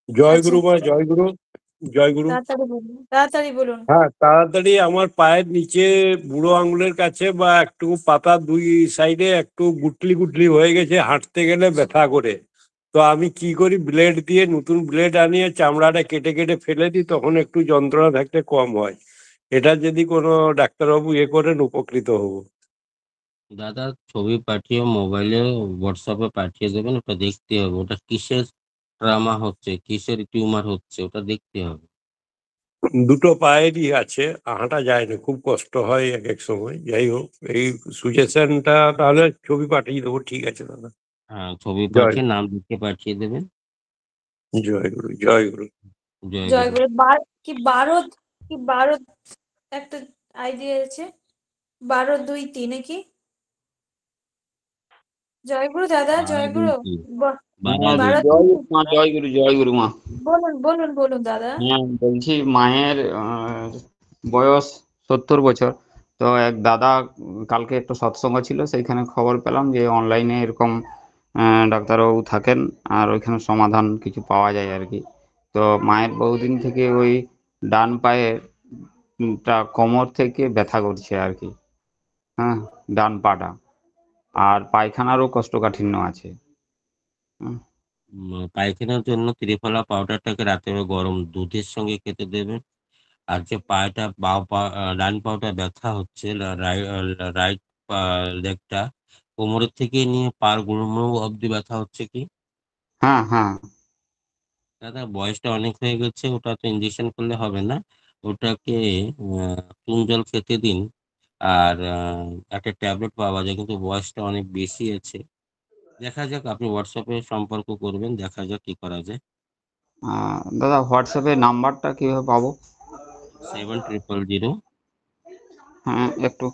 জয় আচ্ছা, গুরু মা, জয় গুরু, জয় গুরু। তাড়াতাড়ি বলুন, তাড়াতাড়ি বলুন। হ্যাঁ, তাড়াতাড়ি আমার পায়ের নিচে বুড়ো আঙুলের কাছে বা একটু পাতা 2 সাইডে একটু গুটলি গুটলি হয়ে গেছে, হাঁটতে গেলে ব্যথা করে। তো আমি কি করি, ব্লেড দিয়ে নতুন ব্লেড আনিয়ে চামড়াটা কেটে কেটে ফেলে দিই, তখন একটু যন্ত্রণা থাকতে কম হয়। এটা যদি কোনো ডাক্তারবাবু করেন উপকৃত হব। দাদা ছবি পাঠিয়ে মোবাইলে হোয়াটসঅ্যাপে পাঠিয়ে দেবেন, ওটা দেখতে হবে ওটা কিসের ট্রামা হচ্ছে, কিসের টিউমার হচ্ছে, ওটা দেখতে হবে। দুটো পায়েরই আছে, হাঁটা যায় না, খুব কষ্ট হয় এক এক সময়। যাই হোক, এই সুজেশনটা তাহলে ছবি পাঠিয়ে দেবো। ঠিক আছে দাদা। হ্যাঁ, ছবি জয় পাঠিয়ে নাম লিখে পাঠিয়ে দেবেন। জয় গুরু, জয় গুরু। জয় জয় গুরু। গুরু। কি বারো একটা আইডিয়া আছে, 12-2-3 নাকি? জয় গুরু দাদা, জয় গুরু। 12-2-3। হ্যাঁ, 12-2, জয় গুরু মা, জয় গুরু, জয় গুরু মা। বলুন বলুন বলুন দাদা। হ্যাঁ, বলছি মায়ের বয়স 70 বছর। তো এক দাদা কালকে একটু সৎসঙ্গ ছিল, সেইখানে খবর পেলাম যে অনলাইনে এরকম ডাক্তারবাবু থাকেন, আর ওইখানে সমাধান কিছু পাওয়া যায় আর কি। তো মায়ের বহুদিন থেকে ওই ডান পায়ের কোমর থেকে ব্যথা করছে আর কি। হ্যাঁ, ডান পাটা, আর পায়খানারও কোষ্ঠকাঠিন্য আছে। হুম। পায়খানার জন্য ত্রিফলা পাউডারটাকে রাতে গরম দুধের সঙ্গে খেতে দেবেন। আর যে পাটা ডান পাটা ব্যথা হচ্ছে, রাইট লেগটা, কোমরের থেকে নিয়ে পার গুড়মো অব্দি ব্যথা হচ্ছে কি? হ্যাঁ হ্যাঁ। দাদা বয়সটা অনেক হয়ে গেছে, ওটা তো ইঞ্জেকশন করলে হবে না। ওটাকে চুন জল খেতে দিন। আর একটা ট্যাবলেট পাওয়া যায়, কিন্তু বয়সটা অনেক বেশি আছে। দেখা যাক, আপনি হোয়াটসঅ্যাপে সম্পর্ক করবেন, দেখা যাক কি করা যায়। দাদা হোয়াটসঅ্যাপে নাম্বারটা কিভাবে পাবো? 7000। হ্যাঁ, একটু।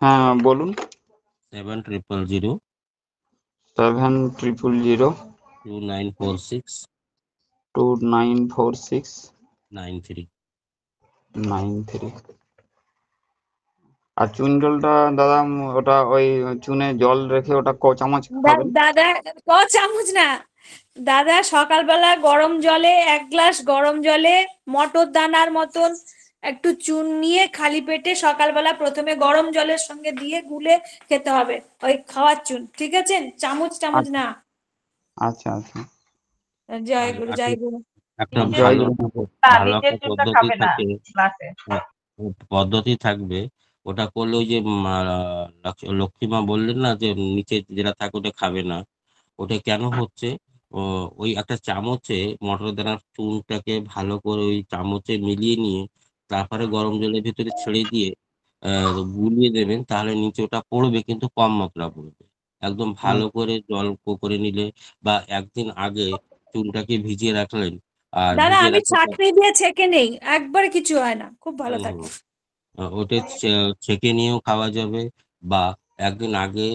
হ্যাঁ বলুন। 7000 7000 2946 2946 9-3। 9-3। আর চুন জলটা দাদা ওটা ওই চুনে জল রেখে ওটা ক চামচ খাবেন? দাদা ক চামচ না দাদা, সকালবেলা গরম জলে 1 গ্লাস গরম জলে মটর দানার মতন একটু চুন নিয়ে খালি পেটে সকালবেলা প্রথমে গরম জলের সঙ্গে দিয়ে গুলে খেতে হবে, ওই খাওয়ার চুন, ঠিক আছে? চামচ চামচ না। আচ্ছা আচ্ছা। জয় আর গুরু, একটা জয় গুরু। একটা জয় ভালো গুরু। ভালো নিচের একটা চুনটা পদ্ধতি খাবে না থাকে। গ্লাসে। পদ্ধতি থাকবে, ওটা করলে ওই যে লক্ষ্মীমা বললেন না যে নিচে যেটা থাকে ওটা খাবে না, ওটা কেন হচ্ছে? ওই একটা চামচে মটর দানার চুনটাকে ভালো করে ওই চামচে মিলিয়ে নিয়ে তারপরে গরম জলের ভিতরে ছেড়ে দিয়ে গুলিয়ে দেবেন, তাহলে নিচে ওটা পড়বে কিন্তু কম মাত্রা পড়বে। একদম ভালো করে জল করে নিলে বা একদিন আগে চুনটাকে ভিজিয়ে রাখলেন, আর দাদা ভিজিয়ে আমি রাখার পর ছাঁকনি দিয়ে ছেঁকে নেই, একবারে কিছু হয় না, খুব ভালো থাকে। ওটা ছেঁকে নিয়েও খাওয়া যাবে, বা একদিন আগে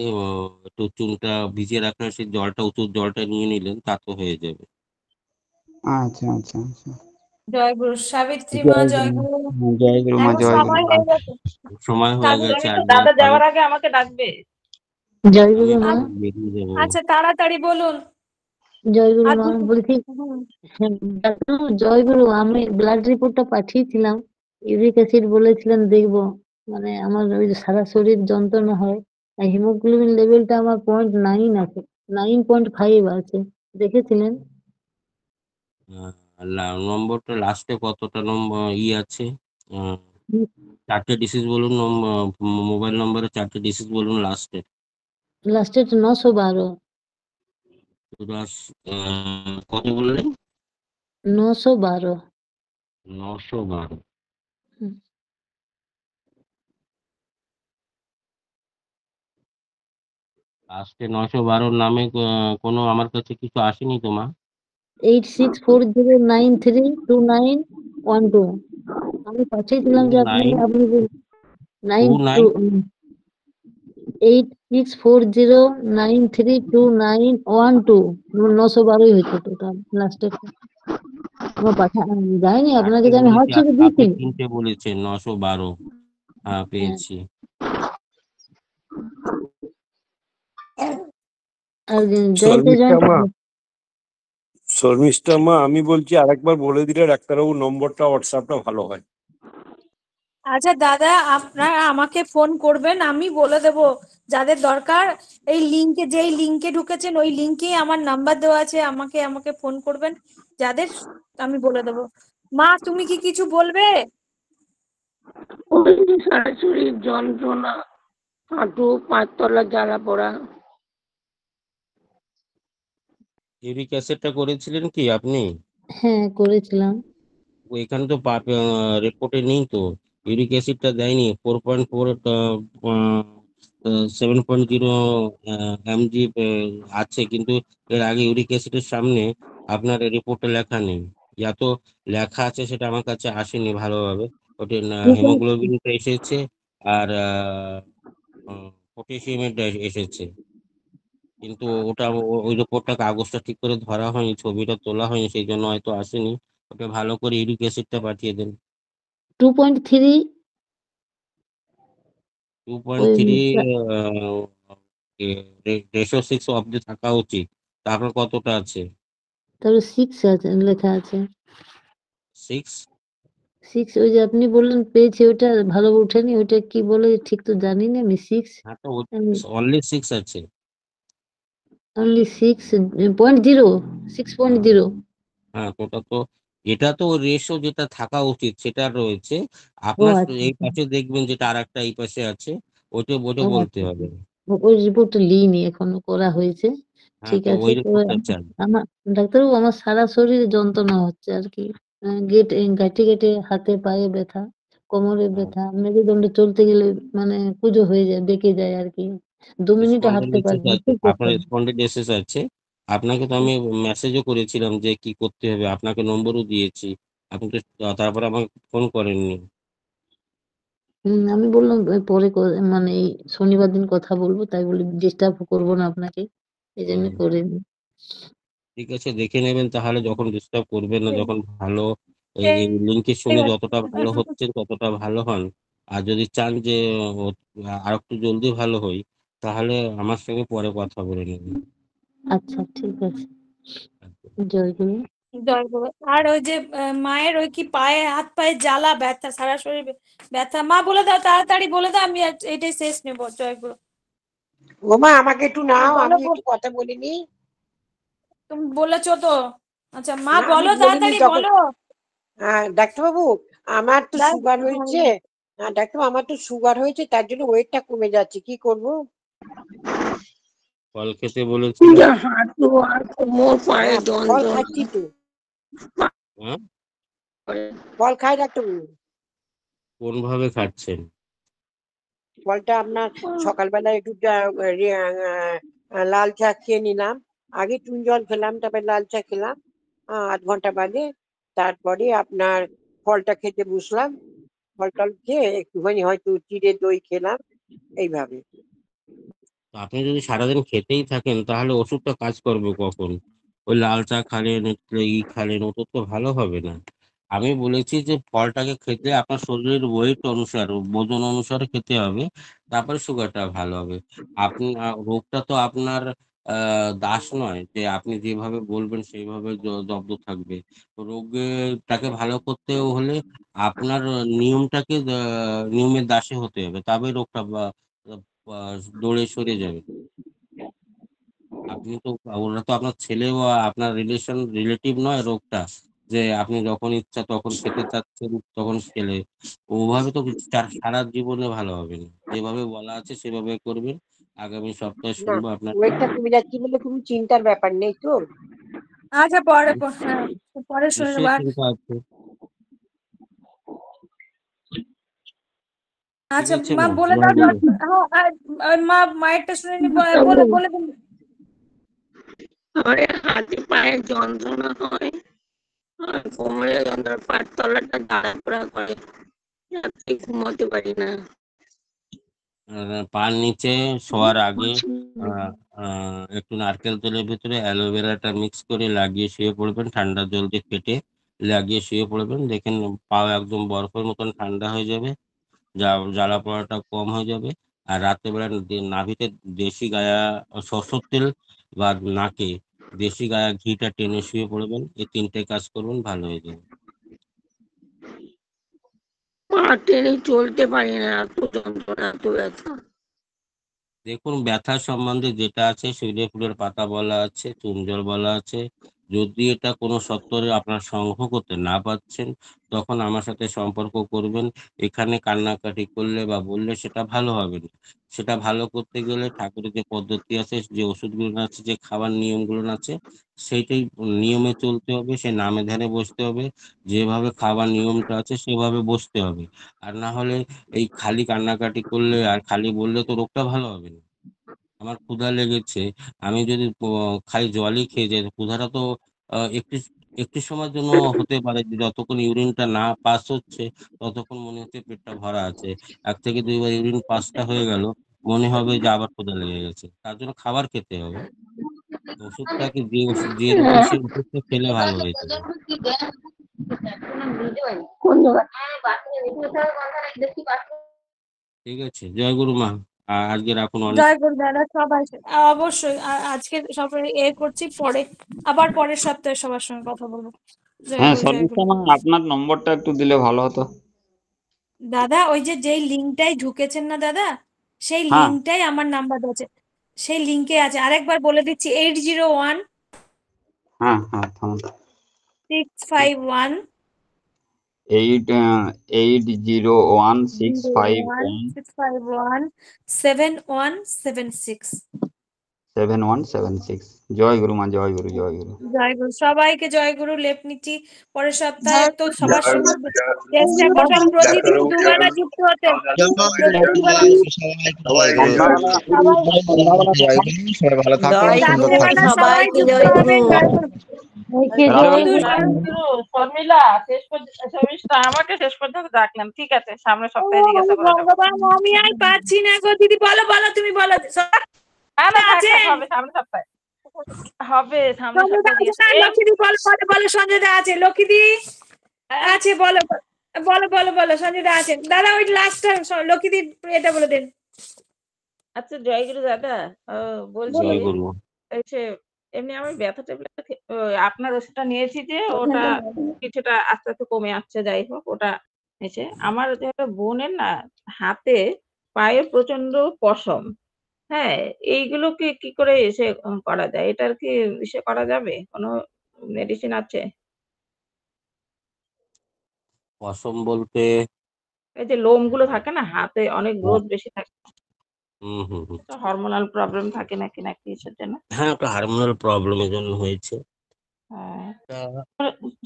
একটু চুনটা ভিজিয়ে রাখলে সেই জলটা উঁচু জলটা নিয়ে নিলেন, তাতে হয়ে যাবে। আচ্ছা আচ্ছা আচ্ছা। জয় গুরু সাবিত্রী মা, জয় জয় গুরু। গুরু। জয় গুরু মা, এখন জয় গুরু সময় মা। হয়ে গেছে। সময় হয়ে কালকে গেছে, তুমি তো আর দাদা যাওয়ার আগে আমাকে ডাকবে। জয় আমি গুরু মা। একটু বেরিয়ে যাবো। আচ্ছা তাড়াতাড়ি বলুন। জয় গুরু আর মা, দুটো বলছি হ্যাঁ, ডাক্তার জয় গুরু, আমি ব্লাড রিপোর্টটা পাঠিয়েছিলাম, ইউরিক অ্যাসিড বলেছিলেন দেখবো, মানে আমার ওই যে সারা শরীর যন্ত্রণা হয়, আর হিমোগ্লোবিন লেভেলটা আমার 0.9 আছে, 9.5 আছে, দেখেছিলেন? নম্বরটা লাস্টে কতটা নম্বর আছে? আহ, 4টে ডিজিট বলুন, মোবাইল নম্বরে 4টে ডিজিট বলুন লাস্টে। লাস্টে 912। কত বললেন? 912। 912। লাস্টে 912 নামে কোনো আমার কাছে কিছু আসেনি তোমার? 8640932912। আমি পাঠিয়েছিলাম যে আপনি 2929। আপনি 8640932912। 912 হয়েছে টোটাল লাস্টে। আমার পাঠা যায়নি আপনাকে, 4টে যে আমি বলেছি আর হোয়াটসঅ্যাপে আপনি দিয়েছি। 3টে বলেছেন। 912। হ্যাঁ, হ্যাঁ। পেয়েছি। আর জয়তে শর্মিষ্ঠা জয়েন মা, শর্মিষ্ঠা মা, আমি বলছি আরেকবার বলে দিলে ডাক্তারবাবু নম্বরটা হোয়াটসঅ্যাপটা ভালো হয়। আচ্ছা দাদা, আপনারা আমাকে ফোন করবেন, আমি বলে দেব যাদের দরকার। এই লিংকে, যেই লিংকে ঢুকেছেন ওই লিংকেই আমার নাম্বার দেওয়া আছে, আমাকে আমাকে ফোন করবেন যাদের, আমি বলে দেব। মা তুমি কি কিছু বলবে? ওই যে সারা শরীর যন্ত্রণা, হাঁটু পাঁচতলা জ্বালা পোড়া। ইউরিক অ্যাসিডটা করেছিলেন কি আপনি? হ্যাঁ করেছিলাম। এখানে তো রিপোর্টে নেই তো, ইউরিক অ্যাসিডটা দেয়নি। 4.4 7.0 mg আছে, কিন্তু এর আগে ইউরিক অ্যাসিডের সামনে আপনার রিপোর্টে লেখা নেই। যা তো লেখা আছে সেটা আমার কাছে আসেনি ভালোভাবে। ওটা হেমোগ্লোবিনটা এসেছে, আর পটাশিয়ামটা এসেছে, কিন্তু ওটা ওই রিপোর্টটা কাগজটা ঠিক করে ধরা হয়নি, ছবিটা তোলা হয়নি, সেই জন্য হয়তো আসেনি। ওটা ভালো করে ইউরিক অ্যাসিডটা পাঠিয়ে দেন। 2.3। 2.3 রেশিও 6 অব্দি থাকা উচিত। তারপর কতটা আছে? তারপরে 6 আছে, লেখা আছে 6। 6। ওই যে আপনি বললেন পেয়েছি, ওটা ভালো উঠেনি, ওটা কি বলে ঠিক তো জানি না আমি। 6 হ্যাঁ, তো অনলি 6 আছে। অনলি 6.0, 6.0। হ্যাঁ, তো ওটা তো, এটা তো রেশিও যেটা থাকা উচিত সেটা রয়েছে ও আপনার। আচ্ছা এই পাশে দেখবেন যেটা আর একটা এই পাশে আছে, ওটা ওটা ও বলতে আচ্ছা হবে। ওই রিপোর্টটা লিইনি, এখনো করা হয়েছে। হ্যাঁ, ঠিক তো আছে ওই তো। রিপোর্টটা চাই। আমার ডাক্তারবাবু, আমার সারা শরীরে যন্ত্রণা হচ্ছে আর কি, গাঁটে গাঁটে, হাতে পায়ে ব্যথা, কোমরে ব্যথা, মেরুদণ্ডে চলতে গেলে মানে কুঁজো হয়ে যায়, বেঁকে যায় আর কি, 2 মিনিটও হাঁটতে স্পন্ডিলোলিসিস পারবো না, আছে, খুব আপনার কষ্ট। স্পন্ডিলোলিসিস আছে। আপনাকে তো আমি মেসেজও করেছিলাম যে কি করতে হবে, আপনাকে নম্বরও দিয়েছি। আপনি তো তারপরে আমাকে ফোন করেননি। আমি বললাম পরে মানে এই শনিবার দিন কথা বলবো, তাই বলে ডিস্টার্ব করবো না আপনাকে, এই জন্য হুম, করিনি। ঠিক আছে, দেখে নেবেন তাহলে, যখন ডিস্টার্ব করবেন না, যখন ভালো এই লিঙ্কে শুনে ঠিক যতটা ভালো আছে। হচ্ছেন ততটা ভালো হন। আর যদি চান যে আর একটু জলদি ভালো হই, তাহলে আমার সঙ্গে পরে কথা বলে নেবেন। আচ্ছা ঠিক আছে, জয়গুরু। জয় গুরু। আর ওই যে মায়ের ওই কি পায়ে হাত পায়ে জ্বালা ব্যথা সারা শরীর ব্যথা, মা বলে দাও তাড়াতাড়ি বলে দাও, আমি এটাই শেষ নেব। জয় গুরু। ওমা আমাকে একটু নাও, বলো আমি একটু কথা বলিনি। তুমি বলেছো তো। আচ্ছা মা না আমি বলো বলিনি তাড়াতাড়ি তখন। বলো। ডাক্তারবাবু আমার তো সুগার হ্যাঁ, হয়েছে। ডাক্তারবাবু আমার তো সুগার হয়েছে, তার জন্য ওয়েটটা কমে যাচ্ছে, কি করব? ফল খেতে বলেছিল। হাঁটু আর কোমর পায়ে ফল যন্ত্রণা। খাচ্ছি তো, হ্যাঁ, ফল খাই ডাক্তারবাবু। কোন ভাবে খাচ্ছেন? ফলটা আপনার সকালবেলা একটু লাল চা খেয়ে নিলাম, আগে চুন জল খেলাম, তারপরে লাল চা খেলাম 8 ঘন্টা বাদে। তারপরে আপনার ফলটা খেতে বসলাম, ফল খেয়ে একটুখানি হয়তো চিড়ে দই খেলাম, এইভাবে। তো আপনি যদি সারাদিন খেতেই থাকেন তাহলে ওষুধটা কাজ করবে কখন? ওই লাল চা খালেন, খালেন, ওষুধ তো ভালো হবে না। আমি বলেছি যে ফলটাকে খেতে আপনার শরীরের ওয়েট অনুসারে, ওজন অনুসারে খেতে হবে, তারপরে সুগারটা ভালো হবে। আপনি রোগটা তো আপনার দাস নয় যে আপনি যেভাবে বলবেন সেইভাবে জব্দ থাকবে। তো রোগটাকে ভালো করতে হলে আপনার নিয়মটাকে নিয়মের দাসী হতে হবে, তবে রোগটা দৌড়ে সরে যাবে। আপনি তো, ওরা তো আপনার ছেলে বা আপনার রিলেটিভ নয় রোগটা, যে আপনি যখন ইচ্ছা তখন খেতে চাচ্ছেন তখন খেলে। ওভাবে তো সারা জীবনে ভালো হবে না। যেভাবে বলা আছে সেভাবে করবেন। আগামী সপ্তাহে না শুনবো আপনার। ওয়েটটা কমে যাচ্ছে বলে কোনো চিন্তার ব্যাপার নেই তো। আচ্ছা পরে হ্যাঁ পরে শুনে নেবো। নিশ্চয়ই চিন্তা আছে। ঠিক আচ্ছা আছে মা মা, বলে দাও। জয় গুরু। মা মায়েরটা শুনে নিবো, বলে বলে দিন। আমার হাতে পায়ে যন্ত্রণা হয় আর কোমরে যন্ত্রণা, পায়ের তলাটা জ্বালা করে, রাত্রে ঘুমাতে পারি না। পার নিচে শোয়ার আগে একটু নারকেল তেলের ভিতরে অ্যালোভেরাটা মিক্স করে লাগিয়ে শুয়ে পড়বেন, ঠান্ডা জল দিয়ে কেটে লাগিয়ে শুয়ে পড়বেন, দেখেন পা একদম বরফের মতন ঠান্ডা হয়ে যাবে, জ্বালা পোড়াটা কম হয়ে যাবে। আর রাত্রেবেলা নাভিতে দেশি গায়া সরষের তেল বা নাকে দেশি গায়া ঘিটা টেনে শুয়ে পড়বেন, এই 3টে কাজ করবেন, ভালো হয়ে যাবে। পা টেনে চলতে পারি না, এত যন্ত্রণা, এত ব্যথা। দেখুন, ব্যথা সম্বন্ধে যেটা আছে শিউলি ফুলের পাতা বলা আছে, চুন জল বলা আছে। যদি এটা কোনো সত্ত্বরে আপনার সংগ্রহ করতে না পারছেন, তখন আমার সাথে সম্পর্ক করবেন। এখানে কান্নাকাটি করলে বা বললে সেটা ভালো হবে না। সেটা ভালো করতে গেলে ঠাকুরের যে পদ্ধতি আছে, যে ওষুধগুলো আছে, যে খাবার নিয়মগুলো আছে, সেইটাই নিয়মে চলতে হবে, সে নামে ধ্যানে বসতে হবে। যেভাবে খাবার নিয়মটা আছে সেভাবে বসতে হবে। আর না হলে এই খালি কান্নাকাটি করলে আর খালি বললে তো রোগটা ভালো হবে না। আমার ক্ষুধা লেগেছে, আমি যদি খালি জলই খেয়ে যাই, ক্ষুধাটা তো একটু একটু সময়ের জন্য হতে পারে, যে যতক্ষণ ইউরিনটা না পাস হচ্ছে ততক্ষণ মনে হচ্ছে পেটটা ভরা আছে। 1 থেকে 2 বার ইউরিন পাসটা হয়ে গেল, মনে হবে যে আবার ক্ষুধা লেগে গেছে। তার জন্য খাবার খেতে হবে। ওষুধটাকে যে রোগ সেই ওষুধটা খেলে ভালো হয়ে যাবে। ঠিক আছে, জয় গুরু মা। আজকে রাখুন, অনেক। জয় গুরু দাদা সবাই অবশ্যই আজকে সবাই করছি, পরে আবার পরের সপ্তাহে সবার সঙ্গে কথা বলবো। জয় হ্যাঁ, গুরু জয় সর্বশেষ গুরু। আপনার নম্বরটা একটু দিলে ভালো হতো। দাদা ওই যেই লিঙ্কটাই ঢুকেছেন না দাদা, সেই হ্যাঁ লিঙ্কটাই আমার নাম্বার আছে, সেই লিঙ্কে আছে। আরেকবার বলে দিচ্ছি, 801 হ্যাঁ হ্যাঁ, থামুন। 651 801 651 7176। 7176। জয় গুরু মা, জয় গুরু, জয় গুরু। জয় গুরু, সবাইকে জয় গুরু। লেপ নিচ্ছি, পরের সপ্তাহে তো সবার সঙ্গে চেষ্টা করবো প্রতিদিন দুবেলা যুক্ত হতে। সবাই ভালো থাকুন, সুন্দর থাকুন। সবাইকে জয় গুরু। শর্মিলা শর্মিষ্ঠা আমাকে শেষ পর্যন্ত ডাকলাম, ঠিক আছে, সামনের সপ্তাহে জিজ্ঞাসা করে নেবো। ভগবান আমি আর পাচ্ছি না গো দিদি, বলো বলো তুমি বলো। হবে সামনের সপ্তাহে, হবে সামনের সপ্তাহে। লক্ষ্মীদি বলো বলো বলো, সঞ্জয় দা আছে। লক্ষ্মীদি আছে, বলো বলো বলো বলো, সঞ্জয় দা আছেন। দাদা ওই লাস্টটা লক্ষ্মীদির এটা বলে দিন। আচ্ছা জয়গুরু দাদা, বলছি জয় গুরু। এই যে এমনি আমি ব্যথা ট্যাবলেট আপনার ওষুধটা নিয়েছি যে ওটা কিছুটা আস্তে আস্তে কমে আসছে, যাই হোক ওটা নিয়েছে। আমার যে একটা বোনের না হাতে পায়ে প্রচন্ড পশম, হ্যাঁ, এইগুলোকে কি করে এসে করা যায়? এটার কি ইসে করা যাবে? কোনো মেডিসিন আছে? পশম বলতে? এই যে লোমগুলো থাকে না হাতে অনেক হ্যাঁ। গ্রোথ বেশি থাকে, হুম হুম হুম। হরমোনাল প্রবলেম থাকে নাকি কিসের জন্য? হ্যাঁ, একটা হারমোনাল প্রবলেমের জন্য হয়েছে। হ্যাঁ। তা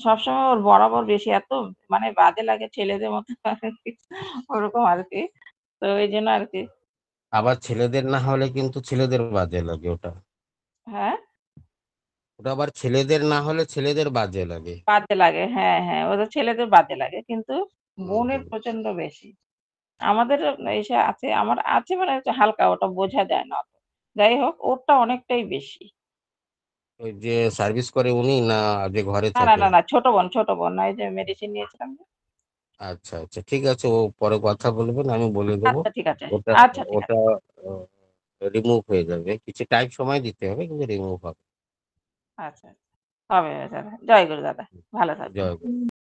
সবসময় ওর বরাবর বেশি এত মানে বাজে লাগে ছেলেদের মতো আরকি, ওরকম আরকি। তো এইজন্য আরকি। আবার ছেলেদের না হলে কিন্তু ছেলেদের বাজে লাগে ওটা। হ্যাঁ? ওটা আবার ছেলেদের না হলে ছেলেদের বাজে লাগে। বাজে লাগে, হ্যাঁ, হ্যাঁ, ওদের ছেলেদের বাজে লাগে। কিন্তু হুম বোনের হুম। প্রচন্ড বেশি। আমাদের এসে আছে, আমার আছে মানে হচ্ছে হালকা, ওটা বোঝা যায় না অত। যাই হোক ওরটা অনেকটাই বেশি। ওই যে সার্ভিস করে উনি না যে ঘরে না, না, থাকে? না, না, ছোট বোন না, এই যে মেডিসিন নিয়েছিলাম যে। আচ্ছা আচ্ছা, ঠিক আছে, ও পরে কথা বলবেন, আমি বলে দেবো। আচ্ছা ঠিক আছে। ওটা আচ্ছা ঠিক আছে। ওটা রিমুভ হয়ে যাবে, কিছু টাইম সময় দিতে হবে কিন্তু রিমুভ হবে। আচ্ছা। হবে দাদা। জয় গুরু দাদা। ভালো থাকবেন। জয় গুরু।